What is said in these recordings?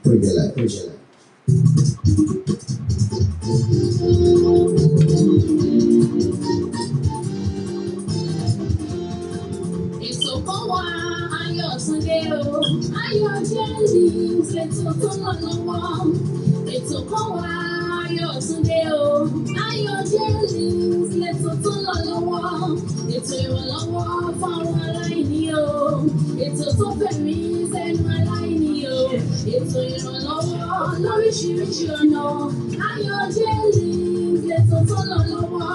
Project. Ètò kan wà ayọ̀ túndé o, ayọ̀ jẹ́lì ṣètò tó lọ lọ́wọ́. Ètò kan wà ayọ̀ túndé o, ayọ̀ jẹ́lì ṣètò tó lọ lọ́wọ́. Ètò ìrànlọ́wọ́ fáwọn aláìní o, ètò tó fẹ̀mí sẹ́nu aláìní o. Ètò ìrànlọ́wọ́ lóríṣiríṣi ọ̀nà, ayọ̀ jẹ́lì ṣètò tó lọ lọ́wọ́.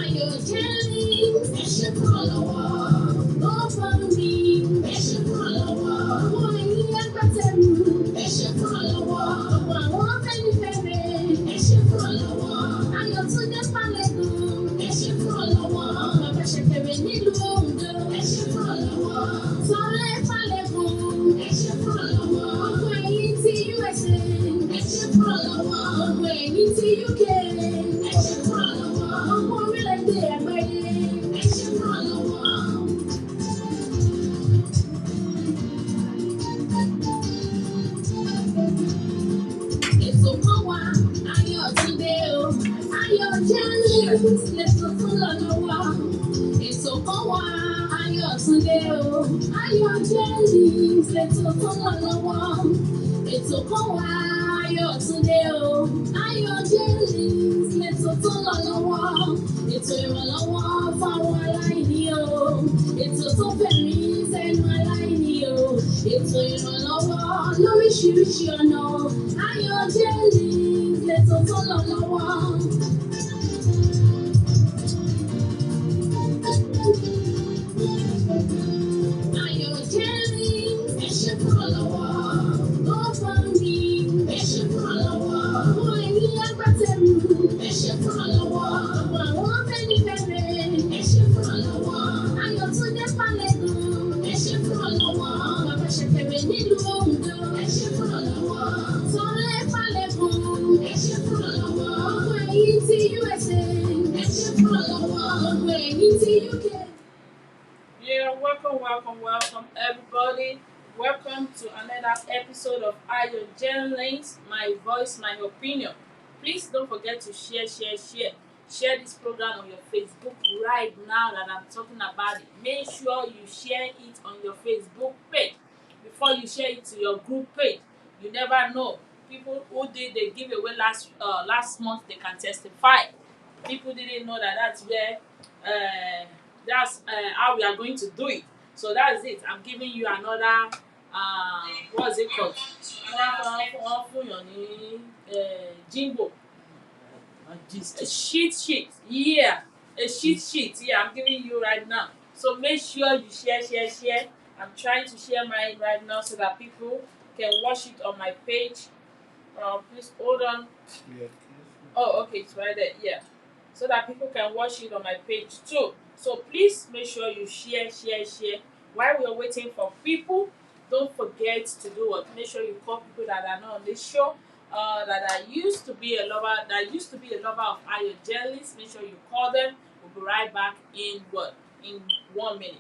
AYOGEN ẹ ṣé fún ìrànlọ́wọ́, ó fọ́n mi, ẹ ṣé fún ìrànlọ́wọ́, àwọn ẹ̀yin agbátẹrù, ẹ ṣé fún ìrànlọ́wọ́, àwọn afẹ́nifẹ́re, ẹ ṣé fún ìrànlọ́wọ́, Ayọ̀túndé Pálẹ̀gùn, ẹ ṣé fún ìrànlọ́wọ́, bàbá Ṣẹ̀kẹ̀rẹ̀ nílùú Oǹdó, ẹ ṣé fún ìrànlọ́wọ́, Sọlé Pálẹ̀gùn, ẹ ṣé fún ìrànlọ́wọ́, gbogbo ẹ̀yin ti USA, ẹ ṣé fún ìrànlọ́wọ́, gbogbo ẹ̀yin ti UK, ẹ ṣé fún ìrànlọ́wọ́, gbogbo orílẹ̀-èdè àgbáyé, ẹ ṣé fún ìrànlọ́wọ́. Ètò kan wà Ayọ̀túndé o, AYOGEN lètò tó lọ lọ́wọ́. Ètò kan wà Ayọ̀túndé o, AYOGEN lètò tó lọ lọ́wọ́. Ètò kan wà Ayọ̀túndé o, AYOGEN lètò tó lọ lọ́wọ́. Ètò ìrànlọ́wọ́ fáwọn aláìní o, ètò tó fẹ̀mí sẹ́nu aláìní o. Ètò ìrànlọ́wọ́ lóríṣiríṣi ọ̀nà, AYOGEN lètò tó lọ lọ́wọ́. AYOGEN ẹ ṣé fún ìrànlọ́wọ́, ó fọ́n mi, ẹ ṣé fún ìrànlọ́wọ́, àwọn ẹ̀yin agbátẹrù, ẹ ṣé fún ìrànlọ́wọ́, àwọn afẹ́nifẹ́re, ẹ ṣé fún ìrànlọ́wọ́, Ayọ̀túndé Pálẹ̀gùn, ẹ ṣé fún ìrànlọ́wọ́, bàbá Ṣẹ̀kẹ̀rẹ̀ nílùú Oǹdó, ẹ ṣé fún ìrànlọ́wọ́, Sọlé Pálẹ̀gùn, ẹ ṣé fún ìrànlọ́wọ́, gbogbo ẹ̀yin ti USA, ẹ ṣé fún ìrànlọ́wọ́, gbogbo ẹ̀yin ti UK. Yeah, welcome, everybody. Welcome to another episode of AYOGEN Links, my voice, my opinion. Please don't forget to share. Share this program on your Facebook right now that I'm talking about it. Make sure you share it on your Facebook page before you share it to your group page. You never know. People who did the giveaway last month, they can testify. People didn't know that that's where how we are going to do it. So that's it. I'm giving you another what's it called? Jingle. A cheat sheet. Yeah. A cheat sheet. Yeah, I'm giving you right now. So make sure you share. I'm trying to share mine right now so that people can watch it on my page. Please hold on. Oh, okay, it's right there. Yeah. So that people can watch it on my page too. So please make sure you share. While we are waiting for people, don't forget to do what? Make sure you call people that are not on this show, that used to be a lover of AYOGEN. Make sure you call them. We'll be right back in 1 minute.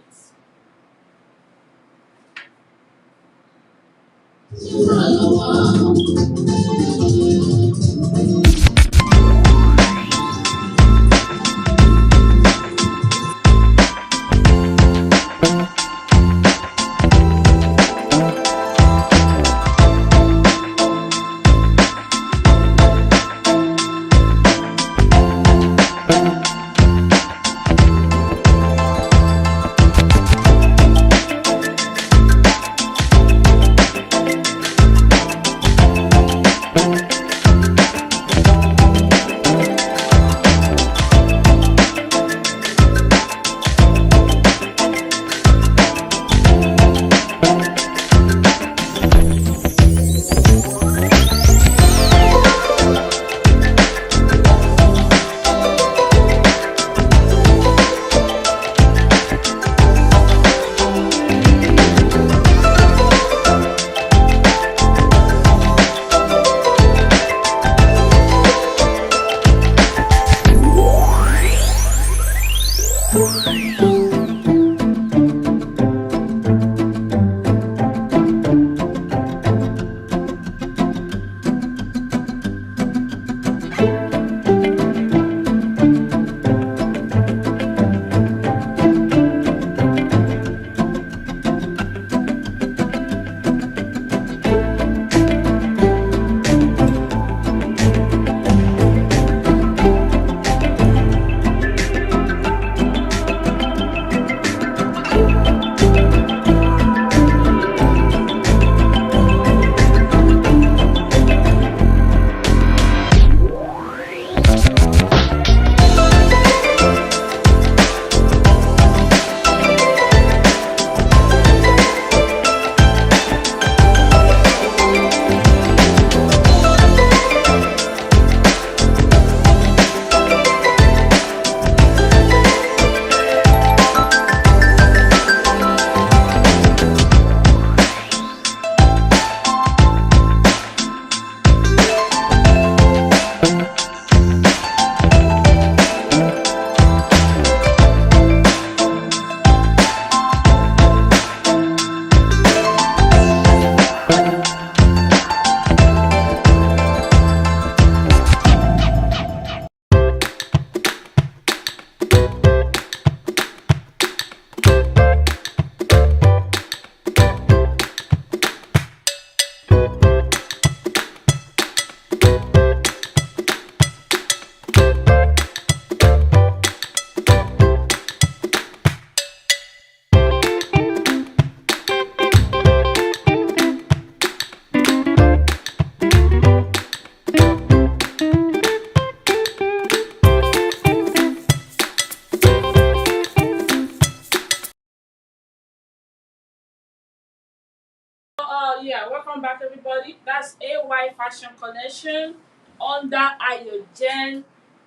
Yeah, welcome back everybody. That's AY Fashion Collection under AYOGEN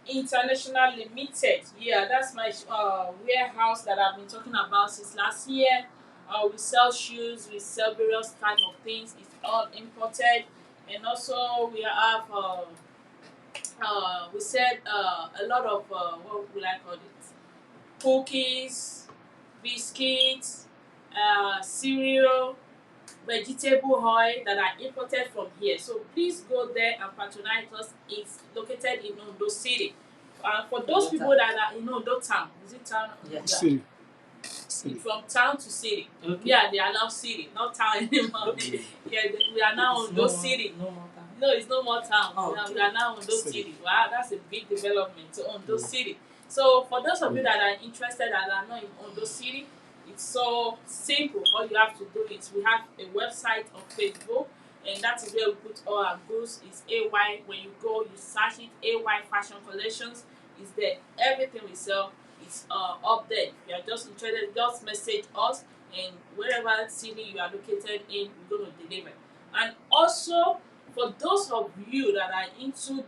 International Limited. Yeah, that's my warehouse that I've been talking about since last year. We sell shoes, we sell various type of things. It's all imported, and also we have we said a lot of what would I call it? Cookies, biscuits, cereal, vegetable oil that are imported from here. So please go there and patronize us. It's located in Ondo City. For those people that are in Ondo town, is it town? Yeah. City. From town to city. Okay. Yeah, they are now city, not town anymore. Yeah, we are now It's Ondo no City. more town. No, it's no more town. Oh, We are now Ondo City. Wow, that's a big development to Ondo City. So for those of you that are interested that are not in Ondo City, it's so simple. All you have to do is we have a website on Facebook, and that is where we put all our goods. It's AY. When you go, you search it. AY Fashion Collections is there. Everything we sell is up there. If you are just interested, just message us, and wherever city you are located in, we're going to deliver. And also, for those of you that are into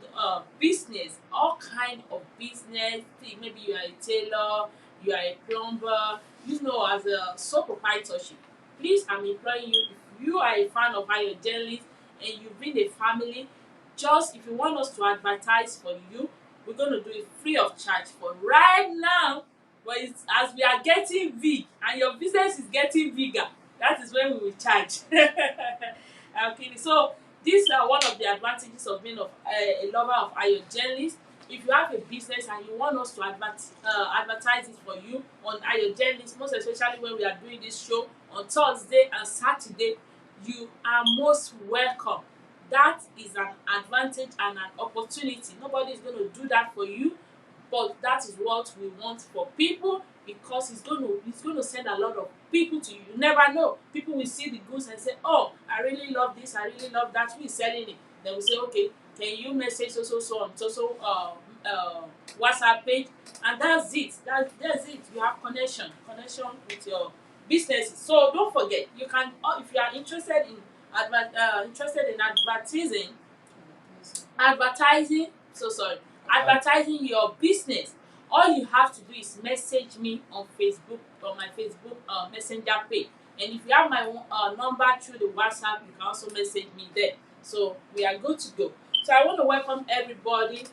business, all kind of business, maybe you are a tailor, you are a plumber, as a sole proprietorship, please, I'm imploring you, if you are a fan of higher journalists and you bring a family, just if you want us to advertise for you, we're going to do it free of charge for right now. But it's, as we are getting big and your business is getting bigger, that is when we will charge. Okay, so these are one of the advantages of being a lover of iron journalists. If you have a business and you want us to advertise it for you on iron journalists, most especially when we are doing this show on Thursday and Saturday, you are most welcome. That is an advantage and an opportunity. Nobody is going to do that for you, but that is what we want for people, because it's going to send a lot of people to you. You never know. People will see the goods and say, "Oh, I really love this. I really love that. Who is selling it?" Then we say, "Okay, can you message so on WhatsApp page?" And that's it. That's it. You have connection with your businesses. So don't forget, you can if you are interested in advertising your business, all you have to do is message me on Facebook, on my Facebook messenger page. And if you have my number through the WhatsApp, you can also message me there. So we are good to go. So I want to welcome everybody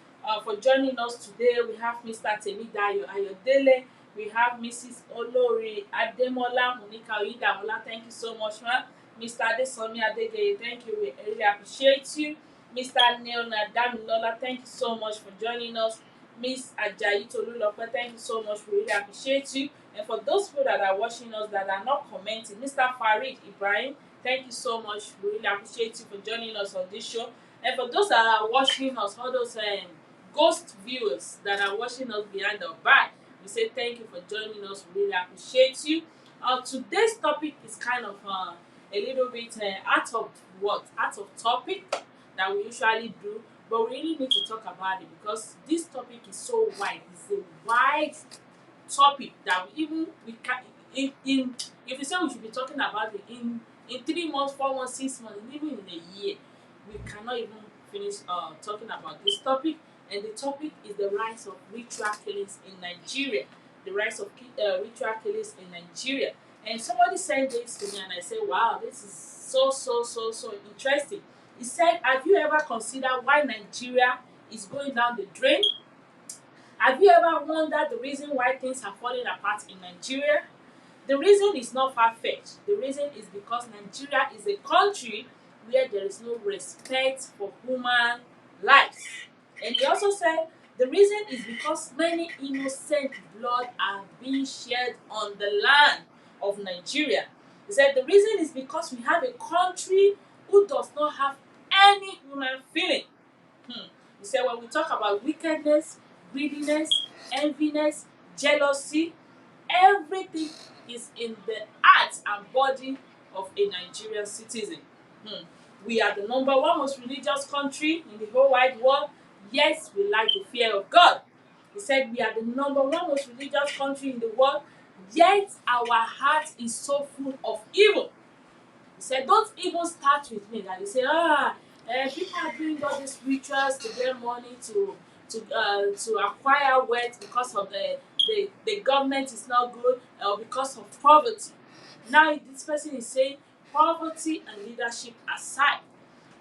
for joining us today. We have Mr. Temidayo Ayodele. We have Mrs. Olori Ademola Monica Oyidamola. Thank you so much, ma'am. Mr. Adesomi Adegeye, thank you. We really appreciate you. Mr. Neona Damilola, thank you so much for joining us. Miss Ajayi Tolulope, thank you so much. We really appreciate you. And for those people that are watching us that are not commenting, Mr. Farid Ibrahim, thank you so much. We really appreciate you for joining us on this show. And for those that are watching us, all those ghost viewers that are watching us behind our back, we say thank you for joining us. We really appreciate you. Today's topic is kind of a little bit out of topic that we usually do, but we really need to talk about it because this topic is so wide. It's a wide topic that we can if you say we should be talking about it in 3 months, 4 months, 6 months, even in a year, we cannot even finish talking about this topic. And the topic is the rise of ritual killings in Nigeria. The rise of ritual killings in Nigeria. And somebody sent this to me and I said, wow, this is so interesting. He said, have you ever considered why Nigeria is going down the drain? Have you ever wondered the reason why things are falling apart in Nigeria? The reason is not far-fetched. The reason is because Nigeria is a country where there is no respect for human lives. And he also said the reason is because many innocent blood are being shed on the land of Nigeria. He said the reason is because we have a country who does not have any human feeling. He said when we talk about wickedness, greediness, enviness, jealousy, everything is in the heart and body of a Nigerian citizen. We are the number one most religious country in the whole wide world. Yes, we lack the fear of God. He said we are the number one most religious country in the world, yet our heart is so full of evil. He said, don't even start with me. That they say, people are doing all these rituals to get money to acquire wealth because of the government is not good or because of poverty. Now this person is saying poverty and leadership aside,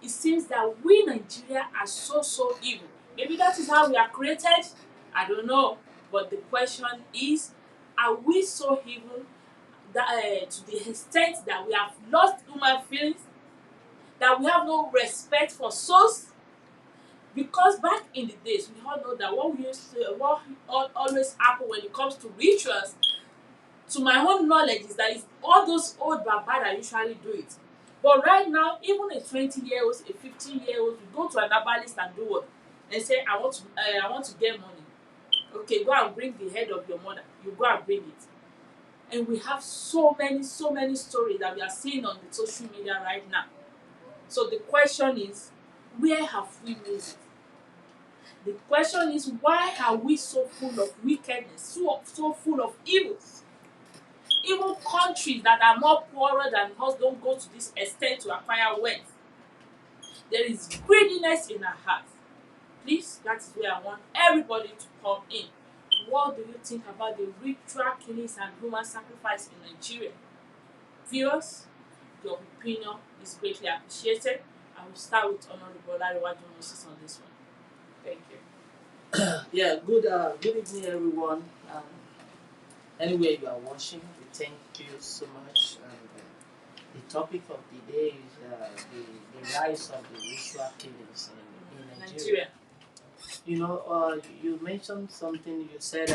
it seems that we Nigeria are so evil. Maybe that is how we are created. I don't know. But the question is, are we so evil that to the extent that we have lost human feelings, that we have no respect for souls? Because back in the days, we all know that what always happen when it comes to rituals, to my own knowledge, is that it's all those old baba that usually do it. But right now, even a 20-year-old, a 15-year-old will go to an herbalist and do what? And say, I want to get money. Okay, go and bring the head of your mother. You go and bring it. And we have so many stories that we are seeing on the social media right now. So the question is, where have we missed it? The question is, why are we so full of wickedness, so full of evils? Even countries that are more poorer than us don't go to this extent to acquire wealth. There is greediness in our hearts. Please, that is where I want everybody to come in. What do you think about the ritual killings and human sacrifice in Nigeria? Viewers, your opinion is greatly appreciated. I will start with Honorable Lariwaju Moses on this one. Thank you. Yeah, good evening, everyone. Anywhere you are watching, we thank you so much. The topic of the day is the rise of the ritual killings in Nigeria. You know, you mentioned something. You said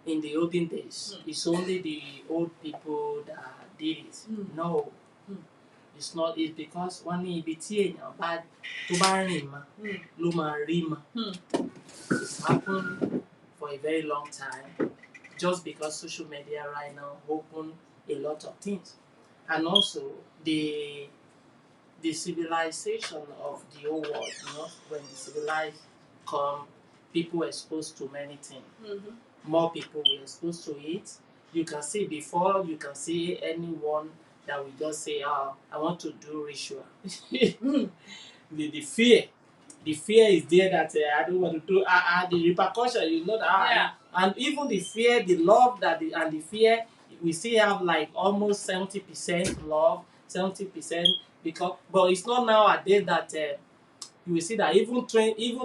in the olden days, it's only the old people that did it. No, it's not. It's because wọ́n ní ibi tí èèyàn bá tó bá rìn mọ́ ló máa rí mọ́. It's happened for a very long time, just because social media right now open a lot of things, and also the civilization of the whole world. You know, when the civilized come, people exposed to many things. More people were exposed to it. You can see before you can see anyone that will just say, I want to do ritual. the fear is there that I don't want to do. The repercussion, you know that. And even the fear, the love and the fear, we still have like almost 70% love, 70% because. But it's not nowadays that you will see that even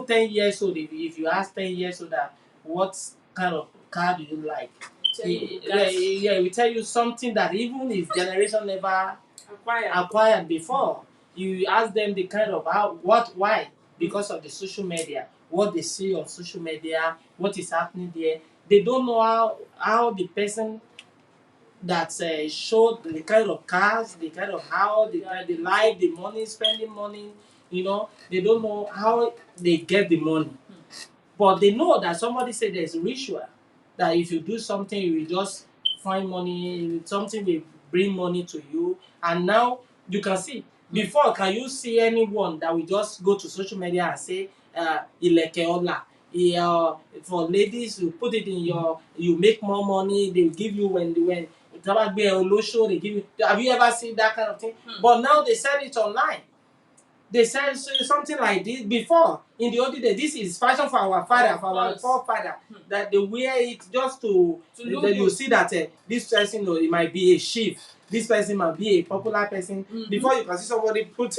10 years old, if you ask 10 years old that what kind of car do you like, we tell you something that even his generation never acquired before. You ask them the kind of why, because of the social media, what they see on social media, what is happening there. They don't know how the person that showed the kind of cars, the kind of how the life, the money, spending money. You know, they don't know how they get the money, but they know that somebody said there's a ritual that if you do something, you will just find money. Something will bring money to you, and now you can see. Before, can you see anyone that will just go to social media and say, "Ileke Ola"? For ladies, you put it in you make more money. They give you when they give you. Have you ever seen that kind of thing? But now they sell it online. They sell something like this before. In the old days, this is fashion for our father, for our forefather, that they wear it just to you see that this person, it might be a chief. This person might be a popular person. Before you can see somebody put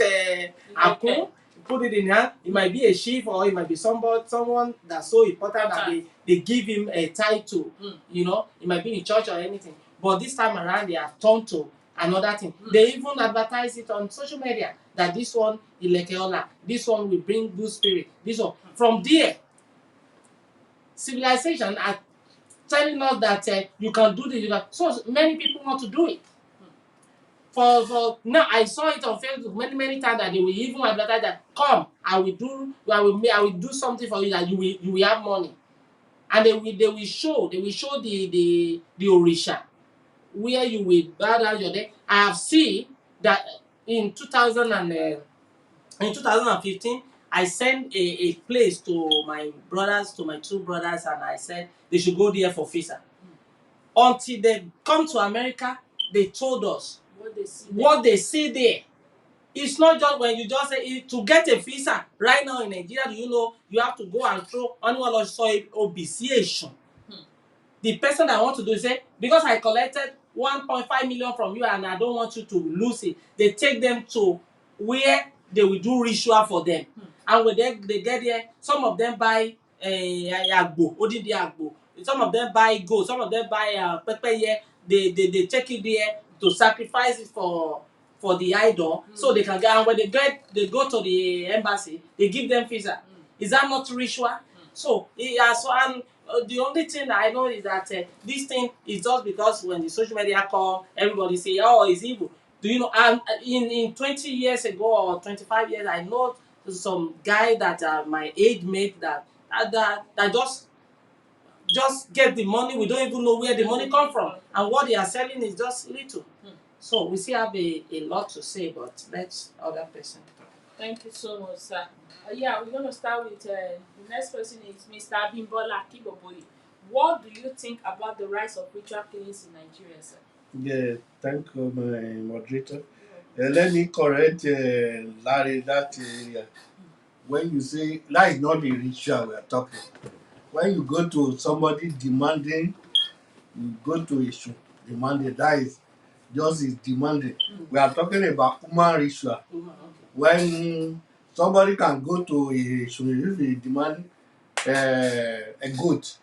put it in hand, it might be a chief or it might be someone that's so important that they give him a title. You know, it might be in church or anything. But this time around, they have turned to another thing. They even advertise it on social media that this one Ilekeola, this one will bring good spirit. This one. From there, civilization are telling us that you can do this. So many people want to do it. For now, I saw it on Facebook many times that they will even advertise that come, I will do something for you that you will have money, and they will show the orisha where you will bow down your neck. I have seen that in 2015, I sent a place to my two brothers, and I said they should go there for visa. Until they come to America, they told us what they see there. It's not just when you just say to get a visa right now in Nigeria, do you know you have to go and throw anyone else saw obisiation. The person that want to do it say, because I collected 1.5 million from you and I don't want you to lose it, they take them to where they will do ritual for them. And when they get there, some of them buy agbo, odidi agbo. Some of them buy goat, some of them buy pepper. They take it there to sacrifice it for the idol, so they can get. And when they go to the embassy, they give them visa. Is that not ritual? So and the only thing I know is that this thing is just because when the social media come, everybody say, "Oh, it's evil." Do you know? And in 20 years ago or 25 years, I know some guy that my age mate that just get the money. We don't even know where the money come from, and what they are selling is just little. So we still have a lot to say, but let other person talk. Thank you so much, sir. Yeah, we're going to start with the next person is Mr. Abimbola Kiboboyi. What do you think about the rise of ritual killings in Nigeria, sir? Yeah, thank you, my moderator. Let me correct Larry that area. When you say that is not the ritual we are talking. When you go to somebody demanding, you go to issue demanding. That is just is demanding. We are talking about human ritual. When somebody can go to a issue, if they demand a goat,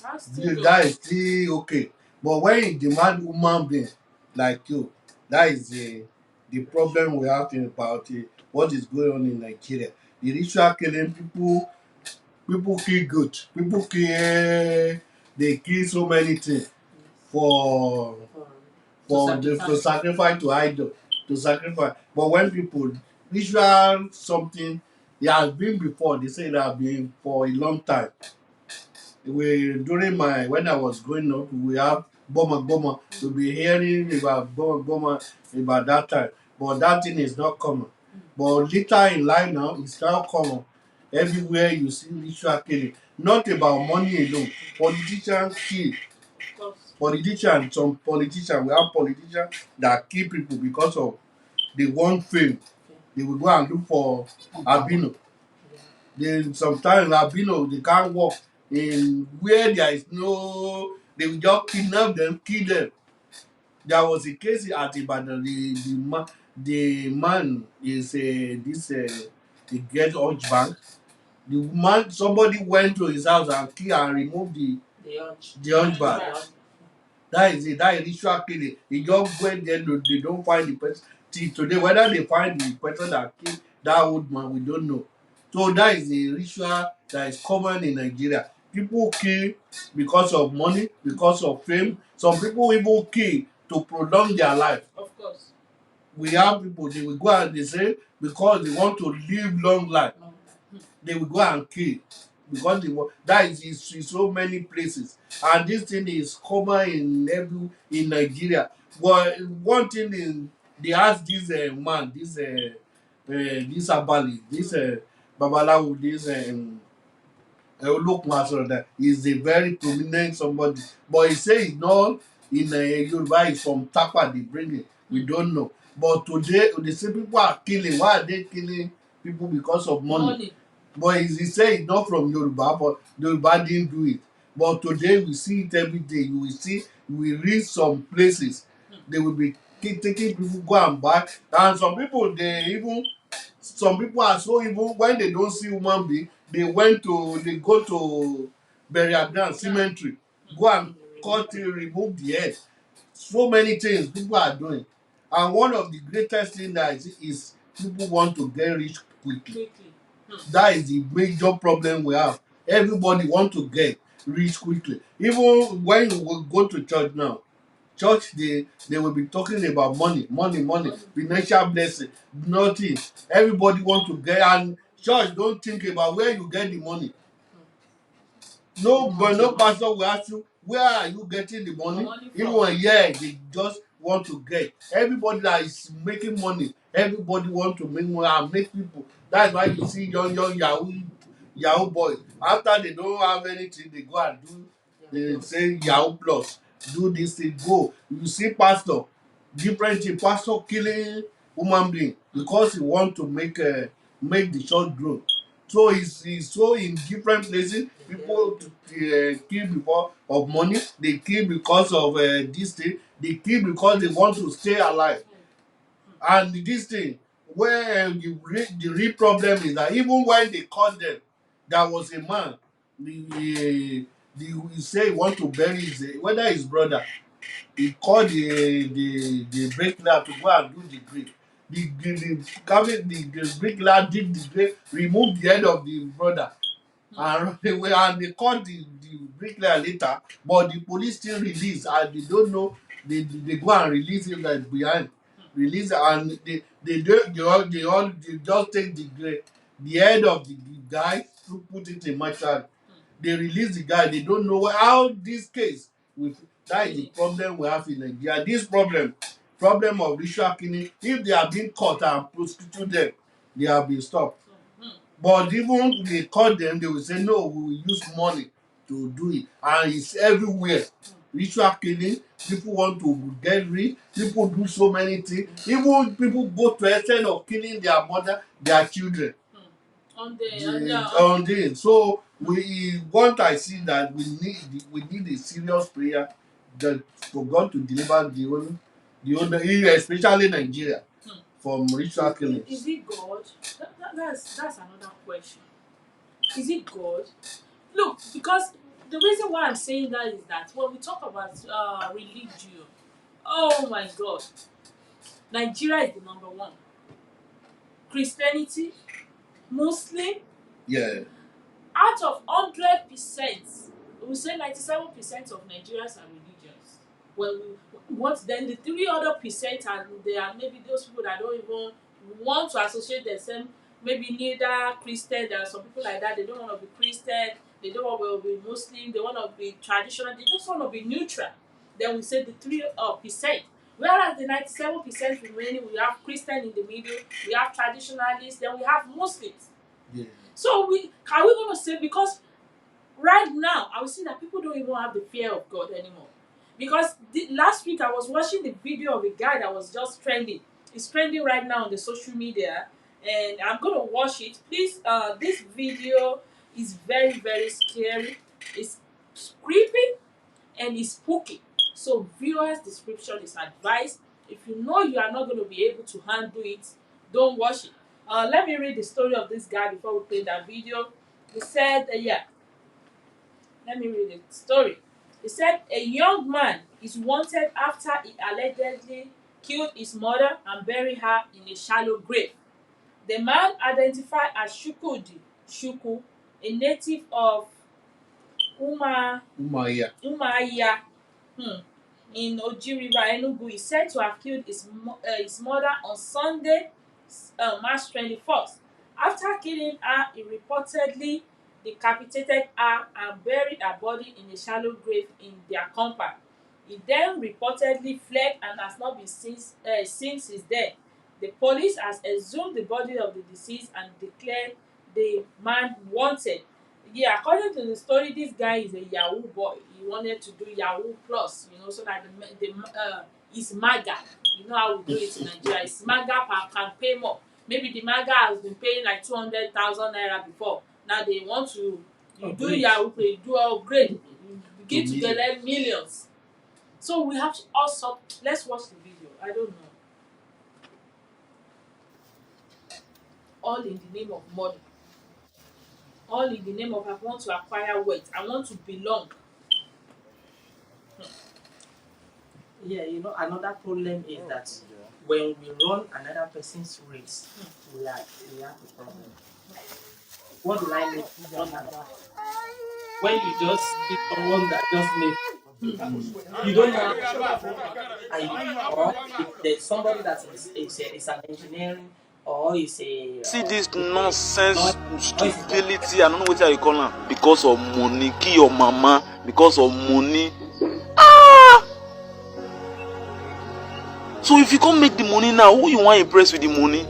that is still okay. But when you demand human being like you, that is the problem we have about what is going on in Nigeria. The ritual killing, people kill goat, people kill, they kill so many things for to sacrifice to idol, to sacrifice. But when people ritual something, it has been before. They say it has been for a long time. During my when I was growing up, we have bomber. We'll be hearing about bomber about that time, but that thing is not common. But later in life now, it's now common. Everywhere you see ritual killing, not about money alone. Politicians kill. Some politicians, we have politicians that kill people because of they want fame. They will go and look for albino. Sometimes albino they can't walk in where there is no, they will just kidnap them, kill them. There was a case at Ibadan. The man is the get bank. The man, somebody went to his house and killed and removed the hunchback. That is it. That is ritual killing. He just went there. They don't find the person till today. Whether they find the person that killed that old man, we don't know. So that is the ritual that is common in Nigeria. People kill because of money, because of fame. Some people even kill to prolong their life. Of course. We have people, they will go and they say because they want to live long life, they will go and kill because they want. That is in so many places, and this thing is common in Nigeria. But one thing is they ask this man, this abali, this babalawo, this Olokun that is a very prominent somebody, but he say he's not in Yoruba. He's from Tapa. They bring it. We don't know. But today they say people are killing. Why are they killing people because of money? But he say it's not from Yoruba, but Yoruba didn't do it. But today we see it every day. You will see, we reach some places, they will be taking people go and back. And some people are so even when they don't see human being, they go to burial ground, cemetery, go and remove the head. So many things people are doing. And one of the greatest thing that is people want to get rich quickly. That is the major problem we have. Everybody want to get rich quickly. Even when you will go to church now, church they will be talking about money, financial blessing, nothing. Everybody want to get, and church don't think about where you get the money. But no pastor will ask you where are you getting the money. Even when they just want to get. Everybody that is making money, everybody want to make money and make people. That's why you see young yahoo boys, after they don't have anything, they go and do, they say yahoo plus, do this thing, go. You see pastor different thing. Pastor killing human being because he want to make the church grow. So he's so in different places. People kill because of money. They kill because of this thing. They kill because they want to stay alive. And this thing, where the real problem is that even when they caught them, there was a man. He say he want to bury whether his brother. He called the bricklayer to go and do the grave. The bricklayer dig the grave, remove the head of the brother, and they called the bricklayer later, but the police still release, and they don't know. They go and release him like behind, release, and they just take the head of the guy to put it in mortuary. They release the guy. They don't know how this case with that is the problem we have in Nigeria. This problem of ritual killing, if they have been caught and prosecute them, they have been stopped. But even they caught them, they will say no, we will use money to do it, and it's everywhere. Ritual killing, people want to get rich, people do so many things. Even people go to extent of killing their mother, their children. On day. So I see that we need a serious prayer that for God to deliver the especially Nigeria from ritual killings. Is it God? That's another question. Is it God? Look, because the reason why I'm saying that is that when we talk about religion, oh my God, Nigeria is the number one. Christianity, Muslim. Yeah. Out of 100%, we say 97% of Nigerians are religious. Then the 3 other percent, and they are maybe those people that don't even want to associate themselves, maybe neither Christian. There are some people like that. They don't want to be Christian. They don't want to be Muslim. They want to be traditional. They just want to be neutral. Then we say the 3%. Whereas the 97% remaining, we have Christian in the middle, we have traditionalists, then we have Muslims. Yeah. So are we going to say, because right now I will see that people don't even have the fear of God anymore. Because last week I was watching the video of a guy that was just trending. It's trending right now on the social media, and I'm going to watch it. Please, this video is very, very scary. It's creepy and it's spooky. So viewers' description is advised. If you know you are not going to be able to handle it, don't watch it. Let me read the story of this guy before we play that video. He said, let me read the story. He said, a young man is wanted after he allegedly killed his mother and buried her in a shallow grave. The man, identified as Shuku, a native of Umuahia in Oji River, Enugu, is said to have killed his mother on Sunday, March 21st. After killing her, he reportedly decapitated her and buried her body in a shallow grave in their compound. He then reportedly fled and has not been seen since then. The police has exhumed the body of the deceased and declared the man wanted. Yeah, according to the story, this guy is a Yahoo boy. He wanted to do Yahoo Plus, so that it's MAGA. You know how we do it in Nigeria. It's MAGA can pay more. Maybe the MAGA has been paying like 200,000 naira before. Now they want to do Yahoo, do upgrade, begin to get millions. So we have also, let's watch the video. I don't know. All in the name of money. All in the name of I want to acquire wealth. I want to belong. Yeah, another problem is that when we run another person's race, we have a problem. What do I mean? When you just see someone that just made, you don't know, or if there's somebody that is an engineering, or is a see this nonsense stupidity. I don't know what you call it. Because of money, kill your mama. Because of money. So if you can't make the money now, who you want to impress with the money?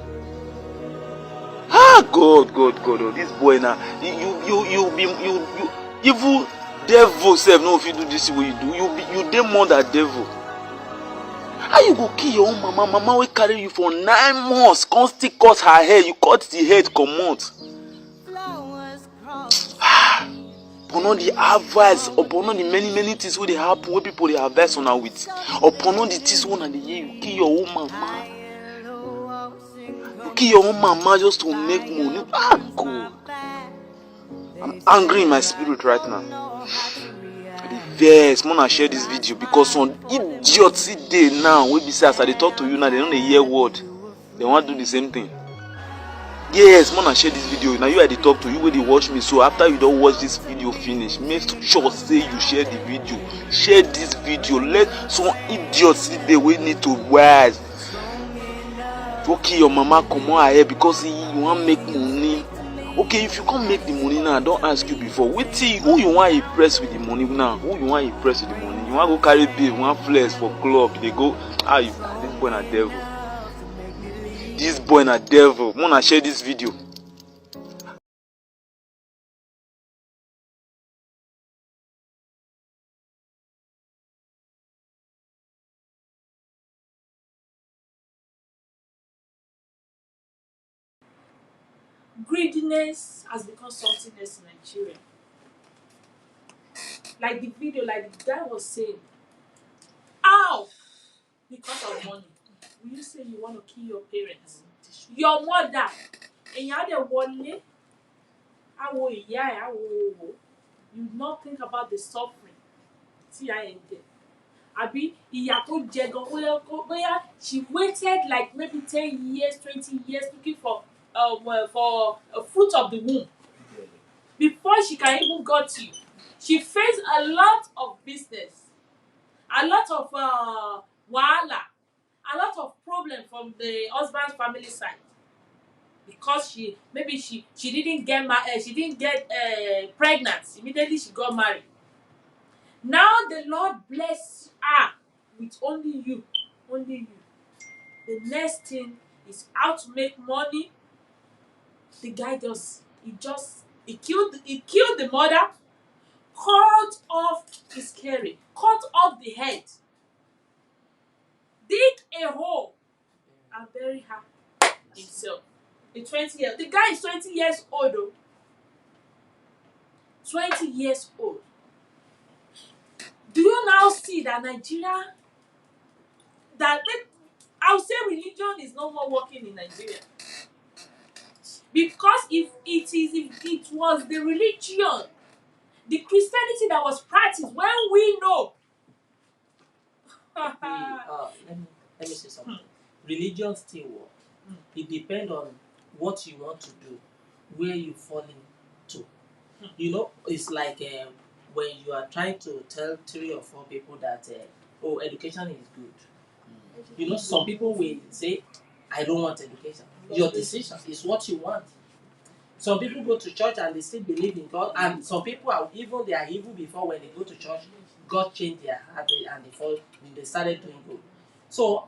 God, oh, this boy now. You evil devil self. No, if you do this way you do, you damn more than devil. How you go kill your own mama? Mama will carry you for 9 months. Come still cut her hair. You cut the head comot. Upon all the advice, upon all the many things wey dey happen, wey people dey advise una with, upon all the things wey una dey hear, you kill your own mama. You kill your own mama just to make money. Ah, God. I'm angry in my spirit right now. Yes, Mona share this video because some idiots dey now wey be say as I dey talk to you now, they no dey hear word. They wan do the same thing. Yes, Mona share this video. Now you I dey talk to you wey dey watch me. So after you don watch this video finish, make sure say you share the video. Share this video. Let some idiots dey wey need to wise. Okay, your mama comot her hair because you wan make money. Okay, if you can't make the money now, I don't ask you before. Who you want to impress with the money now? Who you want to impress with the money? You want to go carry babe, one flex for club. They go, this boy na devil. This boy na devil. Wanna share this video? Greediness has become something else in Nigeria. Like the video, like the guy was saying, ow, because of money. Will you say you want to kill your parents? Your mother, and you had a wọlé, awo ìyá ẹ̀, awo. You not think about the suffering. See I am there. Àbí ìyá tó jẹ gan, bóyá she waited like maybe 10 years, 20 years looking for a fruit of the womb. Before she can even got you, she faced a lot of business, a lot of wahala, a lot of problem from the husband's family side, because she didn't get pregnant immediately she got married. Now the Lord bless her with only you. The next thing is how to make money. The guy he killed the mother, cut off his carry, cut off the head, dig a hole, and bury her himself. The guy is 20 years old though. 20 years old. Do you now see that Nigeria, I would say religion is no more working in Nigeria? Because if it was the religion, the Christianity that was practiced when we know. Let me say something. Religion still work. It depends on what you want to do, where you fall into. You know, it's like when you are trying to tell 3 or 4 people that education is good. You know, some people will say, I don't want education. Your decision is what you want. Some people go to church and they still believe in God, and some people they are evil before when they go to church. God changed their heart and they started doing good. So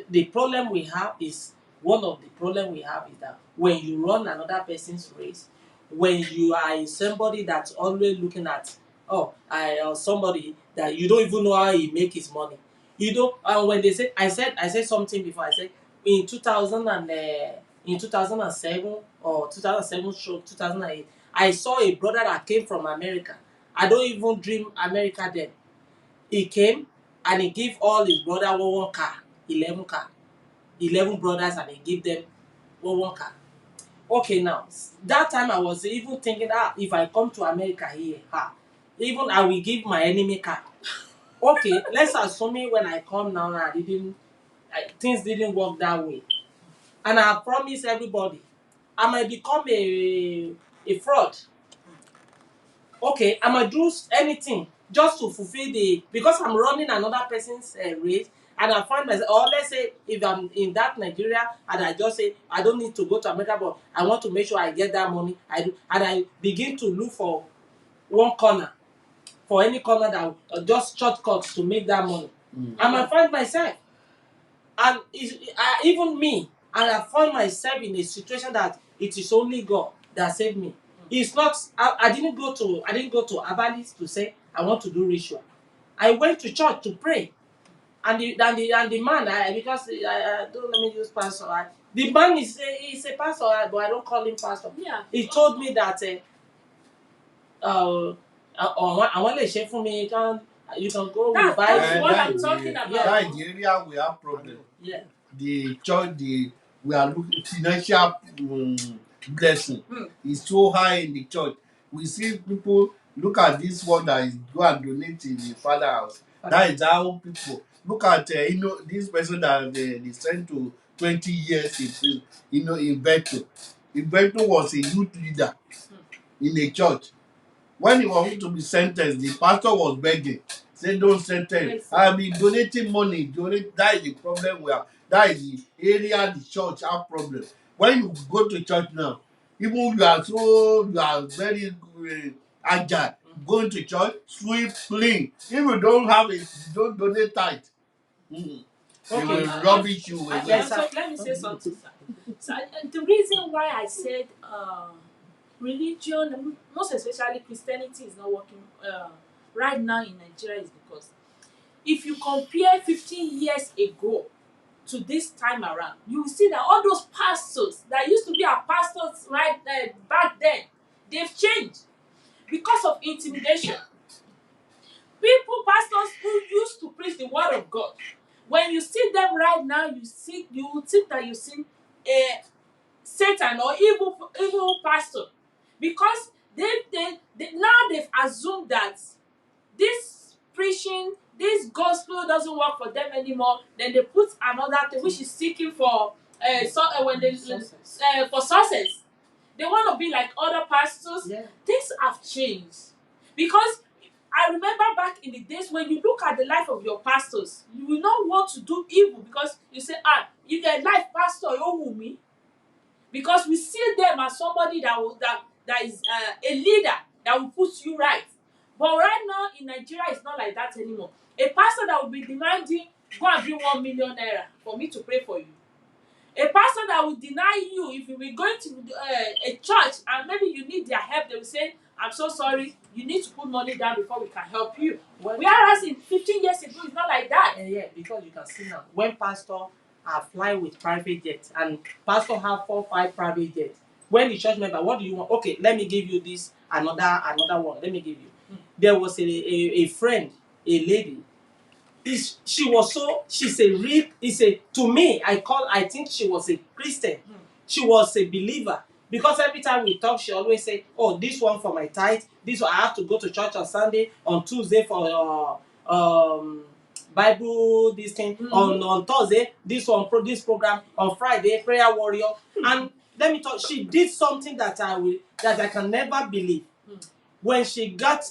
the problem we have is, one of the problem we have is that when you run another person's race, when you are somebody that's always looking at somebody that you don't even know how he make his money. You don't. And when they say, I said something before. I said in 2007 or 2008, I saw a brother that came from America. I don't even dream America then. He came and he gave all his brother one car, 11 car, 11 brothers, and he give them one car. Okay, now that time I was even thinking, if I come to America here, even I will give my enemy car. Okay, let's assume when I come now, things didn't work that way, and I promise everybody, I might become a fraud. Okay, I might do anything just to fulfill because I'm running another person's race, and I find myself, or let's say if I'm in that Nigeria and I just say I don't need to go to America, but I want to make sure I get that money, and I begin to look for one corner, for any corner that just shortcuts to make that money. I might find myself, and even me, and I find myself in a situation that it is only God that saved me. It's not. I didn't go to herbalist to say I want to do ritual. I went to church to pray, And the man, because I don't let me use pastor. The man is a pastor, but I don't call him pastor. Yeah. He told me that I want to share for me. You can go with That's Bible. what I'm talking about. That is the area we have problem. Yeah. The church, we are looking financial blessing is so high in the church. We see people look at this one that is go and donate in the father house. That is how people look at this person that they sent to 20 years in prison. In Beto. In Beto was a youth leader in a church. When he was to be sentenced, the pastor was begging, say don't sentence. I've been donating money. That is the problem we have. That is the area the church have problem. When you go to church now, even you are very agile. Going to church, sweep, clean. If you don't have it, you don't donate tithe. They will rubbish you away. Yeah, so let me say something, sir. So, the reason why I said religion, most especially Christianity, is not working right now in Nigeria is because if you compare 15 years ago to this time around, you will see that all those pastors that used to be our pastors right back then, they've changed because of intimidation. Pastors who used to preach the word of God, when you see them right now, you will think that you see a Satan or evil pastor, because now they've assumed that this preaching, this gospel doesn't work for them anymore. Then they put another thing which is seeking for for success. They want to be like other pastors. Yeah. Things have changed because I remember back in the days when you look at the life of your pastors, you will not want to do evil because you say, if they're life pastor, you me. Because we see them as somebody that is a leader that will put you right. But right now in Nigeria, it's not like that anymore. A pastor that will be demanding, go and bring 1 million naira for me to pray for you. A pastor that will deny you if you were going to a church and maybe you need their help, they will say, I'm so sorry, you need to put money down before we can help you. Whereas in 15 years ago, it's not like that. Yeah, because you can see now, when pastor fly with private jets and pastor have 4 or 5 private jets, when the church member, what do you want? Okay, let me give you this, another one. Let me give you. There was a friend, a lady. She's a real. To me, I think she was a Christian. She was a believer. Because every time we talk, she always say, "Oh, this one for my tithe. This one I have to go to church on Sunday, on Tuesday for Bible this thing, on Thursday this one this program, on Friday prayer warrior." And let me talk. She did something that I can never believe. When she got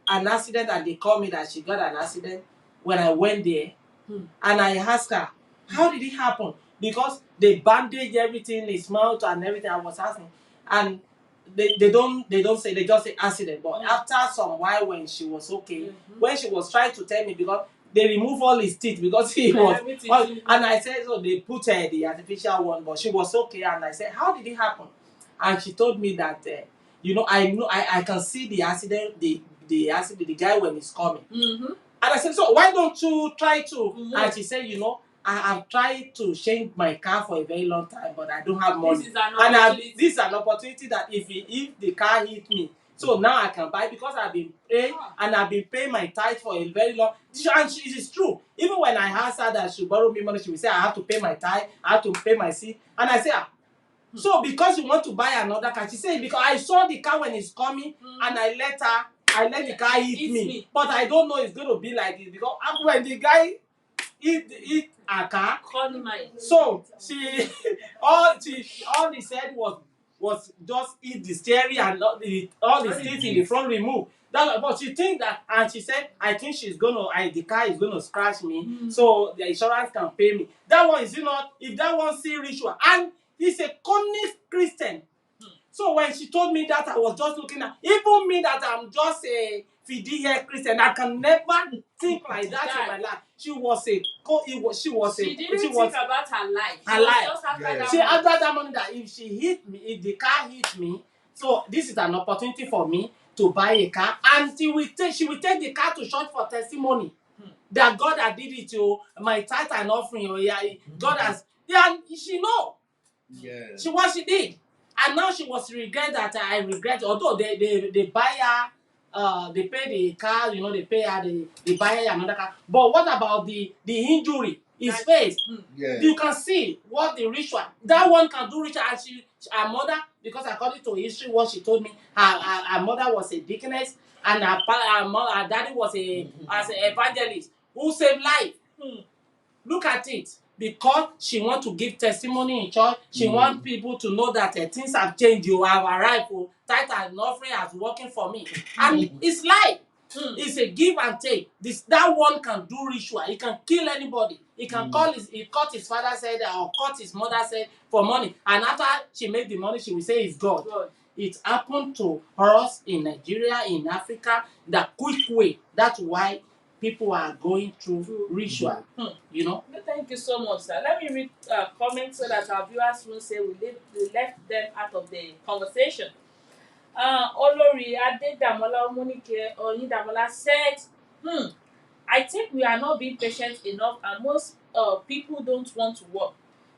an accident and they called me that she got an accident, when I went there and I asked her, how did it happen? Because they bandaged everything, his mouth and everything. I was asking, and they don't say, they just say accident. But after some while, when she was okay, when she was trying to tell me, because they remove all his teeth because he was and I said, so they put the artificial one, but she was okay. And I said, how did it happen? And she told me that I can see the accident, the guy when he's coming. And I said, so why don't you try to? And she said, I have tried to change my car for a very long time, but I don't have money. This is an opportunity that if the car hit me, so now I can buy, because I've been paying and I've been paying my tithe for a very long. And it is true. Even when I asked her that she borrow me money, she will say, I have to pay my tithe, I have to pay my seat. And I say, so because you want to buy another car? She said, because I saw the car when it's coming and I let the car hit me. But I don't know it's going to be like this, because when the guy hit a car, so all he said was just hit the steering and all the seats in the front removed. But she think that, and she said, I think the car is gonna scratch me, so the insurance can pay me. That one is not, if that one see ritual, and he's a cunning Christian. So when she told me that, I was just looking at, even me that I'm just a Fidia Christian, I can never think like that in my life. She didn't think about her life. Her life. Just after that She after that money, that if the car hit me, so this is an opportunity for me to buy a car, and she will take the car to church for testimony. that God had did it to my tithe and offering. Yeah, God has. Yeah, she know. Yes. She what she did, and now she was regret that I regret. Although they buy her, they pay the car, they pay her, they buy her another car. But what about the injury? His face. Yes. You can see what the ritual. That one can do ritual, and her mother, because according to history, what she told me, her mother was a deaconess, and her daddy was as an evangelist who saved life. Look at it. Because she want to give testimony in church, she want people to know that things have changed. You have arrived. Tithe and offering has working for me, and it's life. It's a give and take. That one can do ritual. He can kill anybody. He can he cut his father's head or cut his mother's head for money. And after she make the money, she will say it's God. It happened to us in Nigeria, in Africa, the quick way. That's why people are going through ritual. Thank you so much, sir. Let me read comments so that our viewers won't say we left them out of the conversation. Olori Adedamola Omonike Oyindamola said, I think we are not being patient enough, and most people don't want to work.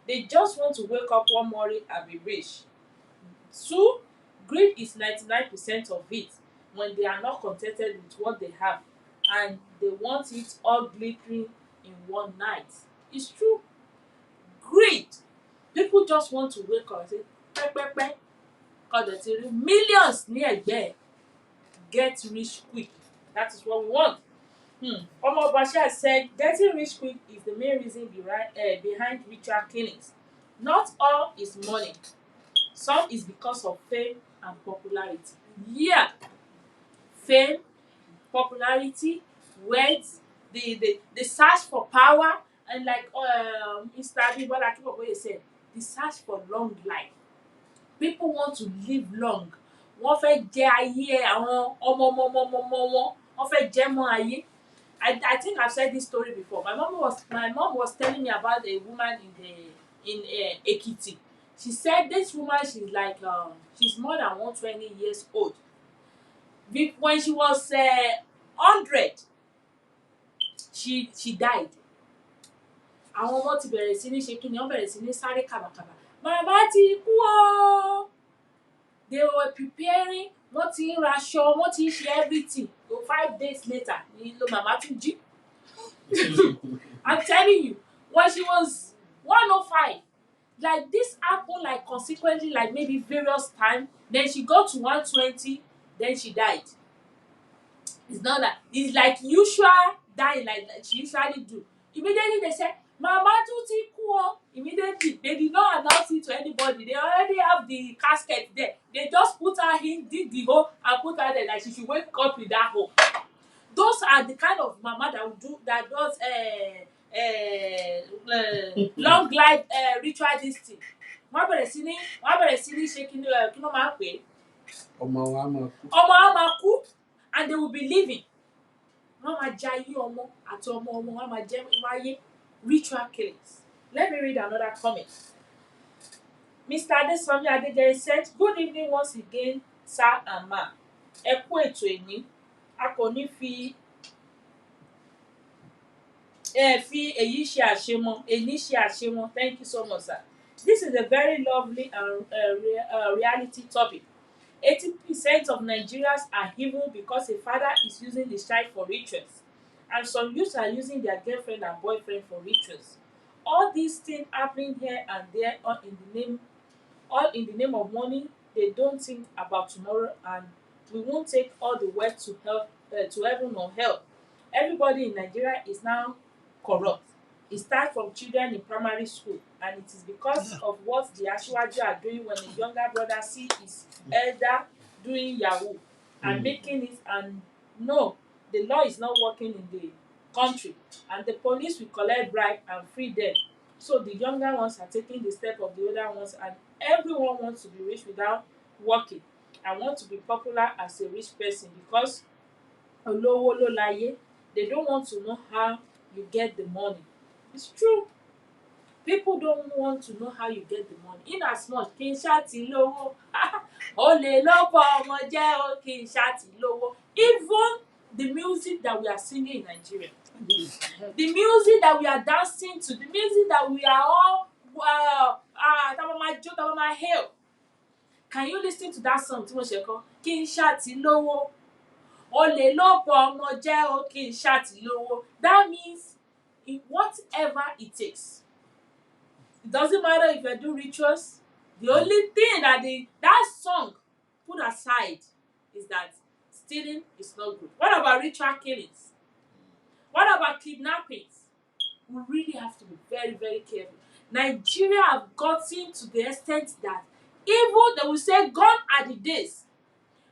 They just want to wake up one morning and be rich. 2, greed is 99% of it when they are not contented with what they have and they want it all glittering in one night. It's true. Greed. People just want to wake up and say, pẹ́pẹ́pẹ́, kọ́dọ̀ ti rí millions ní ẹ̀gbẹ́ ẹ̀. Get rich quick. That is what we want. Omo Bashir said, getting rich quick is the main reason behind ritual killings. Not all is money. Some is because of fame and popularity. Yeah. Fame, popularity, wealth, the search for power, and like Mr. Abibola Akiboboye said, the search for long life. People want to live long. Wọ́n fẹ́ jẹ ayé àwọn ọmọ wọ́n fẹ́ jẹ mọ́ ayé. I think I've said this story before. My mom was telling me about a woman in Ekiti. She said this woman, she's more than 120 years old. When she was 100, she died. Àwọn ọmọ ti bẹ̀rẹ̀ sí ní ṣe kí ni, wọ́n bẹ̀rẹ̀ sí ní sáré kàbàkàbà. Màmá ti kú o. They were preparing, wọ́n ti ń raṣọ, wọ́n ti ń ṣe everything. So 5 days later, ni lo màmá tún jí. I'm telling you, when she was 105, like this happened like consequently, like maybe various times. Then she got to 120, then she died. It's not that. It's like usual dying, like she usually do. Immediately they say, Mama Tuti Kuo. Immediately, they did not announce it to anybody. They already have the casket there. They just put her in, dig the hole, and put her there. Like she should wake up with that hole. Those are the kind of mama that does long life ritual this thing. Wọ́n bẹ̀rẹ̀ sí ní ṣe kí ló máa ń pè é. Ọmọ wa máa kú. Ọmọ wa máa kú, and they will be living. Wọ́n máa jẹ ayé ọmọ àti ọmọ wọn máa jẹ wáyé. Ritual killings. Let me read another comment. Mr. Adesomi Adejare said, good evening once again, sir and ma. Ẹ kú ètò èní. A kò ní fi èyí ṣe àṣemọ. Thank you so much, sir. This is a very lovely and reality topic. 80% of Nigerians are evil because a father is using his child for rituals, and some youths are using their girlfriend and boyfriend for rituals. All these things happening here and there, all in the name of money. They don't think about tomorrow, and we won't take all the wealth to heaven or hell. Everybody in Nigeria is now corrupt. It starts from children in primary school, and it is because of what the Asiwaju are doing when the younger brother see his elder doing Yahoo and making it, and no, the law is not working in the country, and the police will collect bribe and free them. So the younger ones are taking the step of the older ones, and everyone wants to be rich without working and want to be popular as a rich person because olówó ló láyé. They don't want to know how you get the money. It's true. People don't want to know how you get the money. In as much, kí n ṣáà ti lówó. Olè ló bọ ọmọ jẹ́ o, kí n ṣáà ti lówó. Even the music that we are singing in Nigeria. The music that we are dancing to, the music that we are all my hail. Can you listen to that song tí mo ṣe kọ? Kí n ṣáàtì lówó. Olè ló bọ ọmọ jẹ́ o, kí n ṣáàtì lówó. That means whatever it takes. It doesn't matter if you do rituals. The only thing that song put aside is that stealing is not good. What about ritual killings? What about kidnappings? We really have to be very, very careful. Nigeria have gotten to the extent that even they will say gone are the days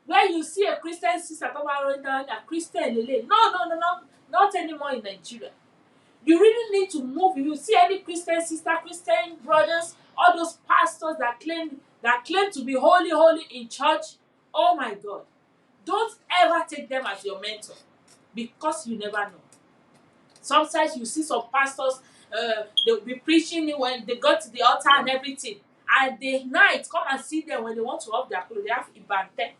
where you see a Christian sister come around a Christian lele. No, not anymore in Nigeria. You really need to move. If you see any Christian sister, Christian brothers, all those pastors that claim to be holy in church, oh my God, don't ever take them as your mentor, because you never know. Sometimes you see some pastors, they'll be preaching when they go to the altar and everything. At the night, come and see them when they want to off their clothes. They have ibante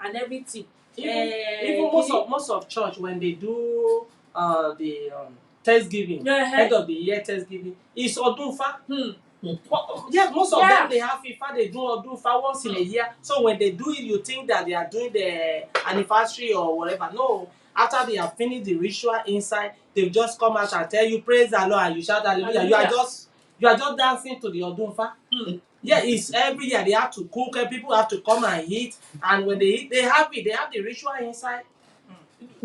and everything. Even most of church, when they do the Thanksgiving, end of the year Thanksgiving, it's Odunfa. Yes, most of them they have FIFA, they do Odunfa once in a year. So when they do it, you think that they are doing the anniversary or whatever. No, after they have finished the ritual inside, they've just come out and tell you praise the Lord and you shout hallelujah. You are just dancing to the Odunfa. Yeah, it's every year they have to cook and people have to come and eat, and when they eat, they have the ritual inside.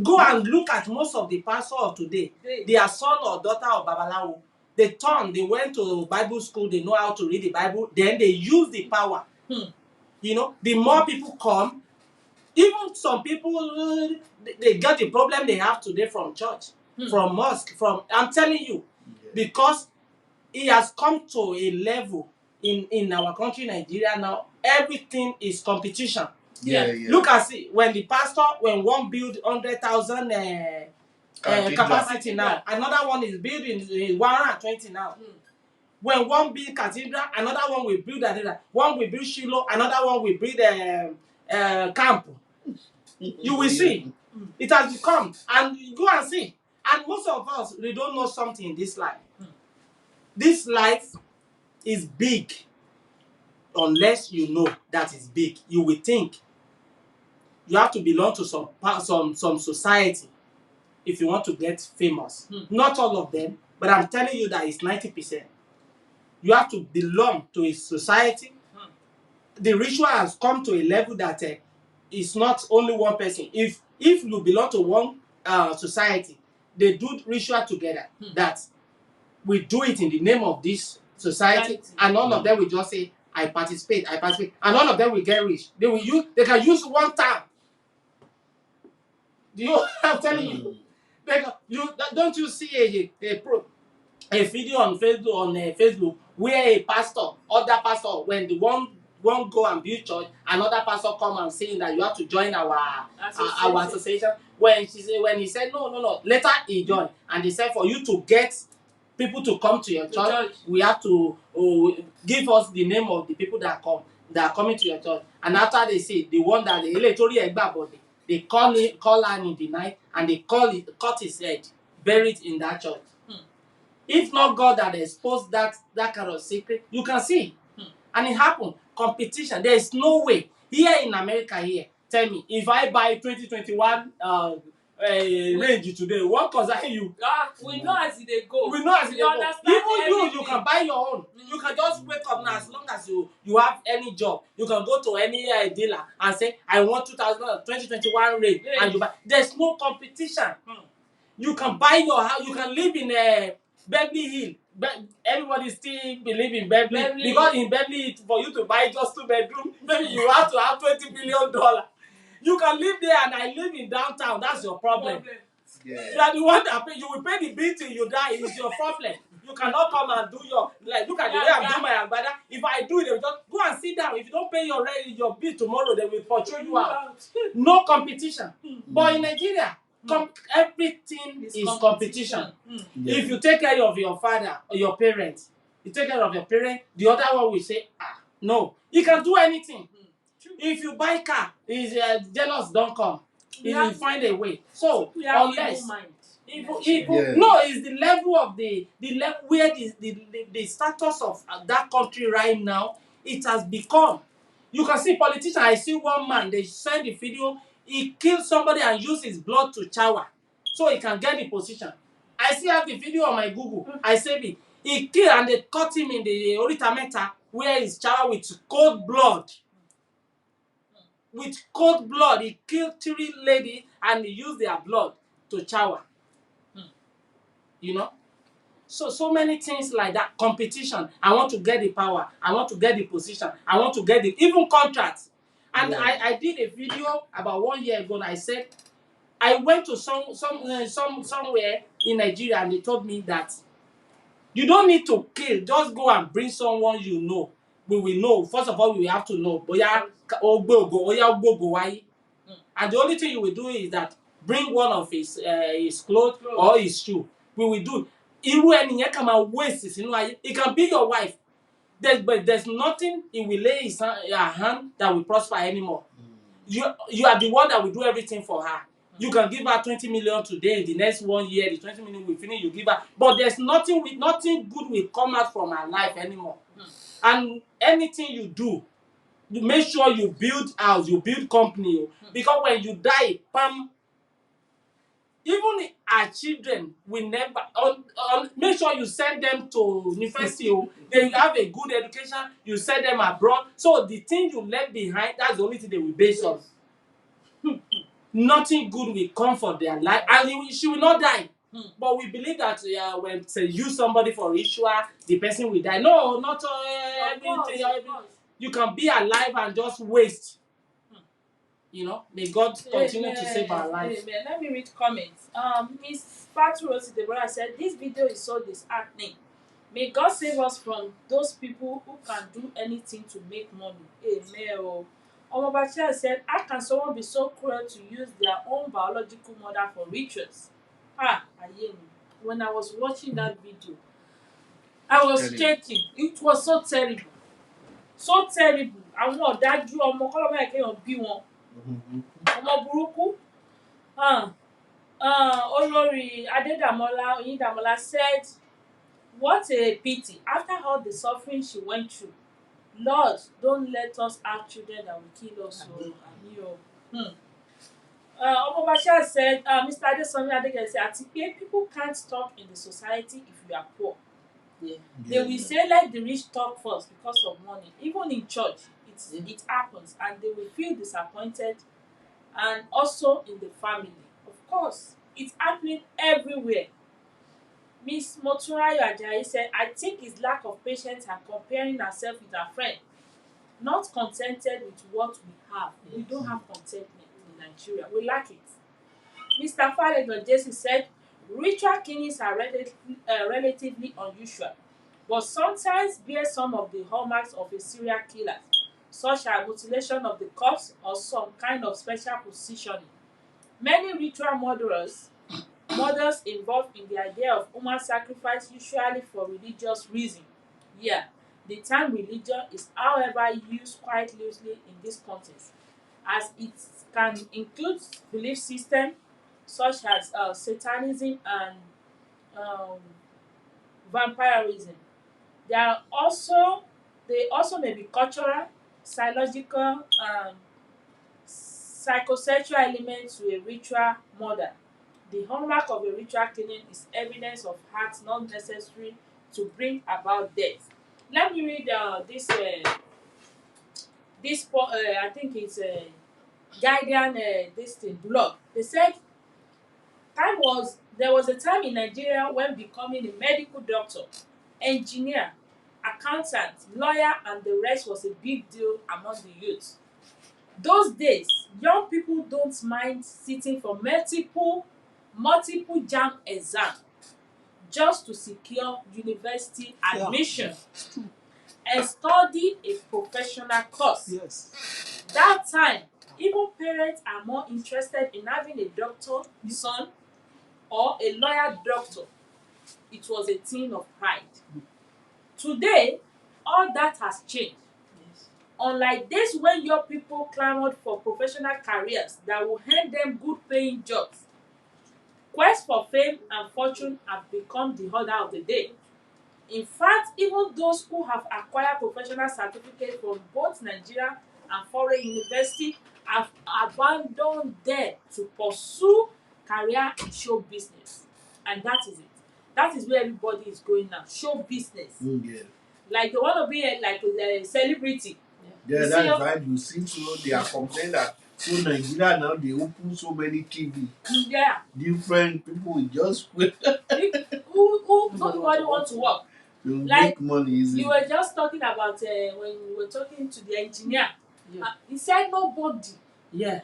Go and look at most of the pastors of today. They are son or daughter of Babalawo. They went to Bible school, they know how to read the Bible, then they use the power. You know, the more people come, even some people, they get the problem they have today from church, from mosque, I'm telling you, because it has come to a level in our country, Nigeria now, everything is competition. Yeah. Look at it, when one build 100,000 capacity now, another one is building 120 now. When one build cathedral, another one will build cathedral. One will build Shiloh, another one will build camp. You will see. It has become, and you go and see. And most of us, we don't know something in this life. This life is big. Unless you know that it's big, you will think you have to belong to some society if you want to get famous. Not all of them, but I'm telling you that it's 90%. You have to belong to a society. The ritual has come to a level that it's not only one person. If you belong to one society, they do ritual together. That we do it in the name of this society, and none of them will just say, I participate, and none of them will get rich. They can use one time. I'm telling you. Don't you see a video on Facebook where a other pastor, when the one go and build church, another pastor come and saying that you have to join our association. When he said no, later he joined, and they said for you to get people to come to your church, we have to give us the name of the people that are coming to your church. And after they say the one that they call her in the night, and they cut his head, buried in that church. If not God that exposed that kind of secret, you can see. And it happened. Competition. There is no way. Here in America, tell me, if I buy 2021 range today, what concern you? We know as they go. We know as they go. Even you can buy your own. You can just wake up now, as long as you have any job. You can go to any dealer and say, I want 2021 range. And you buy. There's no competition. You can buy your house. You can live in Beverly Hills. Everybody still believe in Beverly because in Beverly, for you to buy just 2 bedrooms, maybe you have to have $20 million. You can live there, and I live in downtown. That's your problem. You are the one that pay. You will pay the bill till you die. It's your problem. You cannot come and do look at the way I'm doing my agbada. If I do it, they will just go and sit down. If you don't pay your bill tomorrow, they will portray you out. No competition. But in Nigeria, everything is competition. If you take care of your father or your parents, the other one will say, no, you can do anything. If you buy car, jealous don't come. He will find a way. So Even Yes. no, it's the level of the level where the status of that country right now. It has become. You can see politicians. I see one man. They send the video. He killed somebody and used his blood to shower, so he can get the position. I still have the video on my Google. I save it. He killed and they caught him in the Orita Meta where he shower with cold blood. With cold blood, he killed 3 ladies and he used their blood to shower. You know, so many things like that. Competition. I want to get the power. I want to get the position. I want to get the even contracts. And Yeah. I did a video about 1 year ago. And I said I went to somewhere in Nigeria and they told me that you don't need to kill. Just go and bring someone you know. We will know. First of all, we have to know. Boya ogbogo why. And the only thing you will do is that bring one of his clothes or his shoe. We will do. Irú ẹnìyẹn kan máa waste sínú ayé. It can be your wife. But there's nothing he will lay his hand that will prosper anymore. You are the one that will do everything for her. You can give her 20 million today. In the next 1 year, the 20 million will finish. You give her, but there's nothing good will come out from her life anymore. And anything you do, you make sure you build house, you build company, because when you die, pam. Even our children will never. Make sure you send them to university. They have a good education. You send them abroad. So the thing you left behind, that's the only thing they will base on. Nothing good will come for their life, and she will not die. But we believe that when say use somebody for ritual, the person will die. No, not everything. You can be alive and just waste. You know, may God continue to save our lives. Amen. Let me read comments. Miss Fatu Rosie Deborah said, "This video is so disheartening. May God save us from those people who can do anything to make money." Amen. Omobachia said, "How can someone be so cruel to use their own biological mother for rituals?" When I was watching that video, I was shaking. It was so terrible. So terrible. Àwọn ọ̀dájú ọmọ kọ́lọ́mọ́ ẹ̀kẹ́yàn bí wọn. Ọmọ burúkú. Olórí Adédàmọ́lá Oyindamola said, "What a pity. After all the suffering she went through, Lord, don't let us have children that will kill us." Omobasha said, Mr. Adesomi Adegele said, "Àti pé people can't talk in the society if you are poor. Yeah. They will say let the rich talk first because of money. Even in church, it happens, and they will feel disappointed, and also in the family. Of course, it's happening everywhere." Miss Moturayo Ajayi said, "I think it's lack of patience and comparing ourselves with our friend, not contented with what we have." We don't have contentment in Nigeria. We lack it. Mr. Falegon Jesse said, "Ritual killings are relatively unusual, but sometimes bear some of the hallmarks of a serial killer, such as mutilation of the corpse or some kind of special positioning. Many ritual murders involved in the idea of human sacrifice, usually for religious reasons. Yeah, the term religion is, however, used quite loosely in this context, as it can include belief systems such as Satanism and vampirism. They also may be cultural, psychological, and psychosexual elements to a ritual murder. The hallmark of a ritual killing is evidence of acts not necessary to bring about death. Let me read this. I think it's Guardian. This thing blog. They said there was a time in Nigeria when becoming a medical doctor, engineer, accountant, lawyer, and the rest was a big deal among the youth. Those days, young people don't mind sitting for multiple JAMB exams just to secure university admission and study a professional course. Yes. That time, even parents are more interested in having a doctor son or a lawyer doctor. It was a thing of pride. Today, all that has changed. Unlike days when young people clamored for professional careers that will hand them good paying jobs, quest for fame and fortune have become the order of the day. In fact, even those who have acquired professional certificates from both Nigeria and foreign universities have abandoned them to pursue career in show business. And that is it. That is where everybody is going now. Show business. Yeah. Like they want to be like a celebrity. Yeah, that's right. You see, so they are complaining that so Nigeria now they open so many TV. Yeah. Different people will just wait. Who nobody want to work. You Like make money easy. you were just talking about when you were talking to the engineer. Yeah. He said nobody. Yeah.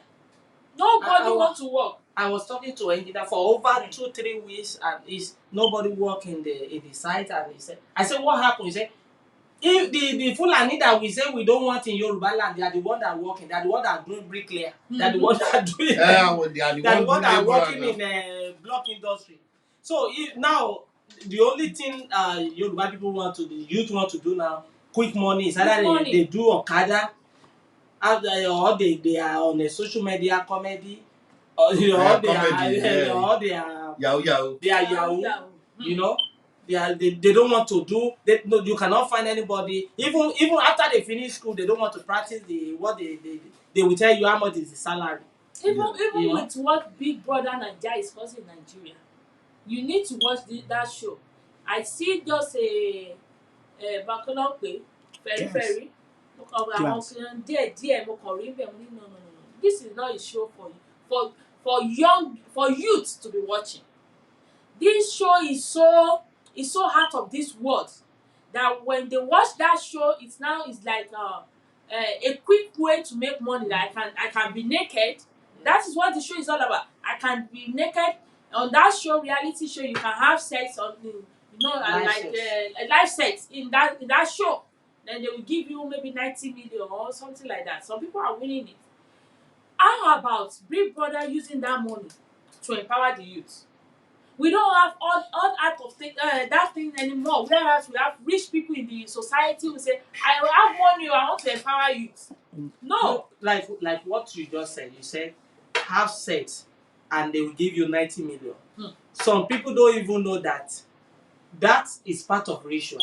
Nobody want to work. I was talking to an engineer for over 2-3 weeks, and is nobody work in the site, and he said, I said, what happened? He said, if the Fulani that we say we don't want in Yoruba land, they are the one that working, they are the one that are doing bricklayer, they are the one that are doing Well, they are the one that are working in block industry. So now the only thing Yoruba people want to, the youth want to do now, quick money, is either they do Okada, or they are on a social media comedy, or you know, they are Yahoo. You know, they don't want to do. No, you cannot find anybody. Even after they finish school, they don't want to practice what they will tell you how much is the salary. Even with what Big Brother Naija is causing in Nigeria, you need to watch that show. I see just a Bakolope, very. Díẹ̀ mo kàn rí bẹ́ẹ̀ mo ní no. This is not a show for youth to be watching. This show is so out of this world that when they watch that show, it's like a quick way to make money. That I can be naked. That is what the show is all about. I can be naked on that show, reality show. You can have sex on, live sex in that show. Then they will give you maybe 90 million or something like that. Some people are winning it. How about Big Brother using that money to empower the youth? We don't have all type of that thing anymore. Whereas we have rich people in the society who say, I have money, I want to empower youth. No. Like what you just said. You said have sex and they will give you 90 million. Some people don't even know that is part of ritual.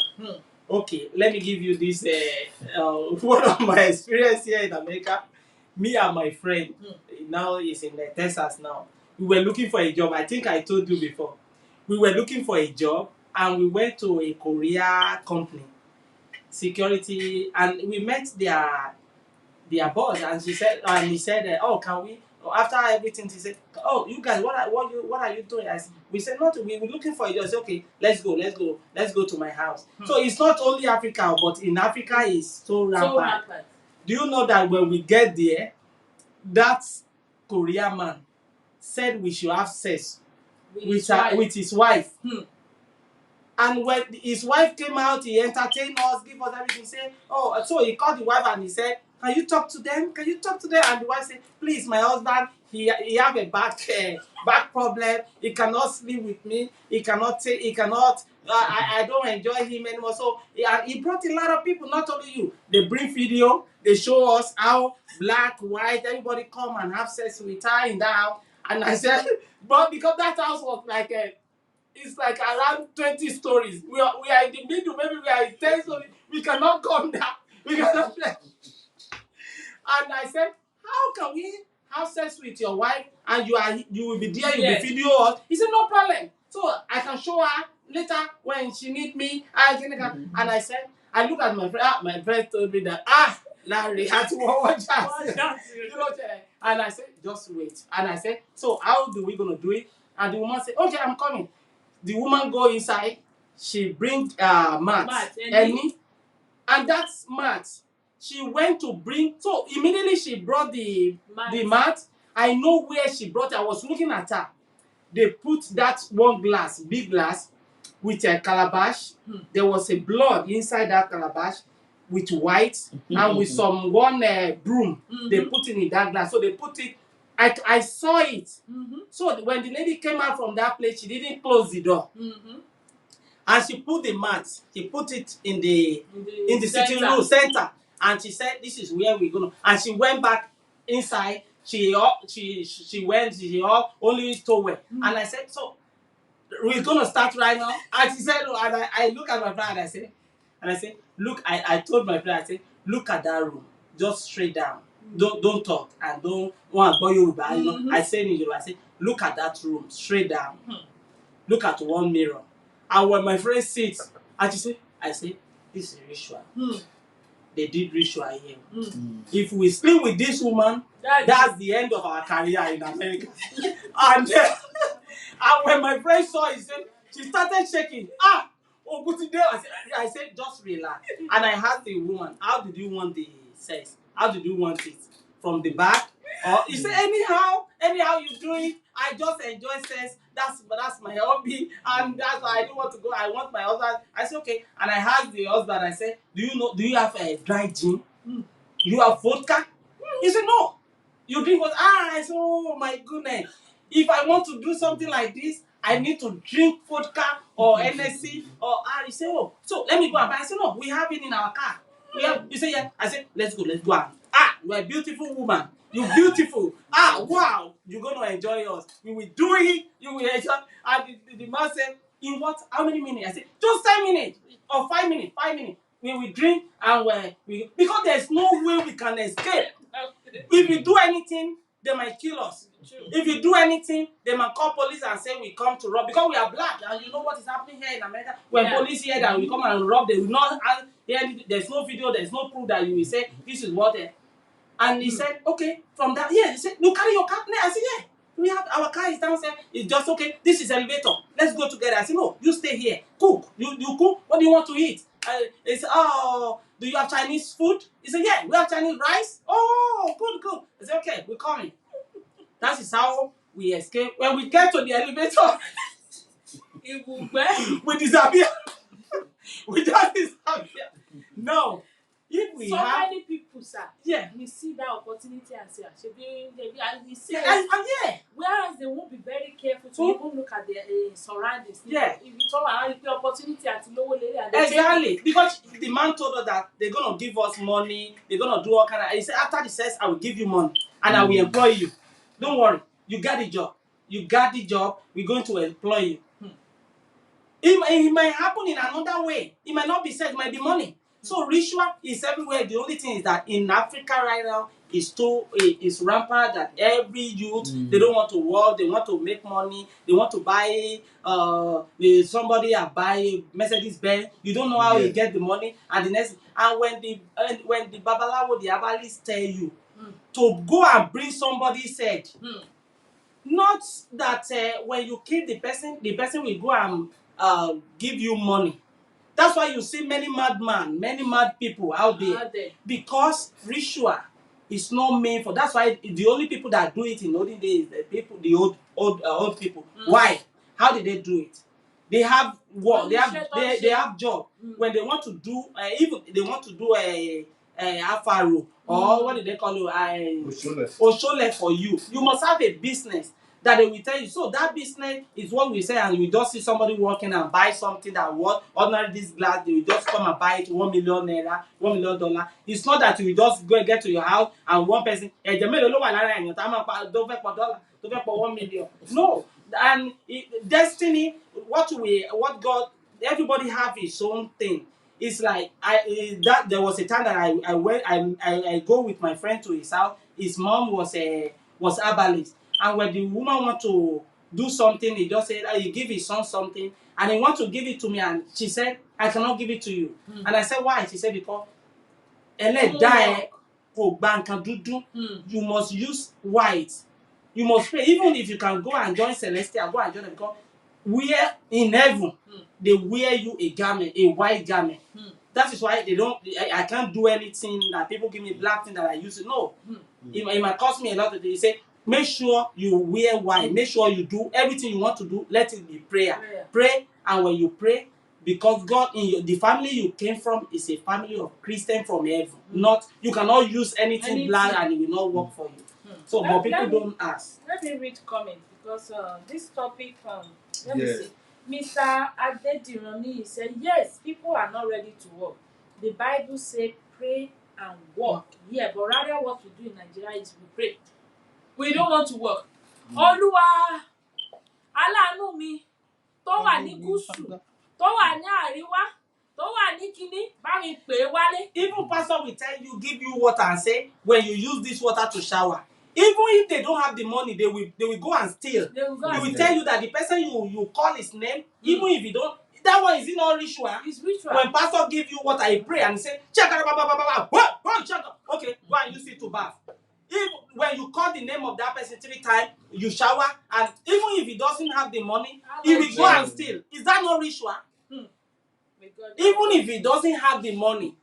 Okay, let me give you this one of my experience here in America. Me and my friend, now is in Texas now. We were looking for a job. I think I told you before. We were looking for a job and we went to a Korea company, security, and we met their boss, and he said, oh, can we? After everything, he said, oh, you guys, what are you doing? We said, nothing. We were looking for a job. I said, okay, let's go to my house. So it's not only Africa, but in Africa it's so rampant. Do you know that when we get there, that Korean man said we should have sex with his wife. And when his wife came out, he entertained us, give us everything. Say, oh, so he called the wife and he said, can you talk to them? And the wife said, please, my husband, he have a back problem. He cannot sleep with me. He cannot. I don't enjoy him anymore. So he brought a lot of people, not only you. They bring video. They show us how black, white, everybody come and have sex with her in that house. And I said, but because that house was like it's like around 20 stories. We are in the middle, maybe we are in 10 stories. We cannot come down. We cannot play. And I said, how can we have sex with your wife and you will be there, you will be video us? He said, no problem. So I can show her later when she need me. And I said, I look at my friend. My friend told me that, Larry, had to watch us. And I said, just wait. And I said, so how do we gonna do it? And the woman said, okay, I'm coming. The woman go inside. She bring mat, and that's mat. She went to bring. So immediately she brought the mat. I know where she brought it. I was looking at her. They put that one glass, big glass, with a calabash. There was a blood inside that calabash with white and with one broom. They put it in that glass. So they put it. I saw it. So when the lady came out from that place, she didn't close the door. And she put the mat. She put it in the sitting room center. And she said, this is where we're going to. And she went back inside. she went, she only towel. And I said, so we're gonna start right now. And she said, no, and I look at my friend and I say, look, I told my friend, I said, look at that room, just straight down. Don't talk and don't want to Yoruba. You know, I said in Yoruba, I said, look at that room, straight down. Look at one mirror. And when my friend sits, and she say, I say, this is ritual. They did ritual here. If we sleep with this woman, that's the end of our career in America. And and when my friend saw it, she started shaking. Oh, but today I said, just relax. And I asked the woman, how did you want the sex? How did you want it? From the back? Or he said, anyhow you do it. I just enjoy sex. That's my hobby, and that's why I don't want to go. I want my husband. I said, okay. And I asked the husband, I said, do you have a dry gin? You have vodka? He said, no. You drink vodka? I said, oh my goodness. If I want to do something like this, I need to drink vodka or NSC or he said, oh, so let me go and buy. I said, no, we have it in our car. You say, yeah. I said, let's go. You are a beautiful woman. You're beautiful. Wow. You're gonna enjoy us. We will do it. You will enjoy. And the man said, in what? How many minutes? I said, just 10 minutes or 5 minutes. 5 minutes. We will drink and we because there's no way we can escape. If we do anything, they might kill us. If you do anything, they might call police and say we come to rob because we are black. And you know what is happening here in America? When police hear that we come and rob, they will not. There's no video, there's no proof that you will say this is what. And he said, okay, from that, he said, you carry your car? I said, yeah. We have our car is downstairs. It's just okay. This is elevator. Let's go together. I said, no, you stay here. Cook. You cook. What do you want to eat? He said, oh, do you have Chinese food? He said, yeah, we have Chinese rice. Oh, good. I said, okay, we're coming. That is how we escape. When we get to the elevator, we disappear. We just disappear. No. If we have many people, sir, we see that opportunity and say, and we see whereas they won't be very careful to even look at their surroundings. If you talk about the opportunity at lower level, exactly, because the man told us that they're gonna give us money, they're gonna do all kind of. He said after the sex, I will give you money and I will employ you. Don't worry, you got the job. We're going to employ you. It might happen in another way. It might not be sex, it might be money. So ritual is everywhere. The only thing is that in Africa right now is rampant that every youth they don't want to work, they want to make money, they want to buy somebody buy Mercedes Benz. You don't know how you get the money, and the next when the babalawo, the herbalist tell you to go and bring somebody's head. Not that when you kill the person will go and give you money. That's why you see many madmen, many mad people out there. Because ritual is not made for. That's why the only people that do it in olden days, the old people. Why? How did they do it? They have work. They have job. When they want to do, even they want to do a afaro or what do they call it? Oshole for you. You must have a business that they will tell you. So that business is what we say, and we just see somebody walking and buy something that what ordinary this glass, they will just come and buy it $1 million, $1 million. It's not that you will just go get to your house and one person, $1 million. No, and destiny, what God, everybody have his own thing. It's like that there was a time that I go with my friend to his house. His mom was herbalist. And when the woman want to do something, he just said, he give his son something, and he want to give it to me, and she said, I cannot give it to you. And I said, why? She said, because you must use white. You must pray. Even if you can go and join Celestial, go and join them, because wear in heaven, they wear you a garment, a white garment. That is why I can't do anything that people give me black thing that I use it. No. It might cost me a lot of things. He say, make sure you wear white. Make sure you do everything you want to do. Let it be prayer. Pray, and when you pray, because God the family you came from is a family of Christian from heaven. Not you cannot use anything black and it will not work for you. So, but people don't ask. Let me read comments because this topic let me see. Mr. Adedironi said, yes, people are not ready to work. The Bible says pray and work. Yeah, but rather what we do in Nigeria is we pray. We don't want to work. Olúwa aláàánú mi tó wà ní gúúsù, tó wà ní àríwá, tó wà ní kíní, bá mi pè é wálé. Even pastor will tell you, give you water and say, when you use this water to shower, even if they don't have the money, they will go and steal. They will tell you that the person you call his name, even if you don't, that one is not ritual. It's ritual. When pastor give you water, he pray and say, check out, check out. Okay, go and use it to bath. If when you call the name of that person 3 times, you shower, and even if he doesn't have the money, he will go and steal. Is that not ritual? Even if he doesn't have the money,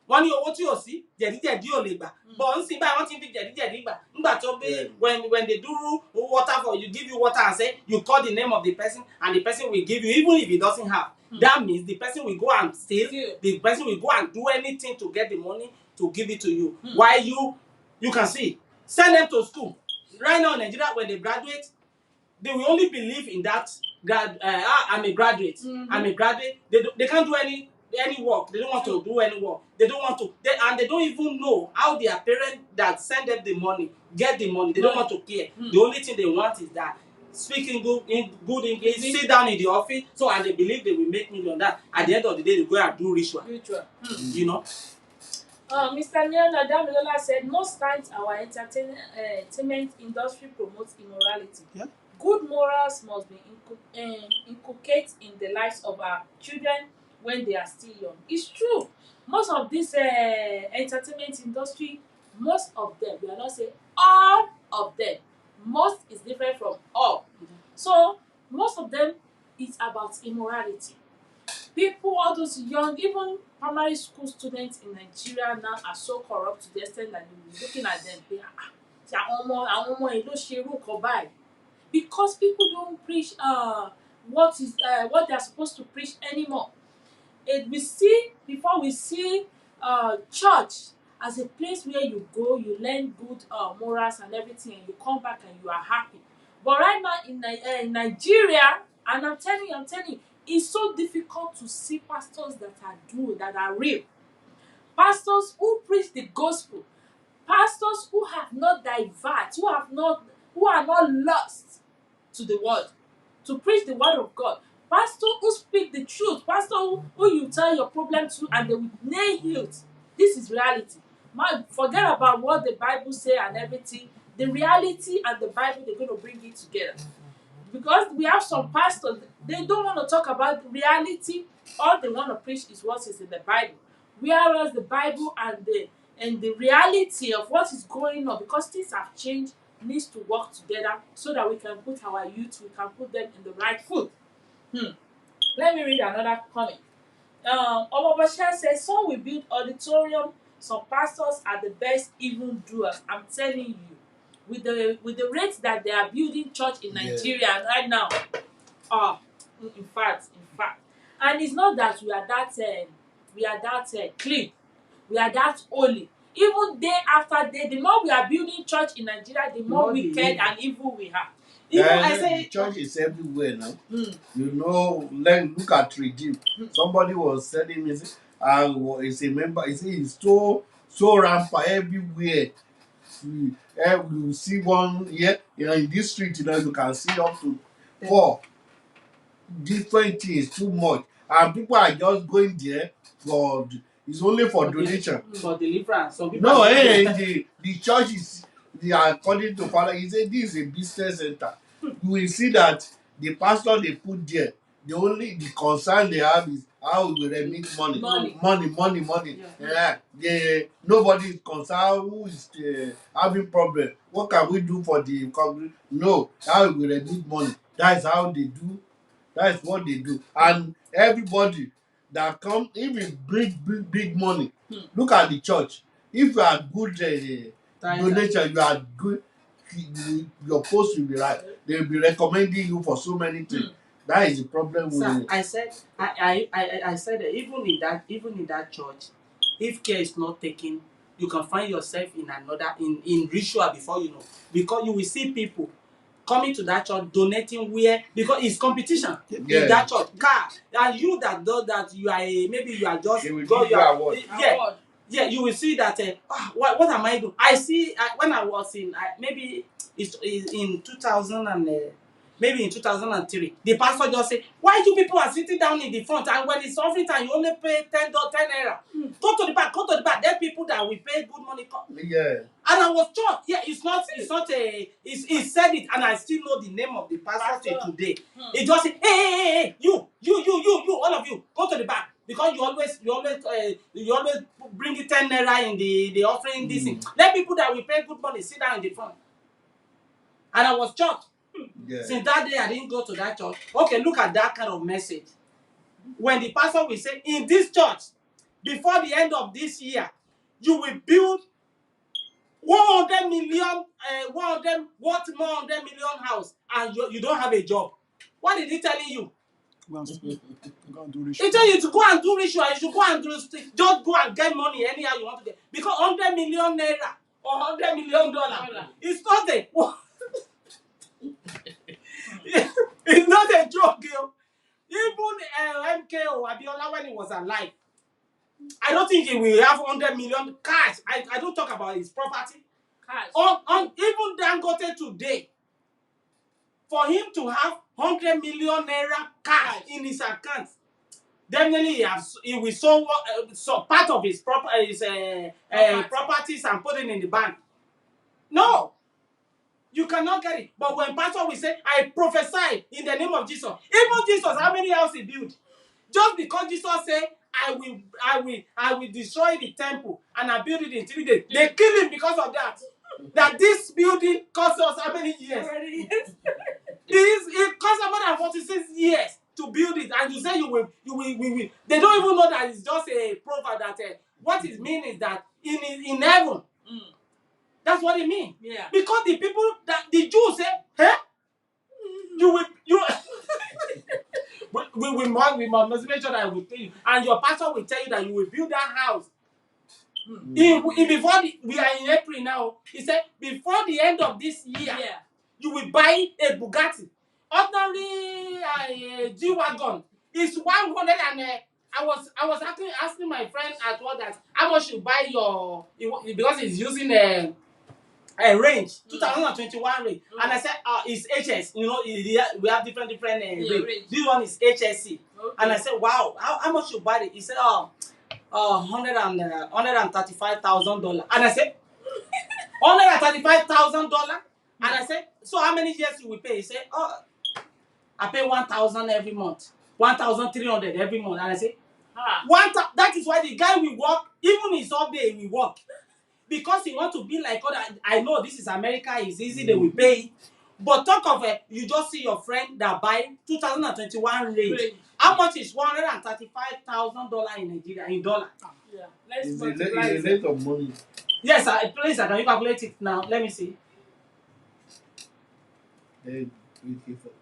when you what you see, jẹ̀díjẹ̀dí ò lè gbà. But n sin báyìí wọ́n ti fi jẹ̀díjẹ̀dí gbà. Nígbà tó be when they do water for you, give you water and say you call the name of the person and the person will give you, even if he doesn't have. That means the person will go and steal. The person will go and do anything to get the money to give it to you. Why you can see, send them to school. Right now in Nigeria, when they graduate, they will only believe in that I'm a graduate. I'm a graduate. They can't do any work. They don't want to do any work. They don't want to. They don't even know how their parents that send them the money get the money. They don't want to care. The only thing they want is that speaking good English, sit down in the office, so and they believe they will make million. That at the end of the day, they go and do ritual. You know. Mr. Neona Damilola said, most times our entertainment industry promotes immorality. Yeah. Good morals must be inculcated in the lives of our children when they are still young. It's true. Most of this entertainment industry, most of them, we are not saying all of them, most is different from all. So, most of them, it's about immorality. People, all those young, even primary school students in Nigeria now are so corrupt to the extent that you're looking at them, because people don't preach what they are supposed to preach anymore. Before we see church as a place where you go, you learn good morals and everything, and you come back and you are happy. But right now in Nigeria, and I'm telling you, it's so difficult to see pastors that are real. Pastors who preach the gospel. Pastors who have not diverted, who are not lost to the word, to preach the word of God. Pastors who speak the truth. Pastors who you tell your problem to and they will nail it. This is reality. Man, forget about what the Bible say and everything. The reality and the Bible, they're going to bring it together. Because we have some pastors, they don't want to talk about reality. All they want to preach is what is in the Bible. Whereas the Bible and the reality of what is going on, because things have changed, needs to work together so that we can put our youth, we can put them in the right foot. Let me read another comment. Omobasha says, some will build auditorium, some pastors are the best even doers. I'm telling you. With the rate that they are building church in Nigeria right now, in fact, and it's not that we are that clean, we are that holy. Even day after day, the more we are building church in Nigeria, the more wicked and evil we have. I say the church is everywhere now. You know, look at Redeem. Somebody was telling me, is a member. He said it's so rampant everywhere. You see one here, in this street, you can see up to 4 different things, too much, and people are just going there for it's only for donation. For deliverance. Some people the church is according to Father, he said this is a business center. You will see that the pastor they put there, the concern they have is how we will make money. Nobody is concerned who is having problem. What can we do for the congregation? No, how we will make money. That is how they do. That is what they do. And everybody that come, if you bring big money, look at the church. If you are good donation, you are good. Your post will be right. They will be recommending you for so many things. That is the problem with it. I said that even in that church, if care is not taken, you can find yourself in ritual before you know. Because you will see people coming to that church donating because it's competition in that church. And you that does that, you are maybe you are just they will give you award. yeah, you will see that. What am I doing? I see when I was in maybe it's in 2000 and maybe in 2003. The pastor just said, "Why you people are sitting down in the front and when it's offering time you only pay 10 naira? Go to the back, go to the back. There are people that will pay good money." Yeah. And I was shocked. Yeah, it's not a. He said it, and I still know the name of the pastor till today. He just said, "Hey, you, all of you, go to the back because you always bring the 10 naira in the offering this thing. Let people that will pay good money sit down in the front." And I was shocked. Yeah. Since that day, I didn't go to that church. Okay, look at that kind of message. When the pastor will say, "In this church, before the end of this year, you will build 100 million, 100 million house, and you don't have a job." What did he telling you? Go and do He tell you to go and do ritual. You should go and do just go and get money anyhow you want to get. Because 100 million naira or $100 million, it's not a it's not a joke, yo. Even MKO Abiola, when he was alive, I don't think he will have 100 million cash. I don't talk about his property. Cash. On even Dangote today, for him to have 100 million naira cash in his account, definitely he will so part of his properties and put it in the bank. No, you cannot get it. But when pastor will say, "I prophesy in the name of Jesus," even Jesus, how many houses he built? Just because Jesus said, I will destroy the temple and I build it in 3 days. They kill him because of that. That this building cost us how many years? It cost more than 46 years to build it, and you say you will. They don't even know that it's just a proverb. That what it means is that in heaven, that's what it means. Yeah. Because the people that the Jews say, "Huh? You." We must make sure that we tell you, and your pastor will tell you that you will build that house. We are in April now. He said before the end of this year, you will buy a Bugatti. Ordinary G-Wagon is 100 and I was asking my friend at work that how much you buy your because he's using a range 2021 range, and I said it's HS. You know we have different range. This one is HSC, and I said wow, how much you buy it? He said $135,000, and I said $135,000, and I said so how many years you will pay? He said I pay 1,000 every month, 1,300 every month, and I said that is why the guy will work even his off day he will work. Because he want to be like other. I know this is America, it's easy, they will pay. But talk of you just see your friend that buy 2021 range. How much is $135,000 in Nigeria in dollar? Yeah, It's a lot of money. Yes, please, can you calculate it now? Let me see.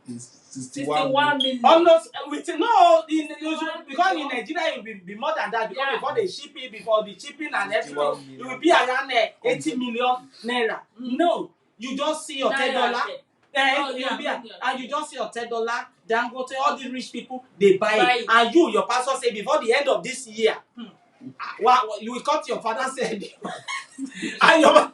It's 61 million. Almost because in Nigeria it will be more than that because before the shipping and everything, it will be around 80 million naira. No, you just see your $10. And you just see your $10. Dangote, all these rich people they buy it. And your pastor say before the end of this year, you will cut your father's head. And you are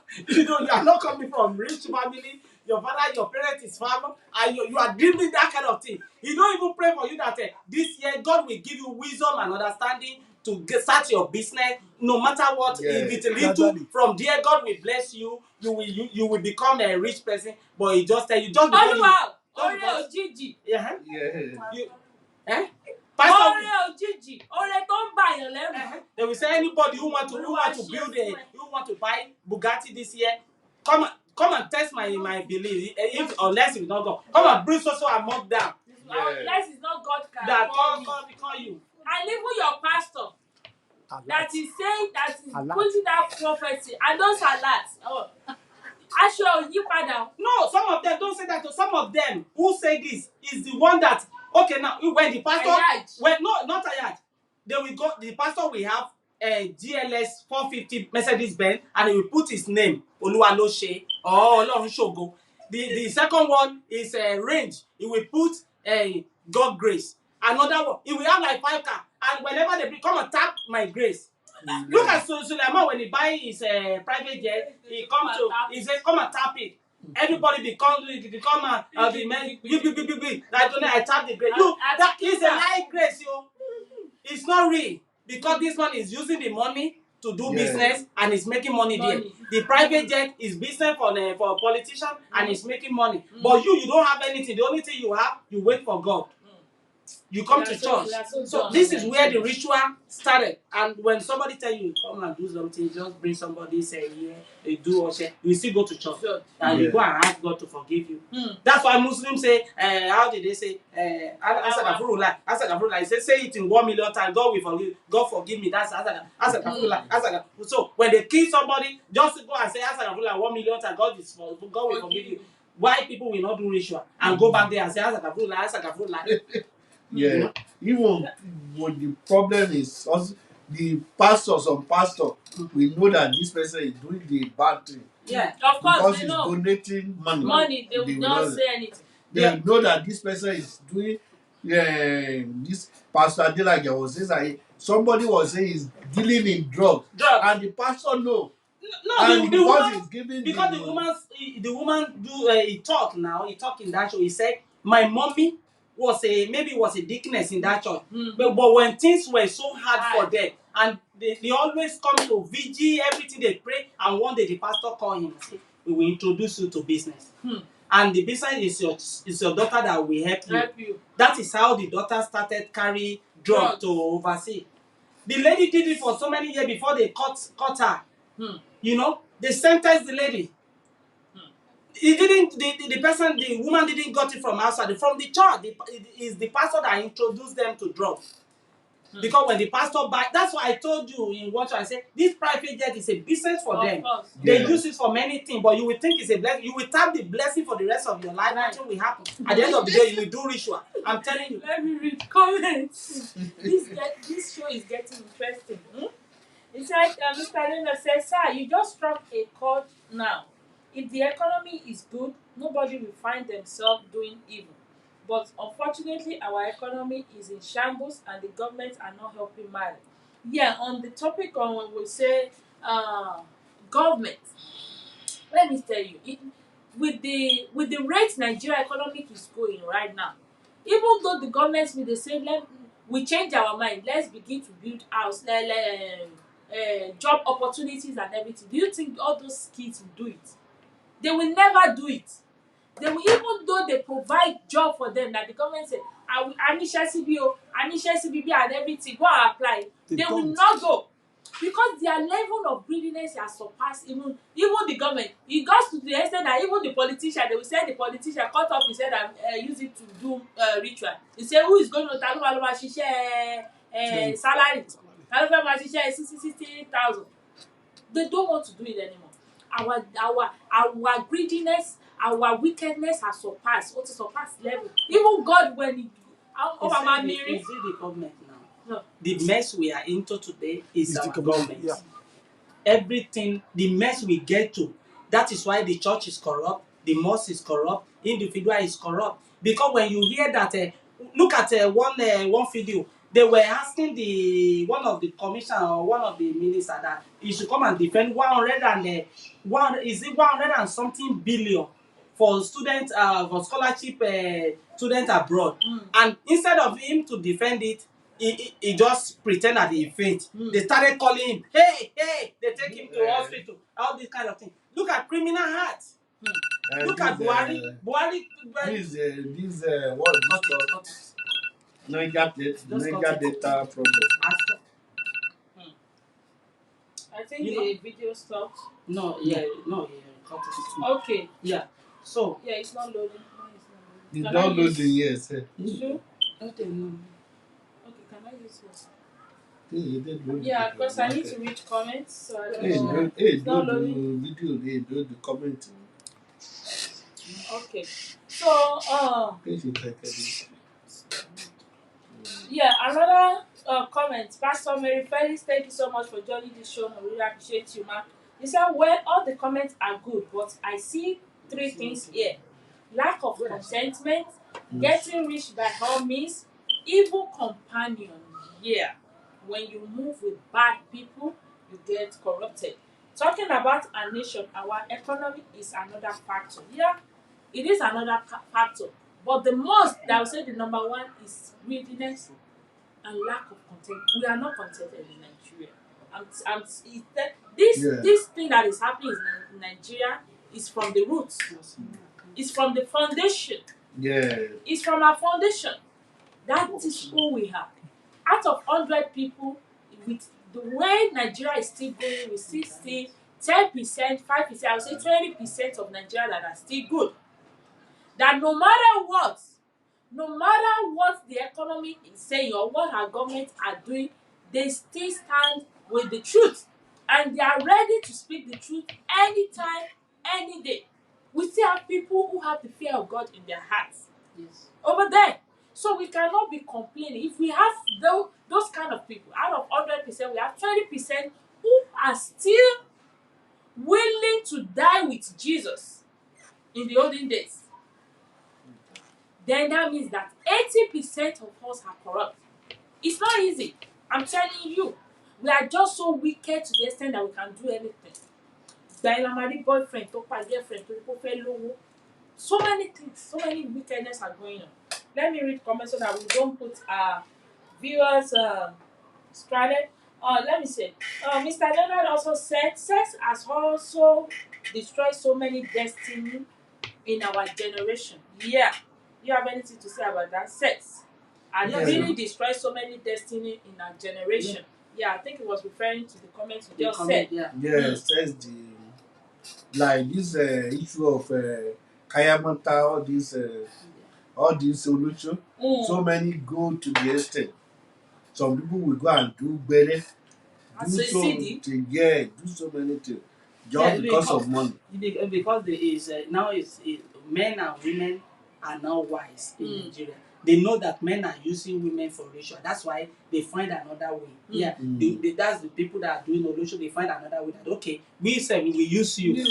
not coming from rich family. Your father, your parents is farmer, and you are dreaming that kind of thing. He don't even pray for you that this year God will give you wisdom and understanding to start your business. No matter what, if it's little, from there God will bless you. You will become a rich person. But he just tell you just because Oreo Gigi. Yeah. Oreo Gigi. Oreo don't buy your level. They will say anybody who want to buy Bugatti this year, come and test my belief. If unless you don't go, come and bring so amount down. Unless it's not God can that call you. And even your pastor that is saying that is putting that prophecy and those alerts. Actually, you father. No, some of them don't say that. Some of them who say this is the one that now when the pastor not Ayaj, they will go. The pastor will have a GLS 450 Mercedes Benz and he will put his name Oluwalose or Olorun Shogo. The second one is a range. He will put God Grace. Another one, he will have like 5 cars, and whenever they come and tap my grace, Look at Suleiman when he buy his private jet, he come to, he say, come and tap it. Everybody become the man. I tap the grace. Look, that is a lie grace, yo. It's not real because this one is using the money to do business and is making money there. The private jet is business for a politician and is making money. But you don't have anything. The only thing you have, you wait for God. You come to church. So this is where the ritual started. And when somebody tell you come and do something, just bring somebody, say yeah, they do or say, you still go to church. And you go and ask God to forgive you. That's why Muslims say, how did they say, Asagafurullah. He say it in 1 million times, God will forgive, God forgive me. That's Asagafurullah. So when they kill somebody, just go and say Asagafurullah 1 million times, God will forgive you. Why people will not do ritual and go back there and say Asagafurullah. Yeah, even when the problem is also the some pastor, we know that this person is doing the bad thing. Yeah, of course, because they he's know. donating money. They will not say anything. They know that this person is doing. This pastor Adelage was saying somebody was saying he's dealing in drugs, and the pastor know. No, and the woman is giving because the woman do he talk now. He talk in that show. He said my mommy was maybe was a deaconess in that church. But when things were so hard for them, and they always come to VG, everything they pray, and one day the pastor call him and say, we will introduce you to business. And the business is your daughter that will help you. That is how the daughter started carry drugs to oversee. The lady did it for so many years before they caught her. You know, they sentenced the lady. He didn't. The woman didn't got it from outside, from the church. Is the pastor that introduced them to drugs. Because when the pastor buy, that's why I told you in what I said. This private jet is a business for them. They use it for many things, but you will think it's a blessing. You will tap the blessing for the rest of your life. Nothing will happen. At the end of the day, you will do ritual. I'm telling you. Let me read comments. This show is getting interesting. It said, Mr. Lena says, sir, you just struck a chord now. If the economy is good, nobody will find themselves doing evil. But unfortunately, our economy is in shambles and the government are not helping Mali. Yeah, on the topic on when we say government, let me tell you, with the rate Nigeria economic is going right now, even though the government will say we change our mind, let's begin to build house, job opportunities and everything. Do you think all those kids will do it? They will never do it. They will, even though they provide job for them, that the government say, Anisha CBO, Anisha CBB and everything, go and apply. They will not go. Because their level of greediness has surpassed even the government. It goes to the extent that even the politician, they will say the politician cut off his head and use it to do ritual. They say, who is going to salary? 60,000. They don't want to do it anymore. Our greediness, our wickedness has surpassed level. Even God, when he Is it the government now? No. The mess we are into today is our government. Yeah. Everything, the mess we get to, that is why the church is corrupt, the mosque is corrupt, individual is corrupt. Because when you hear that, look at one video, they were asking one of the commissioner or one of the minister that he should come and defend 100 and something billion for students for scholarship students abroad. And instead of him to defend it, he just pretend that he faint. They started calling him, hey, they take him to hospital, all this kind of thing. Look at criminal hearts. Look at Buhari. This what is this called? Niger data problem. I think the video stopped. No, cut it. Okay. Yeah. So. Yeah, it's not loading. It's not loading, yes. Sure? Okay, no. Okay, can I use this? Yeah, because I need to read comments, so I don't know. It's not loading. Video, do the comment. Okay. So, yeah, another comment. Pastor Mary Felix, thank you so much for joining this show. I really appreciate you, man. He said, well, all the comments are good, but I see 3 things here. Lack of contentment, getting rich by all means, evil companion. Yeah. When you move with bad people, you get corrupted. Talking about our nation, our economy is another factor. Yeah, it is another factor. But the most, that I would say the number one is greediness and lack of content. We are not contented in Nigeria. This thing that is happening in Nigeria is from the roots. It's from the foundation. Yeah. It's from our foundation. That is who we are. Out of 100 people, with the way Nigeria is still going, we still see 10%, 5%, I would say 20% of Nigeria that are still good. That no matter what the economy is saying or what our government are doing, they still stand with the truth. And they are ready to speak the truth anytime, any day. We still have people who have the fear of God in their hearts. Yes. Over there. So we cannot be complaining. If we have those kind of people, out of 100%, we have 20% who are still willing to die with Jesus in the olden days. Then that means that 80% of us are corrupt. It's not easy. I'm telling you. We are just so wicked to the extent that we can do anything. Dynamite boyfriend, girlfriend, so many things, so many wickedness are going on. Let me read comments so that we don't put our viewers stranded. Let me say, Mr. Leonard also said, sex has also destroyed so many destiny in our generation. Yeah. You have anything to say about that? Sex has really destroyed so many destiny in our generation. Yeah, I think it was referring to the comments you just said. Yes, that's the like this issue of Kayamata, all these solution. So many go to the extent. Some people will go and do better, do so many things just because of money. Because there is now men and women are now wise in Nigeria. They know that men are using women for ritual. That's why they find another way. Yeah, that's the people that are doing ritual. They find another way that okay, we say we will use you.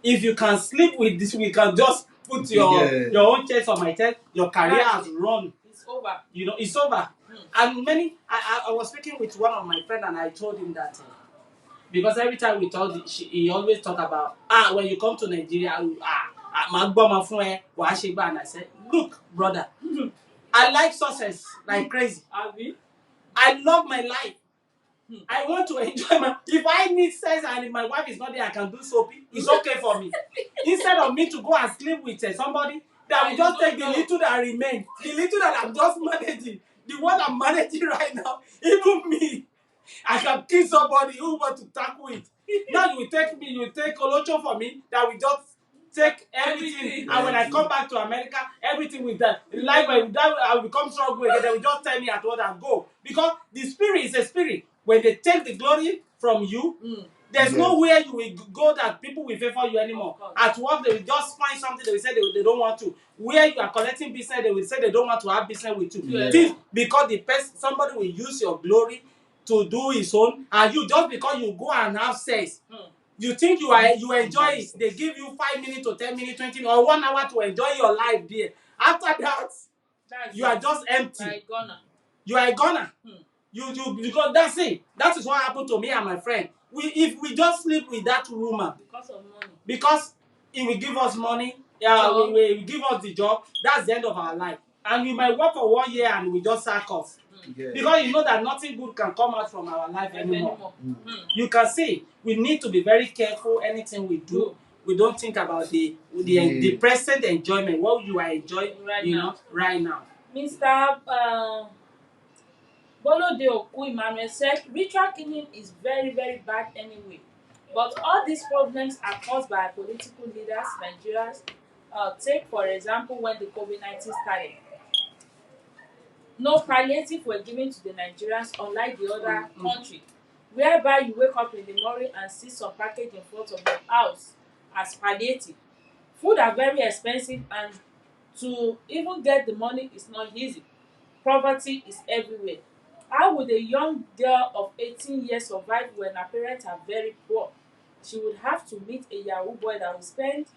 If you can sleep with this, we can just put your own chest on my chest. Your career has run. It's over. You know, it's over. And I was speaking with one of my friends and I told him that because every time we talk, he always talk about when you come to Nigeria, and I said, look, brother, I like success like crazy. I love my life. I want to enjoy my. If I need sex and if my wife is not there, I can do soapy. It's okay for me. Instead of me to go and sleep with somebody that will just take the little that remains, the little that I'm just managing, the one I'm managing right now, even me, I can kill somebody who want to tackle it. Now you will take Olocho for me, that will just take everything. And when I come back to America, everything will die. Like when I will become strong again, they will just tell me at what and go. Because the spirit is a spirit. When they take the glory from you, there's nowhere you will go that people will favor you anymore. At work, they will just find something they will say they don't want to. Where you are collecting business, they will say they don't want to have business with you. This because somebody will use your glory to do his own, and you just because you go and have sex, you think you enjoy it. They give you 5 minutes to 10 minutes, 20 minutes, or 1 hour to enjoy your life there. After that, you are just empty. You are a goner. You because that's it. That is what happened to me and my friend. If we just sleep with that woman Because of money. because it will give us money, will give us the job. That's the end of our life. And we might work for 1 year and we just sack off. Because you know that nothing good can come out from our life anymore. You can see we need to be very careful anything we do. We don't think about the present enjoyment, what you are enjoying right now. Mr. Bolode Oku Emmanuel said, ritual killing is very, very bad anyway. But all these problems are caused by political leaders, Nigerians. Take, for example, when the COVID-19 started. No palliative were given to the Nigerians, unlike the other country, whereby you wake up in the morning and see some package in front of your house as palliative. Food are very expensive, and to even get the money is not easy. Poverty is everywhere. How would a young girl of 18 years survive when her parents are very poor? She would have to meet a Yahoo boy that will spend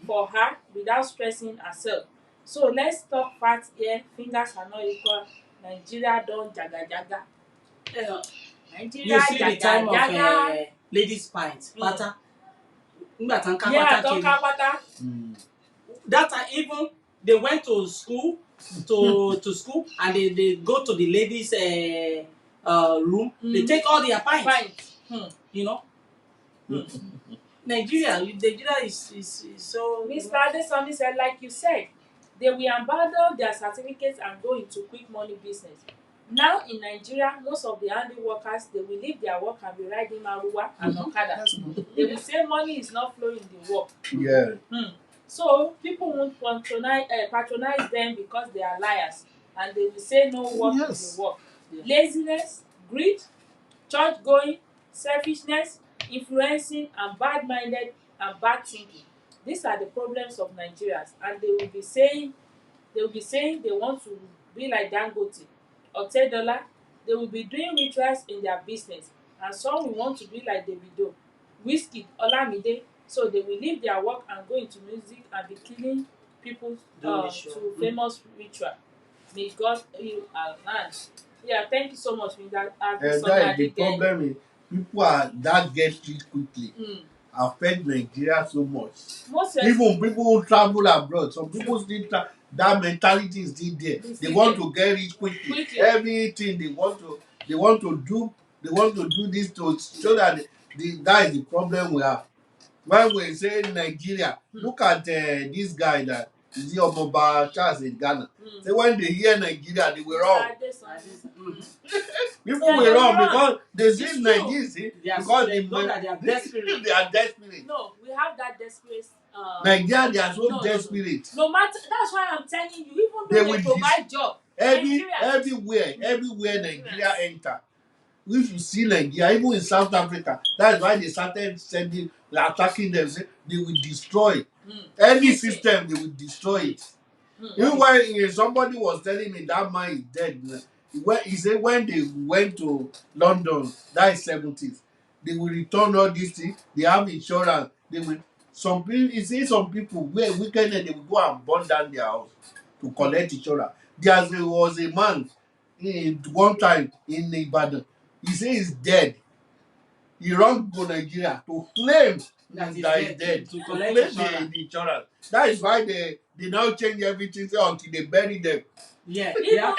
for her without stressing herself. So let's talk facts here. Fingers are not equal. Nigeria don jaga jaga. Nigeria, see the time of ladies' pint, pata. Yeah, don't pata. That time even they went to school, to school, and they go to the ladies' room. They take all their pints. You know. Nigeria is so. Mr. Adesami said, like you said, they will abandon their certificates and go into quick money business. Now in Nigeria, most of the handy workers, they will leave their work and be riding Maruwa and Okada. They will say money is not flowing in the work. Yeah. So people won't patronize them because they are liars, and they will say no work is the work. Laziness, greed, church going, selfishness, influencing, and bad-minded and bad thinking. These are the problems of Nigerians, and they will be saying they want to be like Dangote or $10. They will be doing rituals in their business, and some will want to be like Davido, Wizkid, Olamide. So they will leave their work and go into music and be killing people to famous ritual. May God heal our land. Yeah, thank you so much for that. That is the problem is people are that get rich quickly. Affect Nigeria so much. Even people who travel abroad, some people still that mentality is still there. They want to get rich quickly. Everything they want to do this to show that that is the problem we have. When we say Nigeria, look at this guy that is the Omoba Charles in Ghana. Say when they hear Nigeria, they were wrong. People were wrong because they see Nigeria because they are desperate. No, we have that desperate. Nigeria, they are so desperate. No matter, that's why I'm telling you, even though they provide job, everywhere Nigeria enter. If you see Nigeria, even in South Africa, that's why they started attacking them. Say they will destroy any system. They will destroy it. Even when somebody was telling me that man is dead, he said when they went to London, that is 70s, they will return all these things. They have insurance. They will. Some people, you see, some people where weekend they will go and burn down their house to collect insurance. There was a man one time in Ibadan. He says he's dead. He ran to Nigeria to claim that he's dead. To claim the insurance. That is why they now change everything until they bury them. Yeah. Even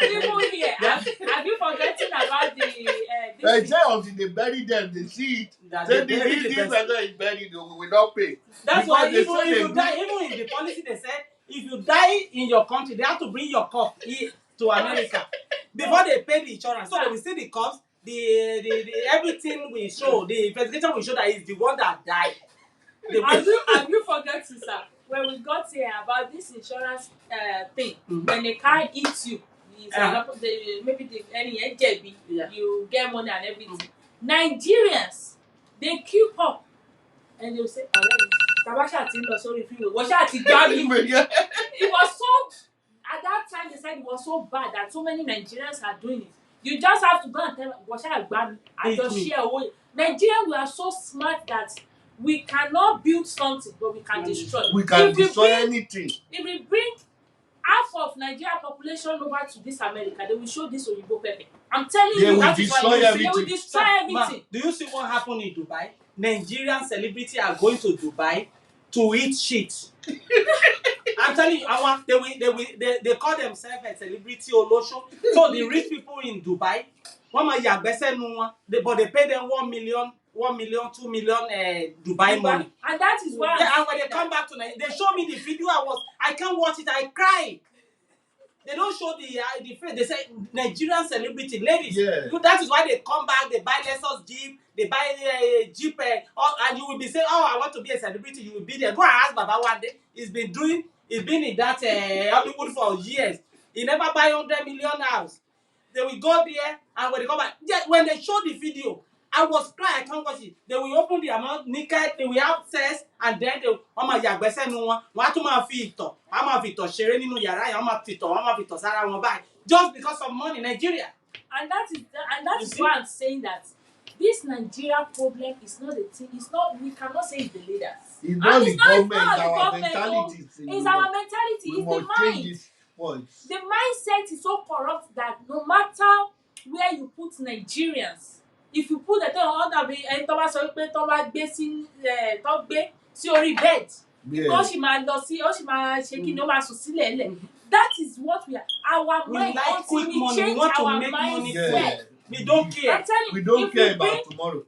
here. Have you forgotten about they say until they bury them, they see it. Say this person is buried, we will not pay. That's why if you die, even in the policy they said, if you die in your country, they have to bring your corpse to America before they pay the insurance. So they will see the corpse, the everything will show, the investigation will show that it's the one that died. Have you forgotten, sir? When we got here about this insurance thing, when the car eats you, maybe any JB, you get money and everything. Nigerians, they queue up and they'll say, Tabasha sorry, it was so, at that time they said it was so bad that so many Nigerians are doing it. You just have to go and tell Washa and just share away. Nigerians, we are so smart that we cannot build something, but we can destroy. We can destroy anything. If we bring half of Nigeria population over to this America, they will show this Oyibo Pepe. I'm telling you, that is why they will destroy everything. Do you see what happened in Dubai? Nigerian celebrities are going to Dubai to eat shit. I'm telling you, they call themselves a celebrity olosho. So the rich people in Dubai, but they pay them 1 million, 2 million Dubai money. And that is why. Yeah, and when they come back to Nigeria, they show me the video. I can't watch it. I cry. They don't show the face. They say Nigerian celebrity ladies. Yeah. That is why they come back. They buy Lexus Jeep. They buy a Jeep, and you will be saying, "Oh, I want to be a celebrity." You will be there. Go and ask Baba one day. He's been in that Hollywood for years. He never buy 100 million house. They will go there, and when they come back, when they show the video, I was crying. I can't watch it. They will open their mouth naked. They will have sex, and then they just because of money, Nigeria. And that is why I'm saying that this Nigeria problem is not a thing. It's not. We cannot say it's the leaders. It's not the government. It's our mentality. It's our mentality. It's the mind. The mindset is so corrupt that no matter where you put Nigerians. If you put the thing on that be ẹni tó bá sọ pé tó bá gbé sí orí bed. Ó sì máa lọ sí ó sì máa ṣe kí ni ó máa sùn sílẹ̀ lẹ̀. That is what we are. Our We mind like until quick we money. We change want to our make money mindset. quick. We don't care. I'm telling you, We don't if care we about bring tomorrow.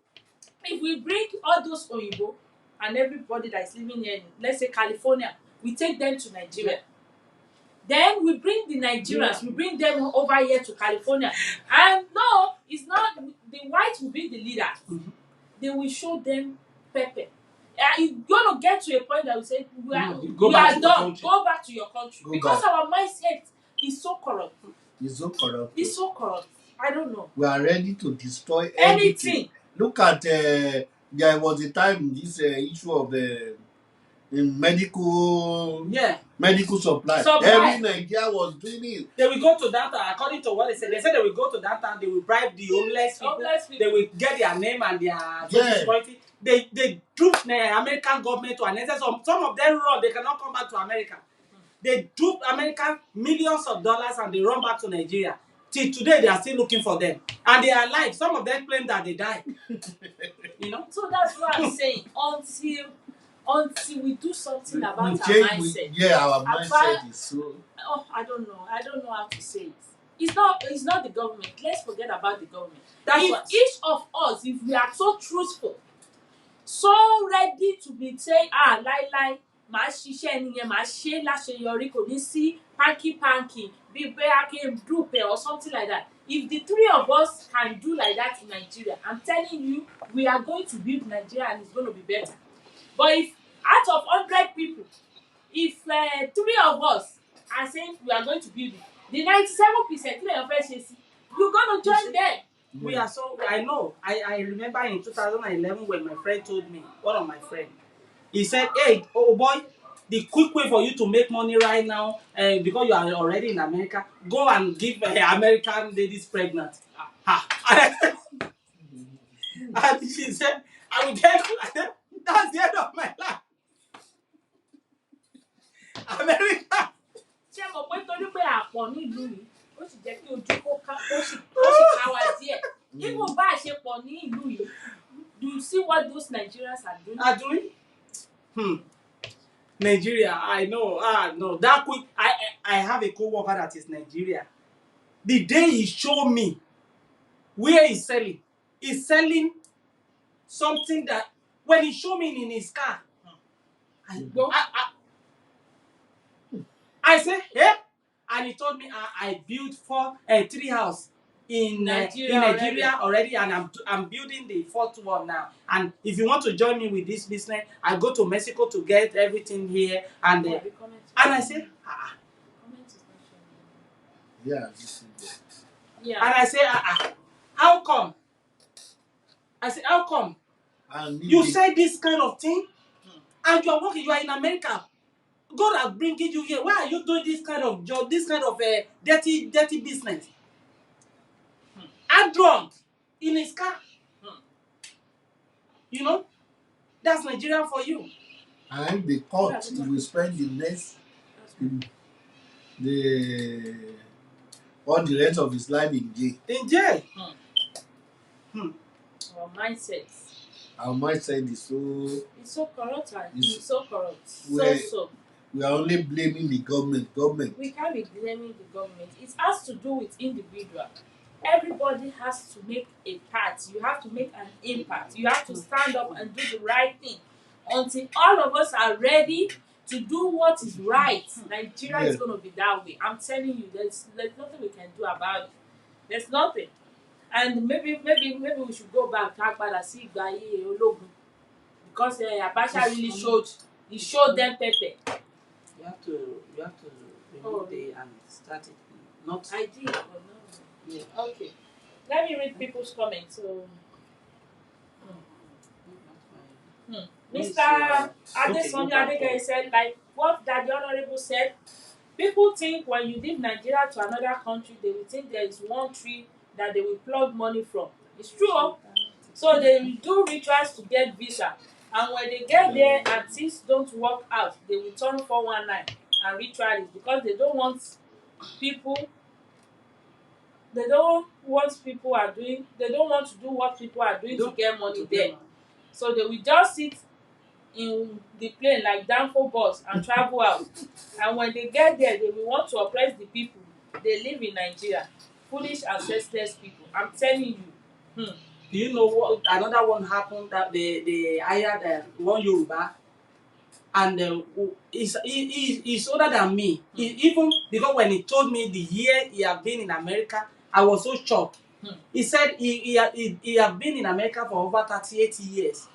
if we bring all those Oyibo and everybody that is living here in, let's say California, we take them to Nigeria. Then we bring the Nigerians, we bring them over here to California. And no, it's not, the whites will be the leaders. They will show them pepper. You're going to get to a point that we say, we are done. Go back to your country. Because our mindset is so corrupt. It's so corrupt. It's so corrupt. I don't know. We are ready to destroy Anything. Look at, there was a time this issue of in medical supply. Every Nigeria was doing it. They will go to downtown, according to what they said. They said they will go to downtown, they will bribe the homeless people. They will get their name and their social security. They trooped the American government to an extent. Some of them run, they cannot come back to America. They trooped American millions of dollars and they run back to Nigeria. Till today, they are still looking for them. And they are alive. Some of them claim that they died. You know? So that's what I'm saying. Until we do something about our mindset. Our mindset is so. Oh, I don't know how to say it. It's not the government. Let's forget about the government. Each of us, if we are so truthful, so ready to be saying, lie, màá ṣiṣẹ́ ẹni yẹn, màá ṣe láṣeyọrí, kò ní sí panky bí bẹ́ẹ̀ kí dupe or something like that. If the three of us can do like that in Nigeria, I'm telling you, we are going to build Nigeria and it's going to be better. But if out of 100 people, if 3 of us are saying we are going to build it, the 97% you're going to join them. We are so. I know. I remember in 2011 when my friend told me, one of my friends, he said, "Hey, oh boy, the quick way for you to make money right now, because you are already in America, go and give American ladies pregnant." And she said, "I will get." That's the end of my life. America. Ṣé mo pé torí pé àpọ̀ nílùú yìí, ó sì jẹ́ kí ojú kó sì ká wa díẹ̀. Even bá a ṣe pọ̀ ní ìlú yìí, do you see what those Nigerians are doing? Nigeria, I know. No, that quick. I have a co-worker that is Nigeria. The day he showed me where he's selling something that when he showed me in his car, I said, "Hey," and he told me, "I built 3 houses in Nigeria already, and I'm building the 4th one now. And if you want to join me with this business, I go to Mexico to get everything here." And I said, Yeah, this is it. Yeah. And I said, how come? I said, how come? And You say this kind of thing, and you are working, you are in America. God has bringing you here. Why are you doing this kind of job, this kind of dirty business? I'm drunk in his car. You know, that's Nigeria for you. And the court will spend all the rest of his life in jail. In jail. Our mindset. Our mindset is so. It's so corrupt. It's so corrupt. So. We are only blaming the government. We can't be blaming the government. It has to do with individual. Everybody has to make a part. You have to make an impact. You have to stand up and do the right thing. Until all of us are ready to do what is right, Nigeria is going to be that way. I'm telling you, there's nothing we can do about it. There's nothing. And maybe we should go back to Agbada see Igbaye Ologun, because Abacha really showed them pepper. You have to remove and start it. Not I did, but no. Yeah. Okay. Let me read people's comments. So, Mr. Adesonia Adegeye said, like what the Honorable said, people think when you leave Nigeria to another country, they will think there is one tree that they will plug money from. It's true. So they do rituals to get visa. And when they get there and things don't work out, they will turn 419 and ritual it because they don't want people They don't want people are doing. They don't want to do what people are doing to get money there. So they will just sit in the plane like Danfo bus and travel out. And when they get there, they will want to oppress the people. They live in Nigeria. Foolish and senseless people. I'm telling you. Do you know what another one happened that they hired one Yoruba and he's older than me. Even because when he told me the year he had been in America, I was so shocked. He said he had been in America for over 38 years.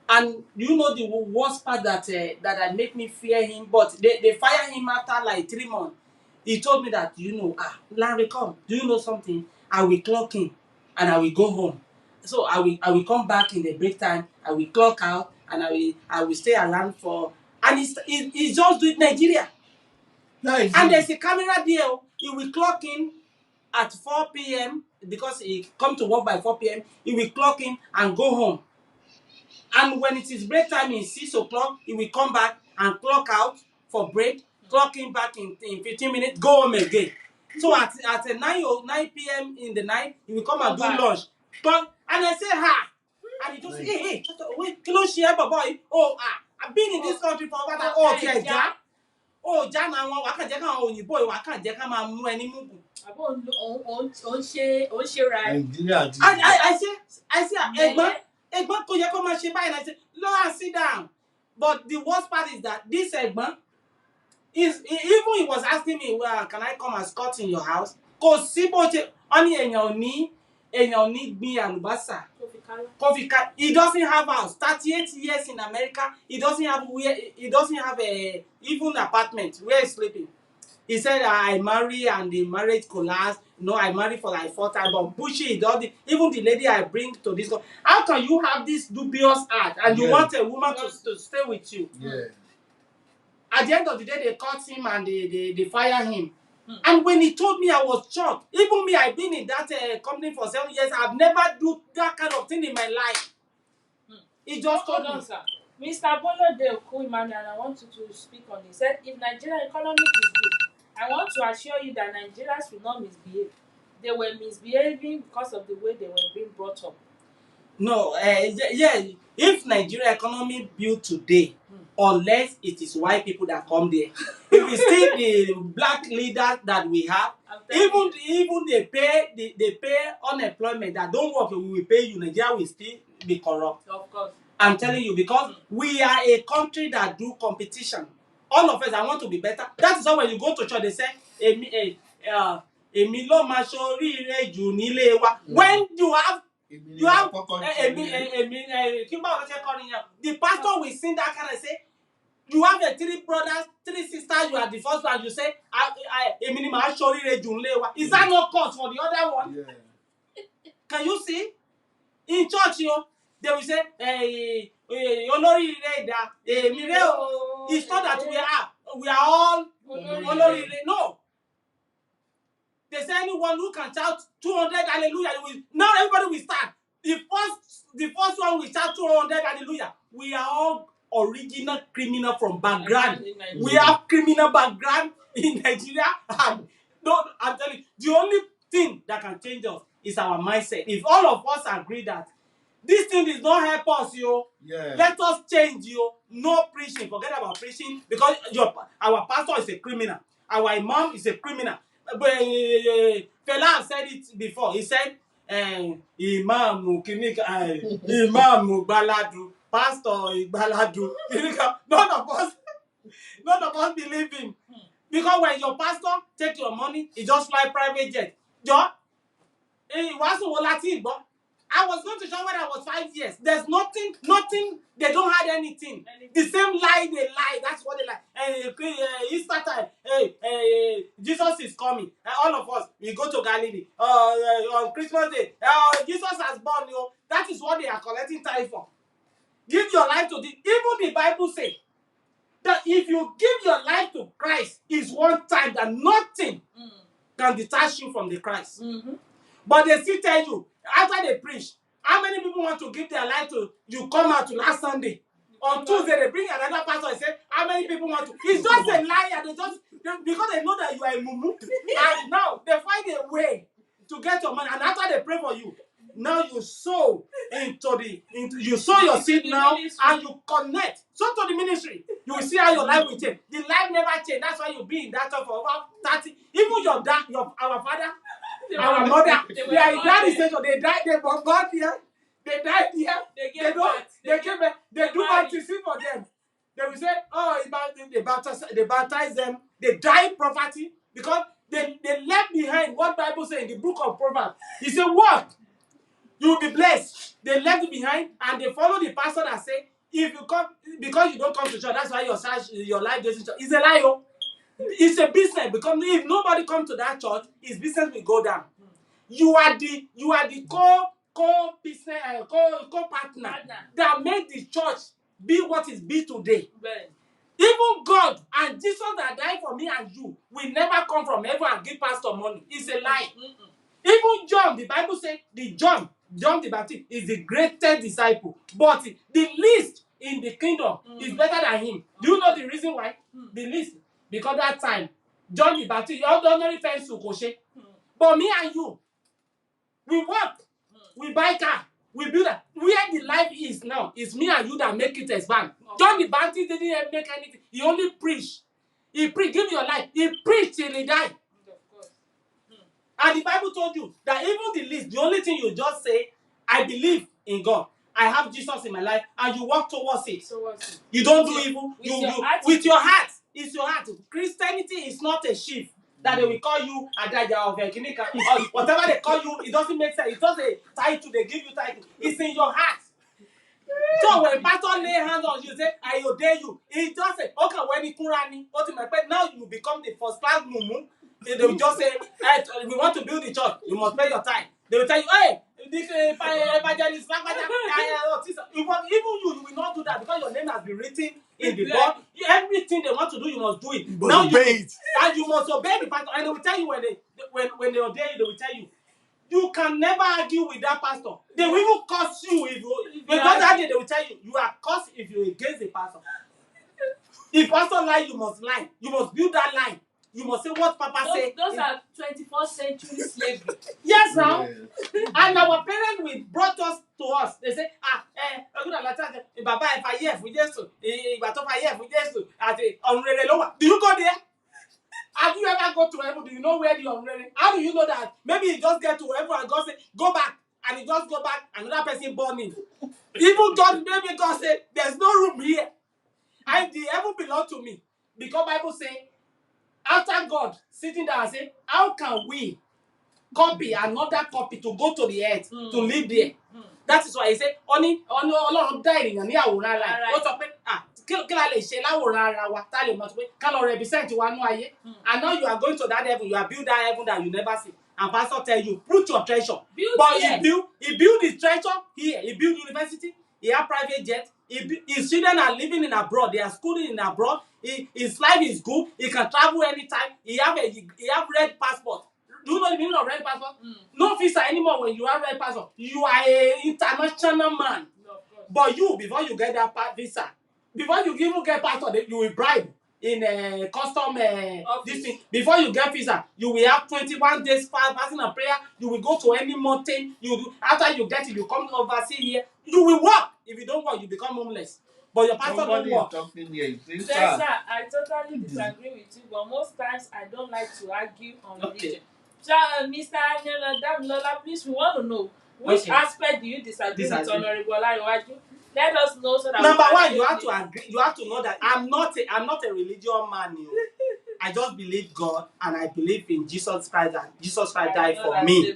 And you know the worst part that make me fear him, but they fire him after like 3 months. He told me that, Larry, come. Do you know something? I will clock in and I will go home. So I will come back in the break time. I will clock out and I will stay around for. And he's just doing Nigeria. Nice. And there's a camera there. He will clock in at 4 p.m. because he come to work by 4 p.m. He will clock in and go home. And when it is break time in 6 o'clock, he will come back and clock out for break, clock in back in 15 minutes, go home again. So at 9 p.m. in the night, he will come and do lunch. And I say, ha! And he just say, hey, wait, kí ló ṣe ẹ́, boy? I've been in this country for over that. Jana, wà kàn jẹ́ káwọn òyìnbó wà kàn jẹ́ ká máa mú ẹni múgùn. Àbọ̀ òun ṣe ra ẹ̀. Nigeria. I say, Ẹ̀gbọ́n kò yẹ kó máa ṣe báyìí. And I say, Lord, sit down. But the worst part is that this Ẹ̀gbọ́n even he was asking me, well, can I come and squat in your house? Kò sí bó ṣe ọ́ní èèyàn ò ní gbin àlùbásà. He doesn't have a house. 38 years in America. He doesn't have a even apartment where he's sleeping. He said, I marry and the marriage collapsed. No, I married for like 4 times. But bullshit, even the lady I bring to this. How can you have this dubious act and you want a woman to stay with you? Yeah. At the end of the day, they caught him and they fire him. And when he told me, I was shocked. Even me, I've been in that company for 7 years. I've never do that kind of thing in my life. He just told me. Sir. Mr. Bolo De Okuimani, and I want you to speak on it. He said, if Nigerian economy is good, I want to assure you that Nigerians will not misbehave. They were misbehaving because of the way they were being brought up. No, if Nigeria economy built today, unless it is white people that come there, if we see the black leaders that we have, even they pay unemployment that don't work, we will pay you. Nigeria will still be corrupt. Of course. I'm telling you, because we are a country that do competition. All of us, I want to be better. That is why when you go to church, they say, èmi ló máa ṣoríire jù nílé wa. When you have the pastor will sing that kind of say, you have the 3 brothers, 3 sisters, you are the first one, you say, èmi ni màá ṣoríire jù nílé wa. Is that not cause for the other one? Yeah. Can you see? In church, they will say, olóríire dà, èmi rè o. It's not that we are all olóríire. No. They say anyone who can shout 200 hallelujah, now everybody will start. The first one will shout 200 hallelujah. We are all original criminal from background. We have criminal background in Nigeria. And no, I'm telling you, the only thing that can change us is our mindset. If all of us agree that this thing does not help us, let us change, no preaching. Forget about preaching because our pastor is a criminal. Our imam is a criminal. But Fela said it before. He said, Imam Baladu, Pastor Baladu. None of us believe him. Because when your pastor take your money, he just fly private jet. I was going to church when I was 5 years. There's nothing, they don't have anything. The same lie they lie, that's what they lie. Easter time, Jesus is coming. All of us, we go to Galilee. On Christmas Day, Jesus has born, That is what they are collecting tithe for. Give your life to even the Bible says that if you give your life to Christ, is one time that nothing can detach you from the Christ. Mm-hmm. But they still tell you, after they preach, how many people want to give their life to you? Come out to last Sunday. On Tuesday, they bring another pastor and say, how many people want to? It's just a lie. Because they know that you are a mumu. And now they find a way to get your money, and after they pray for you, now you sow you sow your seed now, and you connect. Sow to the ministry. You will see how your life will change. The life never change. That's why you be in that church for over 30. Even your dad, our father, our mother, they are in that station. They died. They got here. They died here. They do baptism for them. They will say, oh, they baptize them. They die in poverty because they left behind what Bible says in the book of Proverbs. He said, what? You will be blessed. They left it behind and they follow the pastor that say, if you come, because you don't come to church, that's why your life doesn't church. It's a lie, oh. It's a business because if nobody comes to that church, his business will go down. You are the co-business co-partner that made the church be what it be today. Right. Even God and Jesus that died for me and you will never come from heaven and give pastor money. It's a lie. Even John, the Bible says, John the Baptist is the greatest disciple, but the least in the kingdom is better than him. Do you know the reason why? The least, because that time John the Baptist, you ordinary fence to Koshe. But me and you, we work, we buy car, we build that. Where the life is now, it's me and you that make it expand. John the Baptist didn't make anything. He only preached. He preached, give your life. He preached till he died. And the Bible told you that even the least, the only thing you just say, I believe in God. I have Jesus in my life, and you walk towards it. You don't do evil. With your heart. It's your heart. Christianity is not a shift that they will call you Adaja of Kinika or whatever they call you. It doesn't make sense. It's just a title. They give you title. It's in your heart. So when pastor lay hands on you, say, I obey you. It just say, okay, when you Kurani, now you become the first class mumu. They will just say, hey, we want to build the church. You must pay your time. They will tell you, hey, this evangelist, even you will not do that because your name has been written in the book. Everything they want to do, you must do it. You must obey it. And you must obey the pastor. And they will tell you when they ordain you, they will tell you, you can never argue with that pastor. They will even curse you if you because that day they will tell you, you are cursed if you against the pastor. If pastor lie, you must lie. You must build that line. You must say what Papa say. Those are 21st century slavery. Yes, now. And our parents will brought us to us. They say, Baba, if I hear, we just do you go there? Have you ever go to heaven? Do you know where the unready? How do you know that? Maybe you just get to heaven and God say, go back. And you just go back, another person born in. Even God, maybe God say, there's no room here. And the heaven belongs to me. Because Bible say, after God sitting there and say, how can we copy another copy to go to the earth to live there? That is why he said, only Ọlọ́run dá ènìyàn ní àwòrán ara ẹ̀. Ó sọ pé, kí la lè ṣe láwòrán ara wa tá lè mọ̀ pé ká lọ represent wa nú ayé. And now you are going to that heaven, you are build that heaven that you never see. And pastor tell you, put your treasure. But he build his treasure here. He build university. He have private jet. His children are living in abroad. They are schooling in abroad. His life is good. He can travel anytime. He have red passport. Do you know the meaning of red passport? No visa anymore when you have red passport. You are an international man. No, but you, before you get that visa, before you even get passport, you will bribe in a custom this thing. Before you get visa, you will have 21 days fasting and prayer. You will go to any mountain. After you get it, you come overseas here. You will work. If you don't work, you become homeless. But your pastor don't work. Yes, sir, I totally disagree with you. But most times I don't like to argue on religion. So, Mr. Damilola, please, we want to know which aspect do you disagree with Honorable Olayiwaju? Let us know so that number one, you have to agree. You have to know that I'm not a religious man. I just believe God and I believe in Jesus Christ. And Jesus Christ died for me.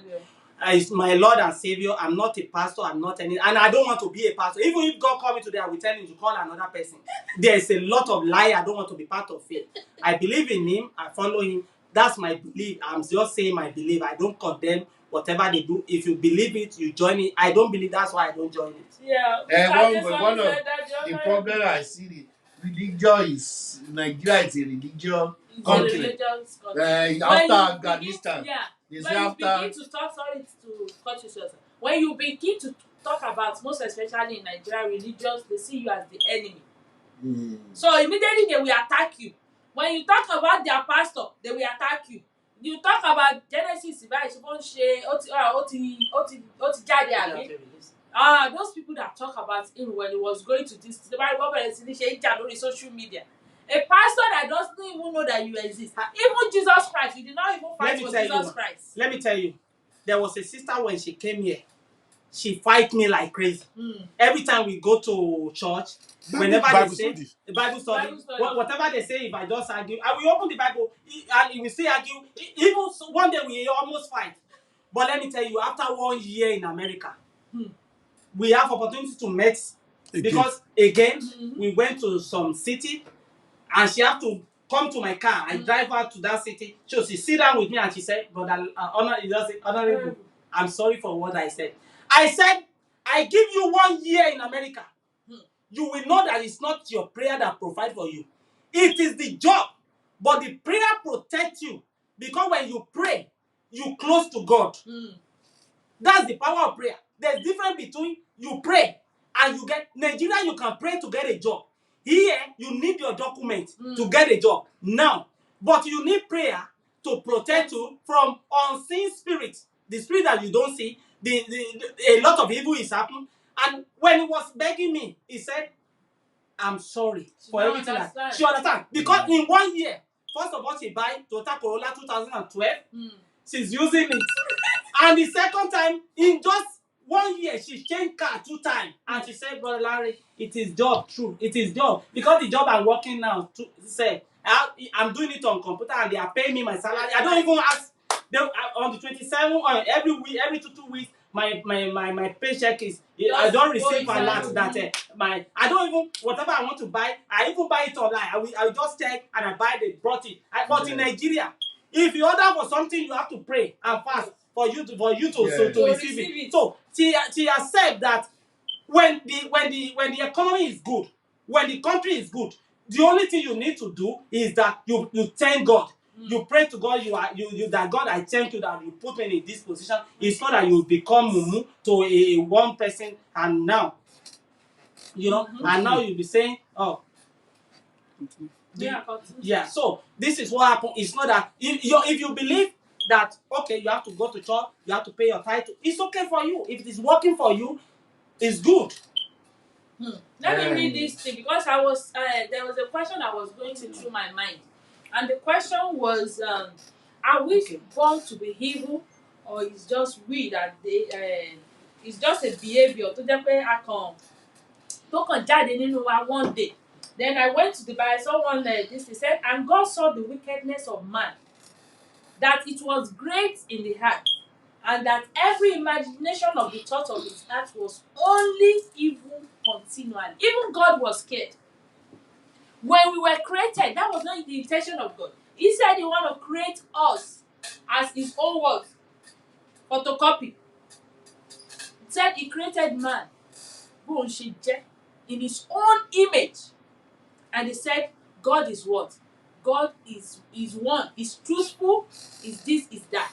It's my Lord and Savior. I'm not a pastor. I'm not any, and I don't want to be a pastor. Even if God called me today, I will tell him to call another person. There's a lot of lie. I don't want to be part of it. I believe in him. I follow him. That's my belief. I'm just saying my belief. I don't condemn whatever they do. If you believe it, you join it. I don't believe. That's why I don't join it. Yeah. One of the problem I see, religion is Nigeria is a religious country. After Afghanistan. When you begin to talk about, most especially in Nigeria, religions, they see you as the enemy. So immediately they will attack you. When you talk about their pastor, they will attack you. You talk about Genesis báyìí ṣe bó ń ṣe ó ti jáde àbí. Those people that talk about him when he was going to this, the Bible bẹ̀rẹ̀ social media. A pastor that doesn't even know that you exist. Even Jesus Christ, you did not even fight for Jesus Christ. Let me tell you, there was a sister when she came here. She fight me like crazy. Every time we go to church, whenever they say the Bible study, whatever they say, if I just argue, I will open the Bible and we still argue. Even one day we almost fight. But let me tell you, after 1 year in America, we have opportunity to meet because again we went to some city and she had to come to my car. I drive her to that city. So she sit down with me and she said, "Brother, Honorable, I'm sorry for what I said." I said, "I give you 1 year in America. You will know that it's not your prayer that provide for you. It is the job, but the prayer protects you because when you pray, you close to God. That's the power of prayer. There's difference between you pray and you get Nigeria. You can pray to get a job. Here, you need your document to get a job now, but you need prayer to protect you from unseen spirits, the spirit that you don't see. A lot of evil is happening. And when he was begging me, he said, "I'm sorry for everything." She understand because in 1 year, first of all, she buy Toyota Corolla 2012. She's using it, and the second time in just 1 year, she changed car 2 times. And she said, "Brother Larry, it is job, true. It is job. Because the job I'm working now, say, I'm doing it on computer and they are paying me my salary. I don't even ask. On the 27th, or every week, every 2 weeks, my paycheck is, I don't receive a lot that I don't even, whatever I want to buy, I even buy it online. I will just check and I buy it, brought it. But in Nigeria, if you order for something, you have to pray and fast for you to receive it. So she has said that when the economy is good, when the country is good, the only thing you need to do is that you thank God. You pray to God. You that God, I thank you that you put me in this position. It's not that you become mumu to a one person and now, and now you'll be saying, "Oh, yeah." So this is what happened. It's not that if you believe that okay, you have to go to church, you have to pay your tithe. It's okay for you. If it is working for you, it's good. Let me read this thing because there was a question that was going through my mind, and the question was, are we born to be evil, or is just we that it's just a behaviour tó jẹ́ pé tó kàn jáde nínú wa one day. Then I went to the Bible, someone this he said, "And God saw the wickedness of man, that it was great in the heart, and that every imagination of the thought of his heart was only evil continually." Even God was scared. When we were created, that was not the intention of God. He said he want to create us as his own words. Photocopy. He said he created man in his own image. And he said, God is what? God is one, is truthful, is this, is that.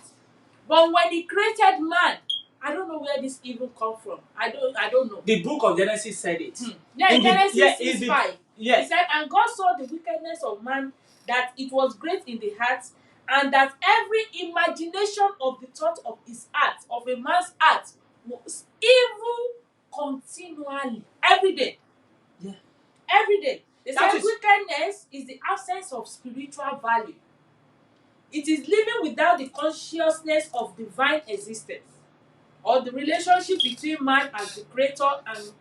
But when he created man, I don't know where this even come from. I don't know. The book of Genesis said it. Yeah, Genesis 6:5. Yes. He said, "And God saw the wickedness of man, that it was great in the heart, and that every imagination of the thought of his heart, of a man's heart, was evil continually." Every day. Yeah. Every day. They said wickedness is the absence of spiritual value. It is living without the consciousness of divine existence, or the relationship between man as the creator and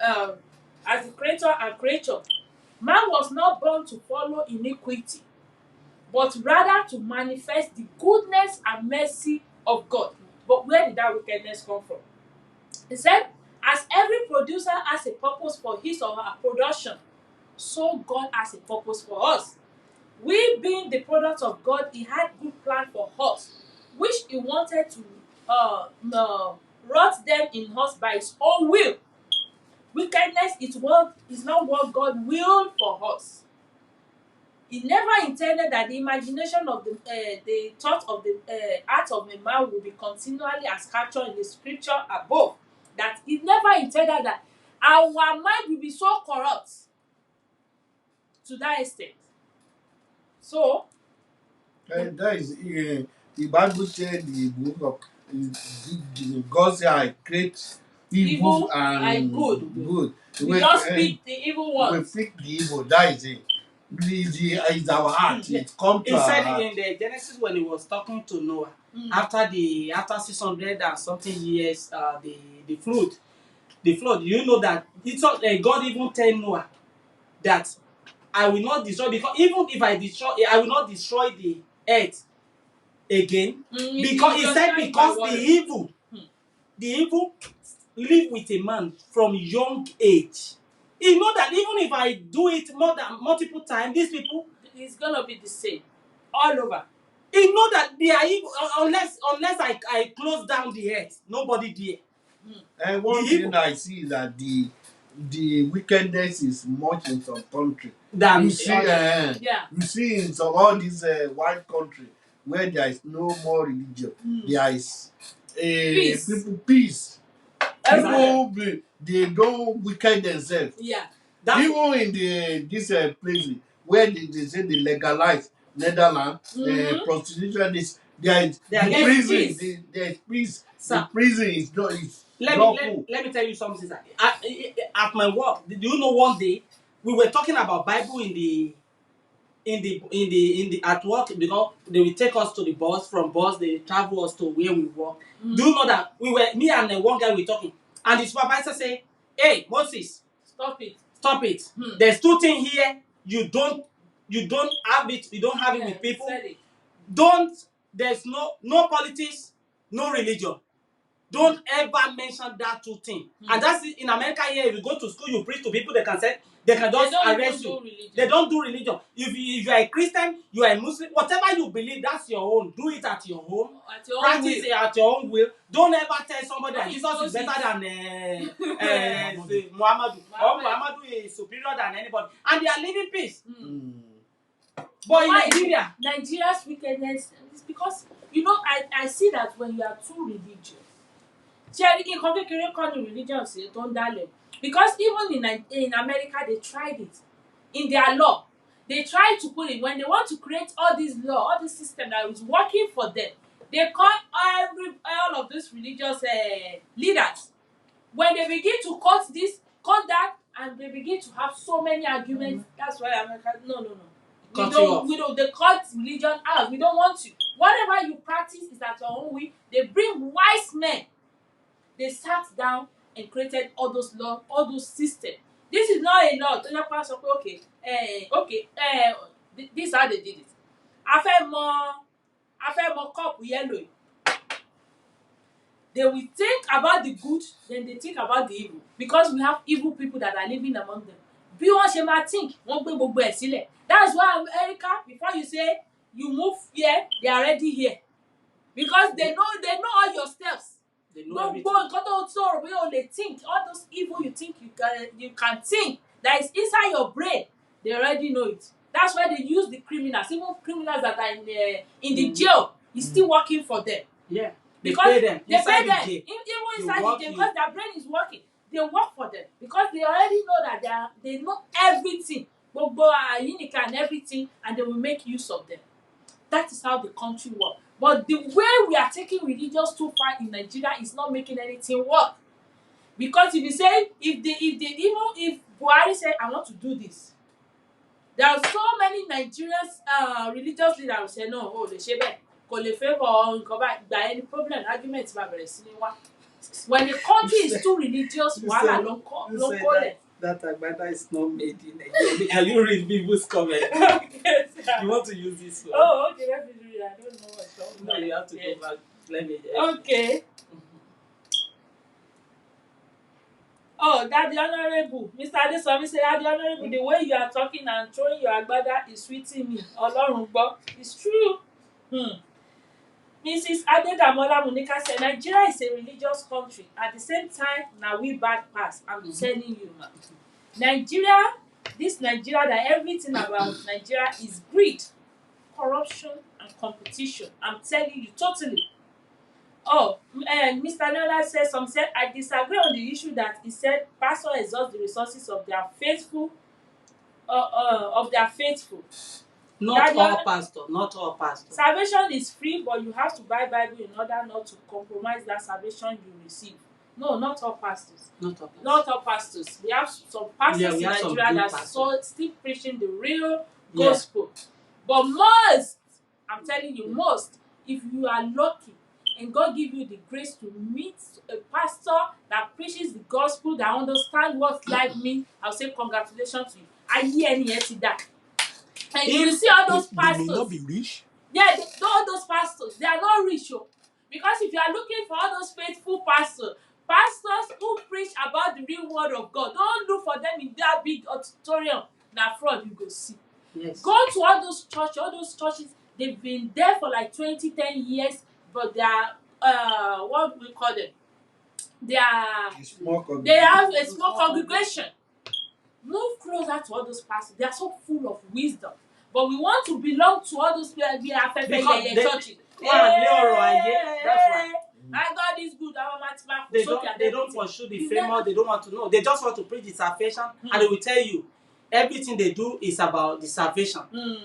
creature. Man was not born to follow iniquity, but rather to manifest the goodness and mercy of God. But where did that wickedness come from? He said, "As every producer has a purpose for his or her production, so God has a purpose for us." We being the product of God, he had good plan for us, which he wanted to wrought them in us by his own will. Wickedness is not what God willed for us. He never intended that the imagination of the thought of the heart of a man will be continually as captured in the scripture above. That he never intended that our mind will be so corrupt to that extent. So that is The Bible said the book of God said I create evil and good. We just pick the evil ones. We pick the evil. That is it. It's our heart. It comes to He our said heart. in the Genesis when he was talking to Noah, after 600 and something years, the flood. You know that God even tell Noah that I will not destroy, because even if I destroy, I will not destroy the earth again, because he said because the evil live with a man from young age. You know that even if I do it more than multiple times, these people, it's gonna be the same all over. You know that they are evil unless I close down the earth, nobody there. And one thing I see is that the wickedness is much in some country. Than You see, you see in some all these white country where there is no more religion, there is Peace. Peace. People, They don't wicked themselves. Yeah. Even in this places where they say they legalize Netherlands, prostitution is there is There the is prison. peace. There is peace. Sir, the prison is not. let me tell you something, sir. At my work, do you know one day we were talking about Bible in the at work, because they will take us to the bus, from bus they travel us to where we work. Do you know that me and one guy were talking, and the supervisor say, "Hey, Moses, Stop it. There's two things here. You don't have it. You don't have it with people. There's no politics, no religion. Don't ever mention that two things. And that's it. In America here, if you go to school, you preach to people, they can just arrest you. They don't do religion. If you are a Christian, you are a Muslim, whatever you believe, that's your own. Do it at your home. Practice it at your own will. Don't ever tell somebody that Jesus is better than Muhammadu. Or Muhammadu is superior than anybody. And they are living peace. But in Nigeria's wickedness is because, I see that when you are too religious, religion don't dálẹ̀, because even in America they tried it in their law. They try to put it when they want to create all this law, all this system that is working for them. They call all of these religious leaders. When they begin to cut this, cut that, and they begin to have so many arguments, that's why America, no. We don't, they cut religion out. We don't want you. Whatever you practice is at your own way. They bring wise men. They sat down and created all those laws, all those systems. This is not a law. This is how they did it. I fẹ́ mọ cup yellow. They will think about the good, then they think about the evil, because we have evil people that are living among them. Bí wọ́n ṣe máa think, wọ́n gbé gbogbo ẹ̀ sílẹ̀. That's why America, before you say you move here, they are already here, because they know all your steps. Gbogbo nǹkan tó sọ̀rọ̀ bí o lè think, all those evil you think you can think that is inside your brain, they already know it. That's why they use the criminals, even criminals that are in the jail, is still working for them. Yeah. Because they pay them even inside the jail, because their brain is working, they work for them, because they already know that they know everything, gbogbo àyíníká and everything, and they will make use of them. That is how the country works. But the way we are taking religious too far in Nigeria is not making anything work. Because if you say, if Buhari say, I want to do this, there are so many Nigerians religious leaders who say, no, lè ṣe bẹ́ẹ̀, kò lè favour nǹkan báyìí, gba any problem, argument máa bẹ̀rẹ̀ sí ní wá. When the country is too religious, wàhálà ló ń kọ́lẹ̀. That Agbada is not made in Nigeria. Can you read people's comments? Yes, You want to use this one? Oh, okay, let me read it. I don't know what's wrong. No, you have to go back. Let me. Okay. Oh, Daddy Honorable. Mr. Adesomi said, Daddy Honorable, the way you are talking and throwing your agbada is sweeting me. Ọlọ́run gbọ́. It's true. Mrs. Adedamola Monica said, Nigeria is a religious country. At the same time, now we bad pass. I'm telling you, man. Nigeria that everything about Nigeria is greed, corruption, and competition. I'm telling you, totally. Oh, and Mr. Nola said, I disagree on the issue that he said pastor exhausts the resources of their faithful. Not all pastor. Not all pastor. Salvation is free, but you have to buy Bible in order not to compromise that salvation you receive. No, not all pastors. Not all pastors. We have some pastors in Nigeria that are still preaching the real gospel. But most, I'm telling you, most, if you are lucky and God give you the grace to meet a pastor that preaches the gospel, that understands what life means, I'll say congratulations to you. I hear any that. And you see all those pastors. They may not be rich. Yeah, all those pastors, they are not rich. Because if you are looking for all those faithful pastors who preach about the real word of God, don't look for them in that big auditorium. Now, fraud, you go see. Yes. Go to all those churches, they've been there for like 10 years, but they are, what do we call them? They have a small congregation. Move closer to all those pastors. They are so full of wisdom. But we want to belong to all those churches. That's why. My God is good. They don't pursue the famous. They don't want to know. They just want to preach the salvation, and they will tell you everything they do is about the salvation.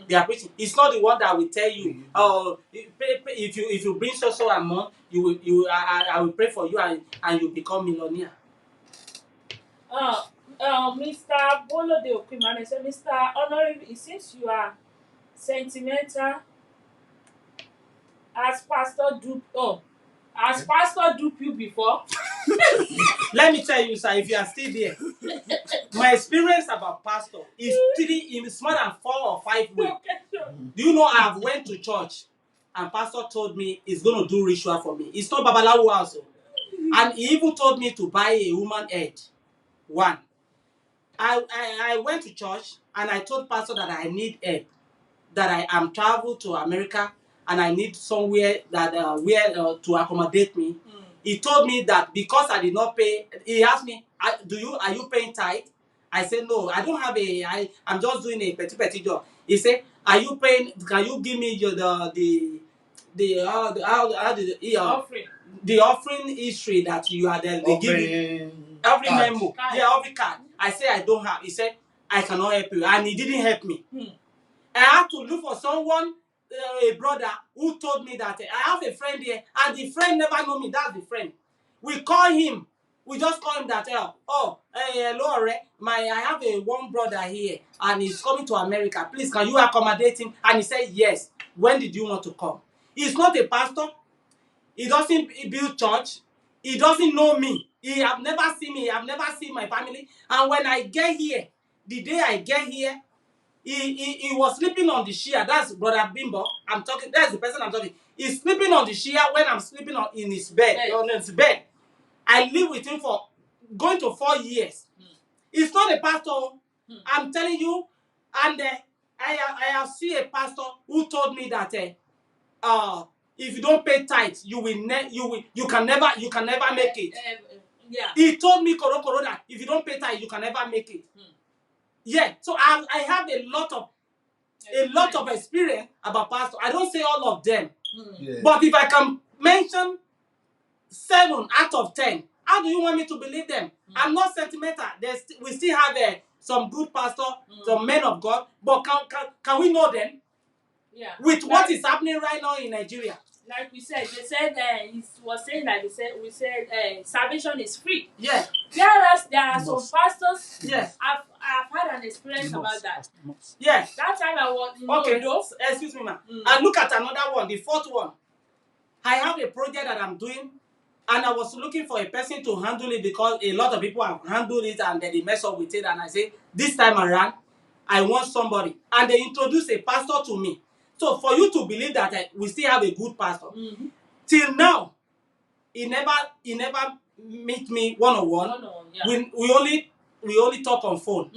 They are preaching. It's not the one that will tell you, oh, if you bring so amount, I will pray for you and you become millionaire. Mr. Bolo de Okimane said, Mr. Honorable, it seems you are sentimental as pastor duped you before. Let me tell you, sir, if you are still there, my experience about pastor is more than 4 or 5 weeks. Do you know I have went to church and pastor told me he's going to do ritual for me. It's not Babalawo also. And he even told me to buy a woman head. One. I went to church and I told pastor that I need help, that I am travel to America and I need somewhere that to accommodate me. He told me that because I did not pay, he asked me, are you paying tithe? I said no, I don't have I'm just doing a petty job. He said, are you paying? Can you give me the offering history that you are there? They give you every memo. Yeah, every card. I said I don't have. He said I cannot help you, and he didn't help me. I had to look for someone, a brother, who told me that I have a friend here, and the friend never know me. That's the friend. We call him. We just call him that. Hello, I have one brother here, and he's coming to America. Please, can you accommodate him? And he said yes. When did you want to come? He's not a pastor. He doesn't build church. He doesn't know me. He have never seen me. He have never seen my family. And when I get here, the day I get here, he was sleeping on the chair. That's Brother Bimbo. I'm talking. That's the person I'm talking. He's sleeping on the chair when I'm sleeping in his bed. On his bed. I live with him for going to 4 years. He's not a pastor. I'm telling you. And I have seen a pastor who told me that if you don't pay tithe, you can never make it. Yeah. He told me that if you don't pay tithe, you can never make it. Yeah. So I have a lot of experience about pastor. I don't say all of them, but if I can mention 7 out of 10, how do you want me to believe them? I'm not sentimental. We still have some good pastor, some men of God, but can we know them? Yeah. With what is happening right now in Nigeria? Like we said, they said we said salvation is free. Yeah. Whereas there are some pastors. Yes. I've had an experience about that. Yes. That time I was in Ondo. Excuse me, ma'am. And look at another one, the 4th one. I have a project that I'm doing, and I was looking for a person to handle it because a lot of people have handled it and then they mess up with it. And I say, this time around, I want somebody. And they introduced a pastor to me. So for you to believe that we still have a good pastor, till now, he never meet me one-on-one. Yeah. We only talk on phone.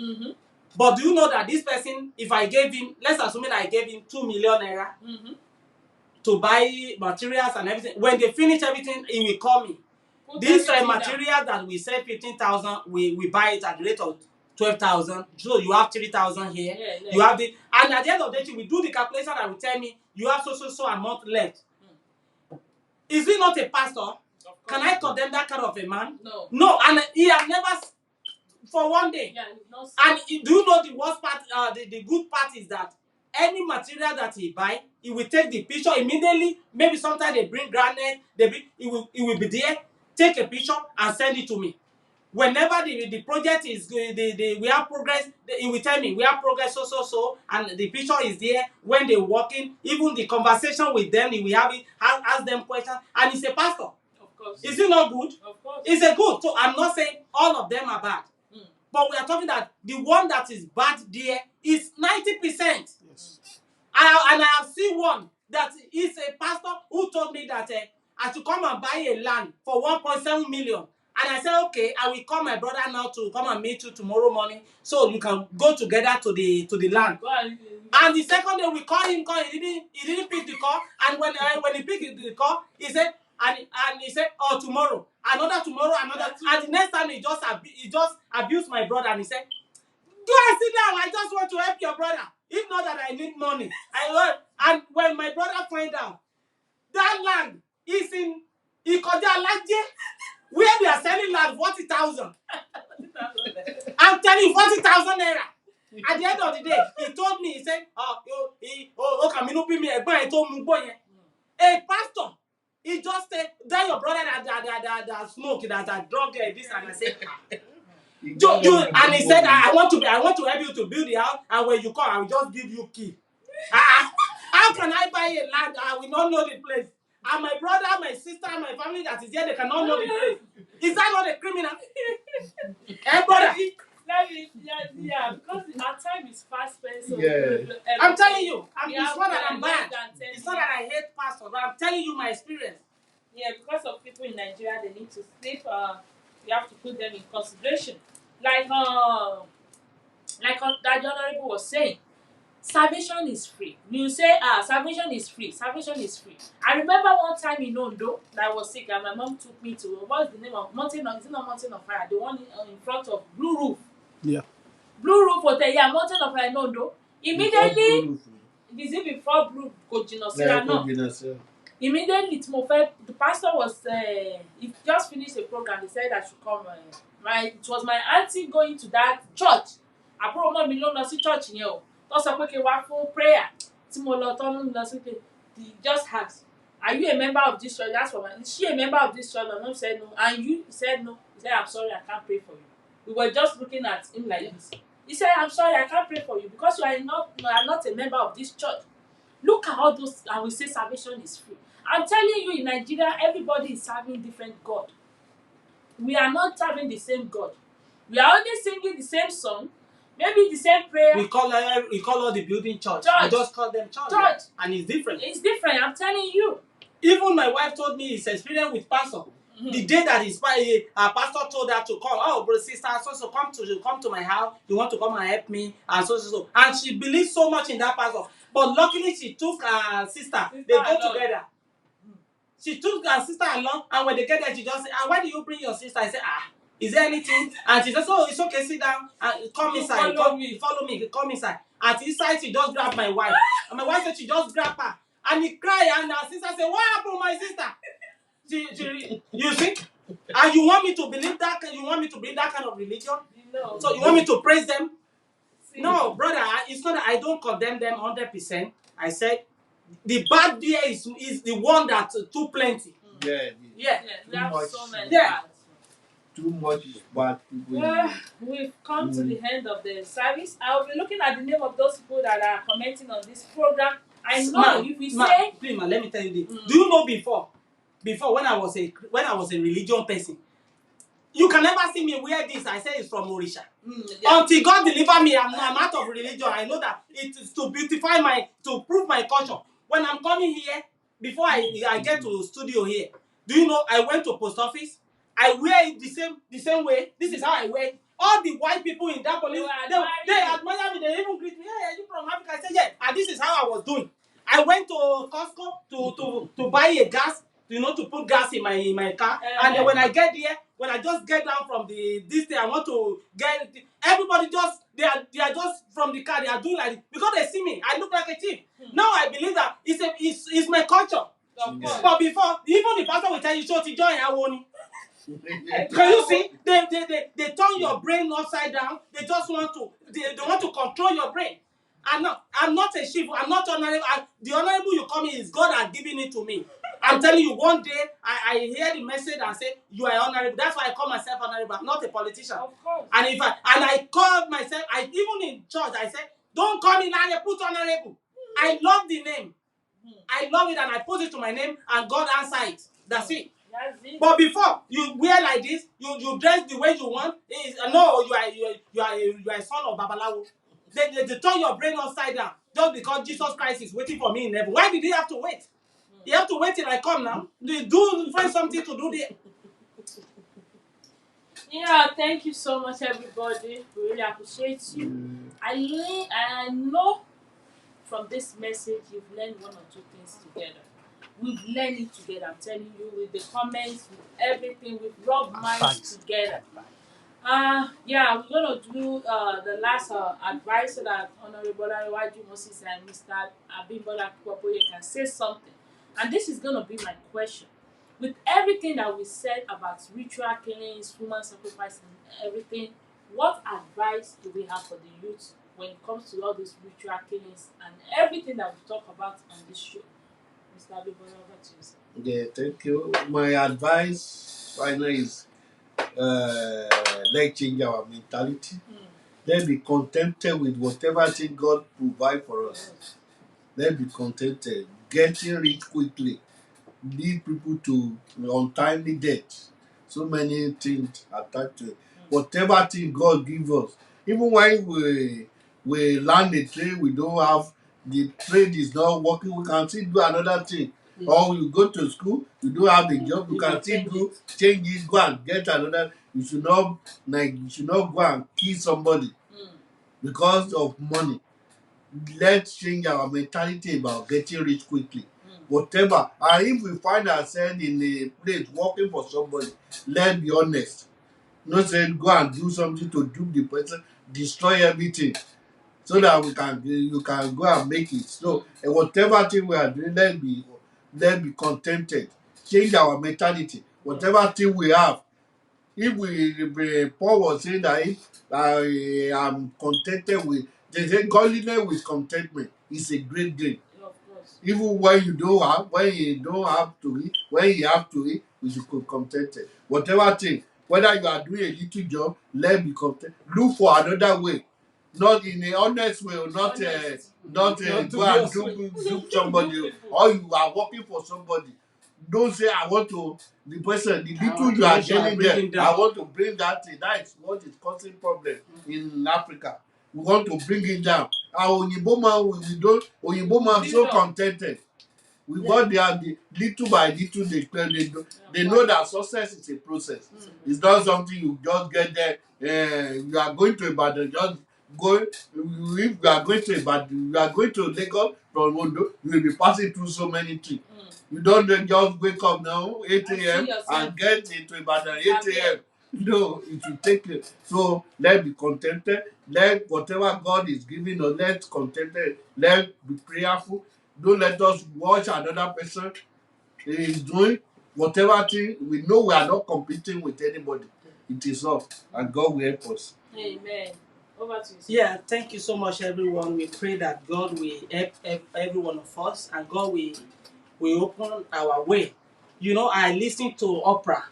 But do you know that this person, if I gave him, let's assume that I gave him 2 million naira to buy materials and everything. When they finish everything, he will call me. This material that we sell 15,000, we buy it at the rate of 12,000. So you have 3,000 here. Yeah. You have and at the end of the day, we do the calculation and will tell me you have so amount left. Is he not a pastor? Can I condemn that kind of a man? No. No, and he have never for one day. Yeah, and do you know the worst part? The good part is that any material that he buy, he will take the picture immediately. Maybe sometimes they bring granite, it will be there, take a picture and send it to me. Whenever the project is we have progress, he will tell me we have progress so, and the picture is there when they're working. Even the conversation with them, he will have it, ask them questions, and he's a pastor. Of course. Is it not good? Of course. It's a good. So I'm not saying all of them are bad. But we are talking that the one that is bad there is 90%. Yes. And I have seen one that is a pastor who told me that I should come and buy a land for 1.7 million. And I said, okay, I will call my brother now to come and meet you tomorrow morning so you can go together to the land. And the second day we call him, he didn't pick the call. And when he picked the call, he said, and he said, oh, tomorrow, another tomorrow, another. And the next time he just abused my brother and he said, go and sit down. I just want to help your brother. If not that I need money. And when my brother find out, that land is in Ikoja-Alaje, where they are selling land 40,000. I'm telling you, 40,000 naira. At the end of the day, he told me, he said, a pastor, he just said, that your brother that smoke, that drug, this, and I said, and he said, I want to help you to build the house, and when you come, I will just give you key. How can I buy a land? I will not know the place. And my brother, my sister, my family that is here, they cannot know the place. Is that not a criminal? Brother? Yeah, because our time is fast spent. So I'm telling you, it's not that I'm bad. It's not that I hate pastors, but I'm telling you my experience. Yeah, because of people in Nigeria, they need to sleep. You have to put them in consideration. Like that the honorable was saying, salvation is free. You say, salvation is free. Salvation is free. I remember one time in Ondo that I was sick and my mom took me to, what's the name of Mountain of, is it not Mountain of Fire? The one in front of Blue Roof. Yeah. Blue Roof Hotel, yeah, Mountain of Fire in Ondo. Immediately, is it before Blue Gojinosia? No. Immediately, the pastor was, he just finished the program. He said I should come. It was my auntie going to that church. I brought my million church in here. That's a quick for prayer. He just asked, are you a member of this church? That's what is she a member of this church? My mom said no. And you said no. He said, I'm sorry, I can't pray for you. We were just looking at him like this. He said, I'm sorry, I can't pray for you because you are not a member of this church. Look at all those, and we say salvation is free. I'm telling you, in Nigeria, everybody is serving different God. We are not serving the same God. We are only singing the same song, maybe the same prayer. We call all the building church. We just call them church. Church. And it's different. It's different, I'm telling you. Even my wife told me his experience with pastor. The day that his pastor told her to come, oh, brother, sister, so come to my house. You want to come and help me, and so. And she believes so much in that pastor. But luckily, she took her sister. They go together. She took her sister along, and when they get there, she just said, why do you bring your sister? I said, is there anything? And she said, oh, it's okay, sit down, and come inside. Follow me, come inside. At inside, she just grabbed my wife. And my wife said she just grabbed her. And he cried, and her sister said, what happened, my sister? You see? And you want me to believe that? You want me to believe that kind of religion? No. So you want me to praise them? See. No, brother, it's not that I don't condemn them 100%. I said, the bad there is the one that too plenty. Yeah. We have so many. Too much bad people. We've come to the end of the service. I will be looking at the name of those people that are commenting on this program. I know if we say, please, man, let me tell you this. Do you know before when I was a religion person, you can never see me wear this. I say it's from Orisha. Until God deliver me, I'm out of religion. I know that it is to beautify to prove my culture. When I'm coming here, before I get to studio here, do you know I went to post office? I wear it the same way. This is how I wear it. All the white people in that police, they admire me. They even greet me. Hey, are you from Africa? I said, yeah. And this is how I was doing. I went to Costco to buy a gas, to put gas in my car. And then when I get there, when I just get down from this thing, I want to get everybody they are just from the car. They are doing like this because they see me. I look like a chief. Now I believe that it's my culture. But before, even the pastor will tell you, "So to join Awoni." Can you see? They turn your brain upside down. They just want to control your brain. I'm not a chief. I'm not honorable. The honorable you call me is God has given it to me. I'm telling you, one day I hear the message and say you are honorable. That's why I call myself honorable. I'm not a politician. Of course. And I call myself, even in church, I say, don't call me Nanya, put honorable. I love the name. I love it and I put it to my name and God answer it. That's it. That's it. But before you wear like this, you dress the way you want. No, you are a son of Babalawo. They turn your brain upside down just because Jesus Christ is waiting for me in heaven. Why did he have to wait? He have to wait till I come now. Do find something to do there. Yeah, thank you so much, everybody. We really appreciate you. I know from this message you've learned one or two things together. We've learned it together. I'm telling you, with the comments, with everything, we've rubbed minds together. Yeah, we're gonna do the last advice so that Honorable Ayowaju Moses and Mr. Abimbola Kuapoye can say something. And this is gonna be my question. With everything that we said about ritual killings, human sacrifice, and everything, what advice do we have for the youth when it comes to all these ritual killings and everything that we talk about on this show? Mr. Abimbola, over to you, sir. Yeah, thank you. My advice right now is let's change our mentality. Let's be contented with whatever thing God provide for us. Let's be contented. Getting rich quickly lead people to untimely death. So many things attached to it. Whatever thing God give us, even when we land a trade, we don't have the trade is not working. We can still do another thing. Or you go to school, you don't have a job, you can still do change it, go and get another. You should not go and kill somebody because of money. Let's change our mentality about getting rich quickly. Whatever. And if we find ourselves in a place working for somebody, let's be honest. Not saying go and do something to dupe the person, destroy everything, so that you can go and make it. So whatever thing we are doing, let's be contented. Change our mentality. Whatever thing we have, if Paul was saying that if I am contented with, they say godliness with contentment is a great gain. Of course. Even when you don't have to eat, when you have to eat, we should be contented. Whatever thing, whether you are doing a little job, let's be content. Look for another way, not in an honest way, not go and do somebody, or you are working for somebody. Don't say I want to the person, the little you are telling them, I want to bring that thing. That is what is causing problem in Africa. We want to bring it down. Our Oyinbo man, Oyinbo man so contented. We got there, little by little they know that success is a process. It's not something you just get there. You are going to Ibadan, just go. If you are going to Ibadan, you are going to Lagos from Ondo, you will be passing through so many things. You don't just wake up now 8 a.m. and get into Ibadan 8 a.m. No, it will take you. So let's be contented. Let whatever God is giving us, let's contented. Let's be prayerful. Don't let us watch another person is doing whatever thing. We know we are not competing with anybody. It is us, and God will help us. Amen. Over to you, sir. Yeah, thank you so much, everyone. We pray that God will help every one of us and God will open our way. You know, I listened to Oprah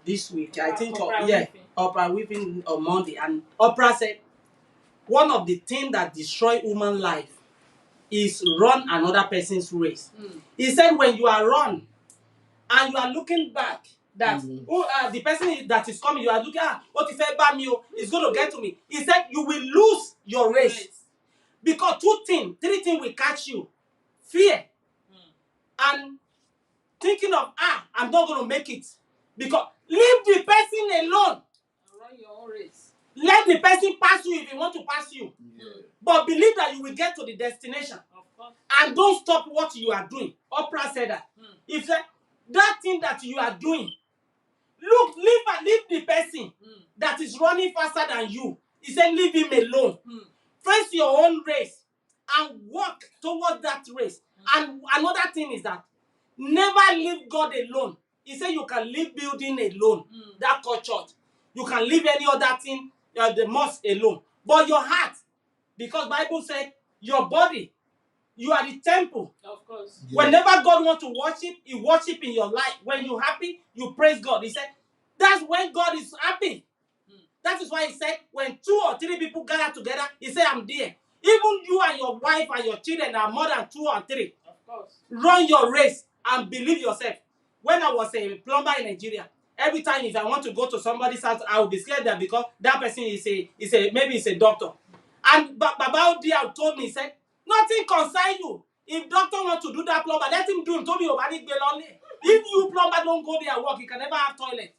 this week. I think, Oprah Whipping on Monday. And Oprah said, one of the things that destroy human life is run another person's race. He said, when you are run and you are looking back, that the person that is coming, you are looking at, what if is going to get to me. He said, you will lose your race. Because three things will catch you. Fear. And thinking of, I'm not going to make it. Because leave the person alone. Run your own race. Let the person pass you if he want to pass you. But believe that you will get to the destination. Of course. And don't stop what you are doing. Oprah said that. If that thing that you are doing, leave the person that is running faster than you. He said, leave him alone. Face your own race and walk towards that race. And another thing is that never leave God alone. He said you can leave building alone. That called church. You can leave any other thing, the mosque alone. But your heart, Because Bible said, your body, you are the temple. Of course. Yeah. Whenever God wants to worship, He worship in your life. When you're happy, you praise God. He said, that's when God is happy. That is why He said, when 2 or 3 people gather together, He said, I'm there. Even you and your wife and your children are more than 2 or 3. Of course. Run your race and believe yourself. When I was a plumber in Nigeria, every time if I want to go to somebody's house, I will be scared that because that person is maybe it's a doctor. And Baba Odia told me, he said, nothing concerns you. If doctor wants to do that plumber, let him do it. Told me about it. If you plumber don't go there and work, you can never have toilet.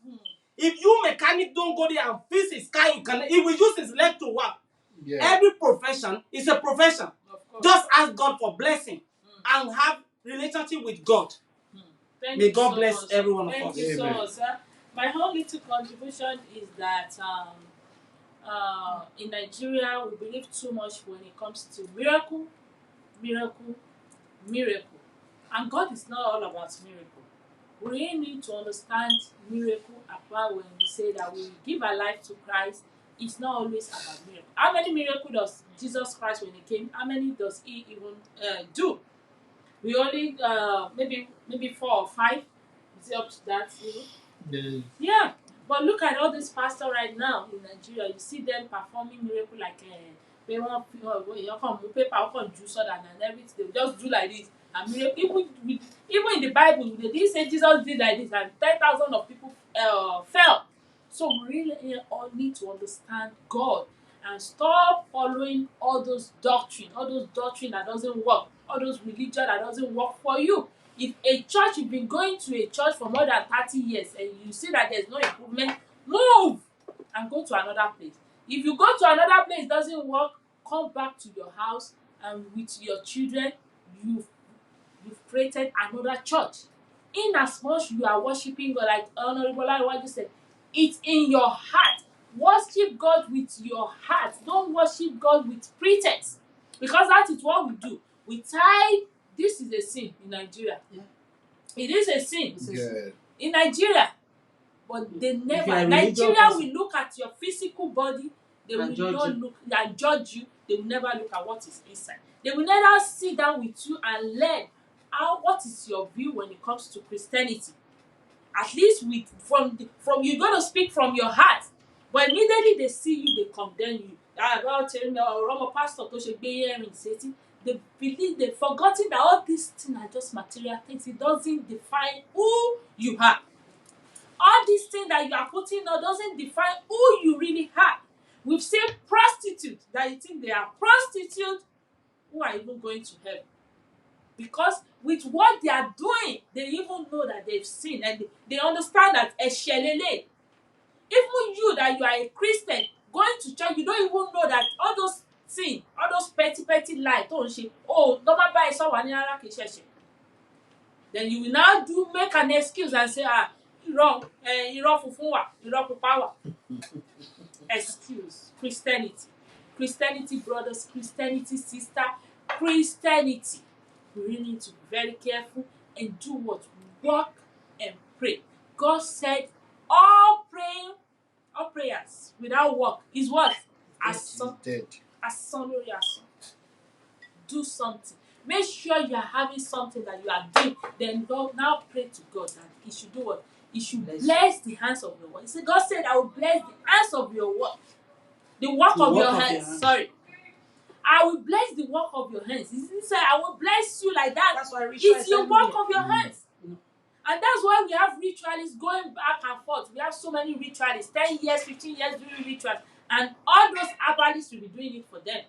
If you mechanic don't go there and fix his car, he will use his leg to work. Yeah. Every profession is a profession. Just ask God for blessing and have relationship with God. Thank May you God so bless much. every one of Thank us. you so Amen. much, sir. My whole little contribution is that in Nigeria we believe too much when it comes to miracle, miracle, miracle. And God is not all about miracle. We really need to understand miracle apart when we say that we give our life to Christ. It's not always about miracle. How many miracles does Jesus Christ when He came? How many does He even do? We only maybe 4 or 5. Is it up to that? Yeah. But look at all these pastors right now in Nigeria. You see them performing miracle like they want paper juice and everything. They will just do like this. And miracle, even in the Bible, they didn't say Jesus did like this and 10,000 of people fell. So we really all need to understand God and stop following all those doctrine that doesn't work, all those religion that doesn't work for you. If a church, you've been going to a church for more than 30 years and you see that there's no improvement, move and go to another place. If you go to another place, it doesn't work, come back to your house and with your children, you've created another church. In as much you are worshiping God, like Honorable Laiwaju said, it's in your heart. Worship God with your heart. Don't worship God with pretense. Because that is what we do. We tie, this is a sin in Nigeria. Yeah. It is a sin Yeah. in Nigeria. But they you never, are a religious Nigeria person will look at your physical body, they will and judge not you. look and judge you, they will never look at what is inside. They will never sit down with you and learn what is your view when it comes to Christianity. At least from you're going to speak from your heart. But immediately they see you, they condemn you. Pastor they believe they've forgotten that all these things are just material things. It doesn't define who you are. All these things that you are putting on doesn't define who you really are. We've seen prostitutes that you think they are prostitutes who are even going to heaven. Because with what they are doing, they even know that they've sinned and they understand that eshelele. Even you that you are a Christian, going to church, you don't even know that all those things, all those petty lies, don't she? Oh, don't buy someone in a kitchen. Then you will now make an excuse and say, wrong, wrong power. Excuse. Christianity brothers, Christianity sister, Christianity. We really need to be very careful and do what? Work and pray. God said all prayers without work is what? Dead. Do something. Make sure you are having something that you are doing. Then God now pray to God that He should do what? He should bless the hands of your work. He said, God said, I will bless the hands of your work. The work of your hands. Sorry. I will bless the work of your hands. He didn't say, I will bless you like that. That's why it's your work of your hands. Mm. And that's why we have ritualists going back and forth. We have so many ritualists, 10 years, 15 years doing rituals. And all those herbalists will be doing it for them.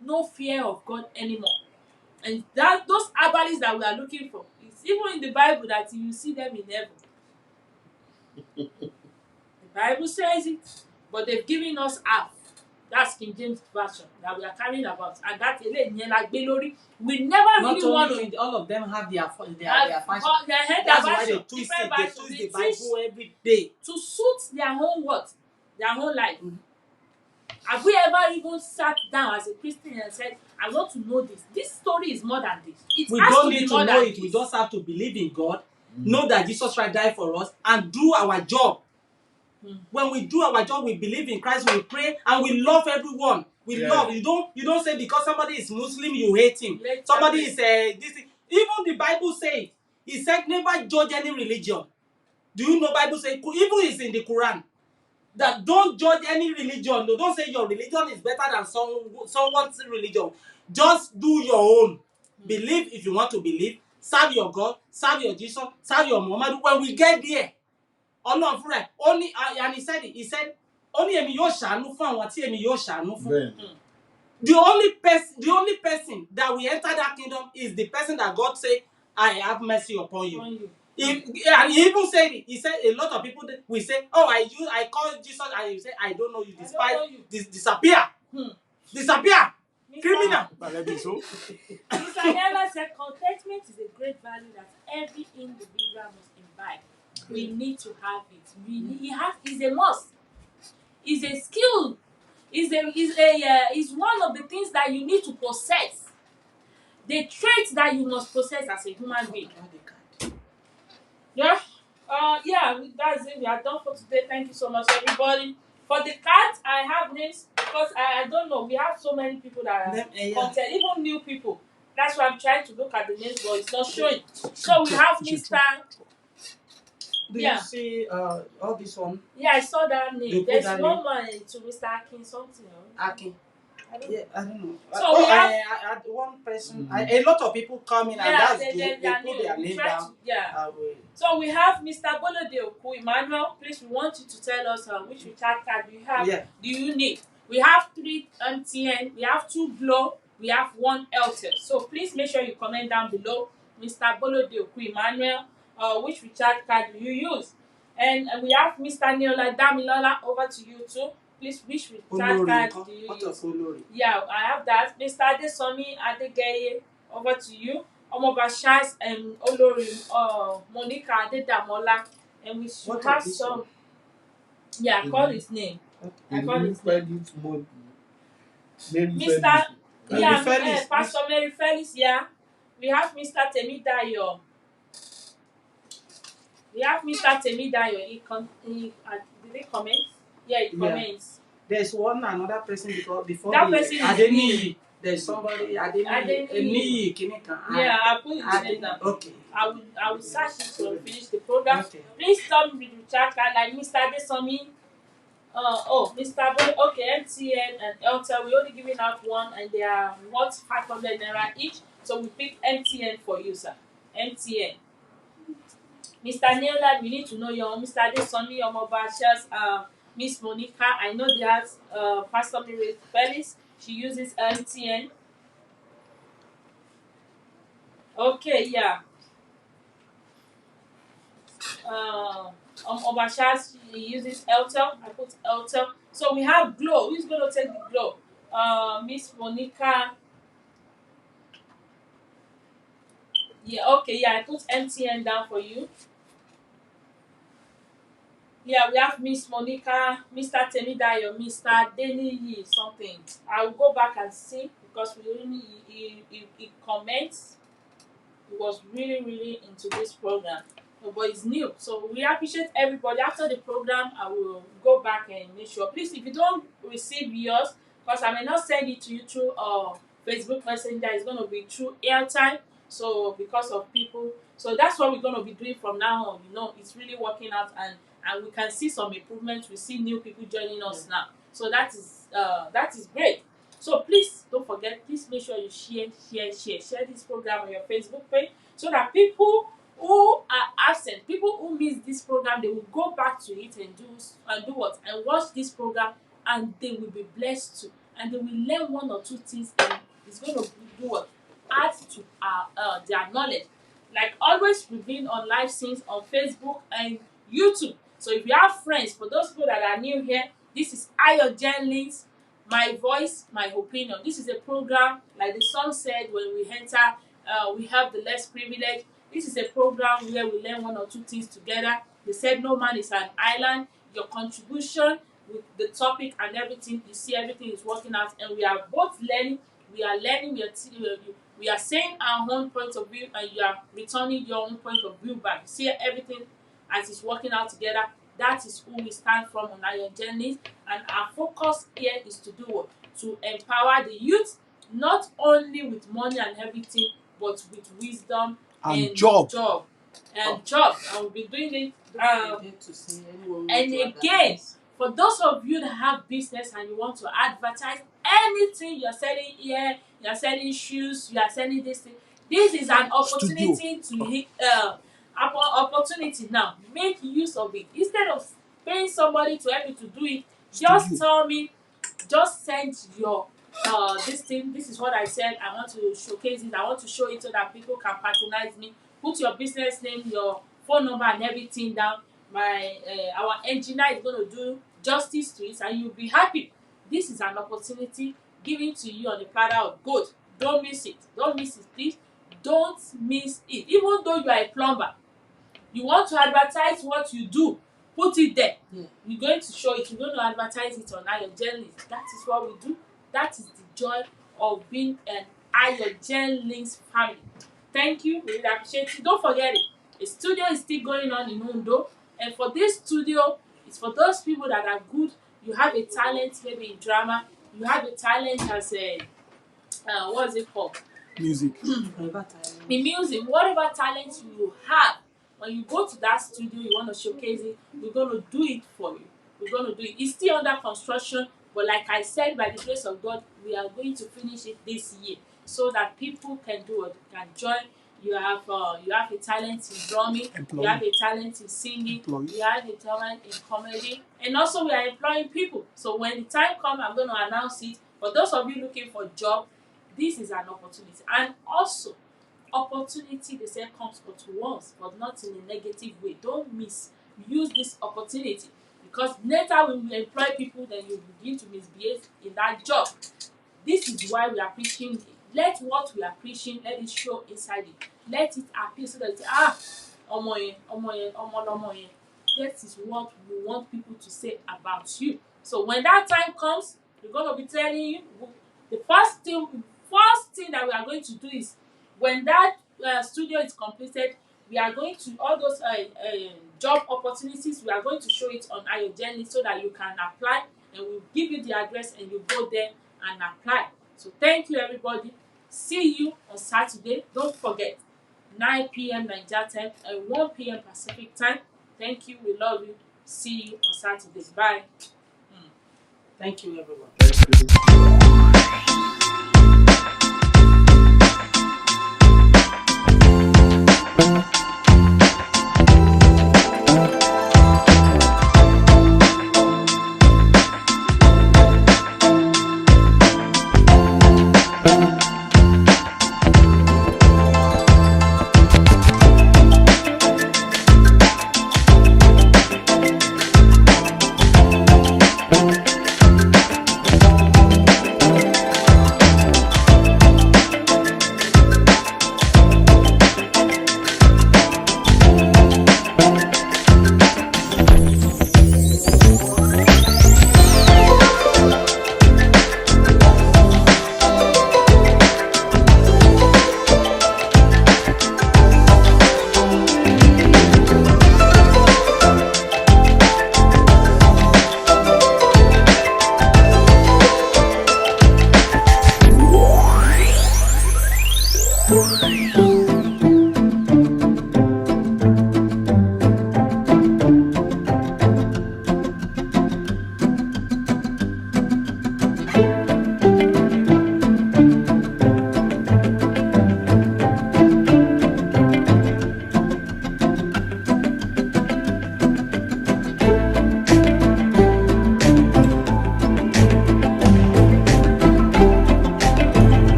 No fear of God anymore. And those herbalists that we are looking for, it's even in the Bible that you see them in heaven. The Bible says it, but they've given us half. That's King James Version that we are carrying about. And that we never really want to. All of them have their fashion. Their That's why they version, twist different it. They versions. twist They the Bible twist every day. to suit their own what? Their own life. Mm-hmm. Have we ever even sat down as a Christian and said, I want to know this? This story is more than this. We don't need to know it. We just have to believe in God, know that Jesus Christ died for us, and do our job. When we do our job, we believe in Christ, we pray, and we love everyone. with Yeah. love. You don't say because somebody is Muslim you hate him. Let Somebody them- is this. Even the Bible say, he said never judge any religion. Do you know Bible say even it's in the Quran that don't judge any religion. No, don't say your religion is better than someone's religion. Just do your own. Believe if you want to believe. Serve your God. Serve your Jesus. Serve your Muhammad. When we get there, Ọlọ́run fúnra ẹ̀ only and he said only èmi yóò ṣàánú fún àwọn tí èmi yóò ṣàánú fún. Bẹ́ẹ̀ni. The only person that will enter that kingdom is the person that God say, I have mercy upon you. And he even said it. He said a lot of people will say, oh, I call Jesus, and you say, I don't know you. Despite disappear. Disappear. Criminal. Mr. Nella said contentment is a great value that every individual must imbibe. We need to have it. It's a must. It's a skill. It's one of the things that you need to possess. The traits that you must possess as a human being. Yeah. That's it. We are done for today. Thank you so much, everybody. For the cards, I have names because I don't know. We have so many people that are content, even new people. That's why I'm trying to look at the names, but it's not showing. So we have Mr. Do you see all this one? Yeah, I saw that name. You put There's that one more to Mr. Akin something. Akin. I don't Yeah, I don't know. So we have I one person. A lot of people come in, and that's good. They put their name down. So we have Mr. Bolode Oku Emmanuel. Please, we want you to tell us which recharge card do you have. Yeah. Do you need? We have 3 MTN. We have 2 Glo. We have 1 Airtel. So please make sure you comment down below, Mr. Bolode Oku Emmanuel. Which recharge card do you use? And we have Mr. Neola Damilola. Over to you too. Please, which recharge card do you use? Yeah, I have that. Mr. Adesomi Adegeye, over to you. Omobashas and Olori Monica Adedamola. And we should have some. One? Yeah, I call his name. I call his name. Mr. Pastor Mary Felix, yeah. We have Mr. Temidayo. Did they comment? Yeah, he comments. There's another person before that person is Adeniyi. There's somebody Adeniyi. Yeah, I'll put his name down. Okay. I will search it to finish the program. Okay. Please stop with the chat card like Mr. Adesomi. Mr. Boy, okay, MTN and Airtel, we're only giving out one and they are worth 500 naira each. So we pick MTN for you, sir. MTN. Mr. Neola, we need to know your own. Mr. Adesomi, Omobashas, Miss Monica. I know they have Pastor Mary Felix. She uses MTN. Okay, yeah. Obashas, she uses Airtel. I put Airtel. So we have Glo. Who's going to take the Glo? Miss Monica. Yeah, okay, yeah, I put MTN down for you. Yeah, we have Miss Monica, Mr. Temidayo, Mr. Deniyi, something. I will go back and see because he comments. He was really, really into this program. But it's new. So we appreciate everybody. After the program, I will go back and make sure. Please, if you don't receive yours, because I may not send it to you through Facebook Messenger, it's going to be through airtime. So because of people, so that's what we're going to be doing from now on. You know, it's really working out, and we can see some improvements. We see new people joining us now. So that is great. So please don't forget. Please make sure you share this program on your Facebook page so that people who are absent, people who miss this program, they will go back to it and do what? And watch this program, and they will be blessed too. And they will learn 1 or 2 things, and it's going to do what? Add to their knowledge. Like always, we've been on live scenes on Facebook and YouTube. So if you have friends, for those people that are new here, this is AYOGEN Links, my voice, my opinion. This is a program, like the song said, when we enter, we have the less privilege. This is a program where we learn 1 or 2 things together. They said no man is an island. Your contribution with the topic and everything, you see everything is working out, and we are both learning. We are learning. We are saying our own point of view, and you are returning your own point of view back. You see everything as it's working out together. That is who we stand from on our journey, and our focus here is to do what? to empower the youth, not only with money and everything, but with wisdom And job. And job. And we'll be doing it. And again, for those of you that have business and you want to advertise anything you're selling here, you're selling shoes, you are selling this thing, this is an opportunity to hit opportunity now. Make use of it. Instead of paying somebody to help you to do it, just tell me, just send your this thing. This is what I said. I want to showcase it. I want to show it so that people can patronize me. Put your business name, your phone number, and everything down. My our engineer is going to do justice to it, and you'll be happy. This is an opportunity given to you on the platter of gold. Don't miss it. Don't miss it, please. Don't miss it. Even though you are a plumber, you want to advertise what you do, put it there. You're going to show it. You're going to advertise it on AYOGEN Links. That is what we do. That is the joy of being an AYOGEN Links family. Thank you. We really appreciate it. Don't forget it. The studio is still going on in Ondo. And for this studio, it's for those people that are good. You have a talent maybe in drama. You have a talent as a, what's it called? Music. In music, whatever talent you have, when you go to that studio, you want to showcase it, we're going to do it for you. We're going to do it. It's still under construction, but like I said, by the grace of God, we are going to finish it this year so that people can do it, can join. You have a talent in drumming, you have a talent in singing, you have a talent in comedy, and also we are employing people. So when the time comes, I'm going to announce it. For those of you looking for a job, this is an opportunity. And also, opportunity, they say, comes but once, but not in a negative way. Don't misuse this opportunity, because later when you employ people, then you begin to misbehave in that job. This is why we are preaching. Let what we are preaching, let it show inside it. Let it appear so that it's, omo yen, omo yen, omo yen. That is what we want people to say about you. So when that time comes, we're going to be telling you, the first thing that we are going to do is, when that studio is completed, we are going to, all those job opportunities, we are going to show it on AYOGEN so that you can apply, and we'll give you the address and you go there and apply. So thank you, everybody. See you on Saturday. Don't forget, 9 p.m. Nigeria time and 1 p.m. Pacific time. Thank you. We love you. See you on Saturday. Bye. Thank you, everyone. Thank you.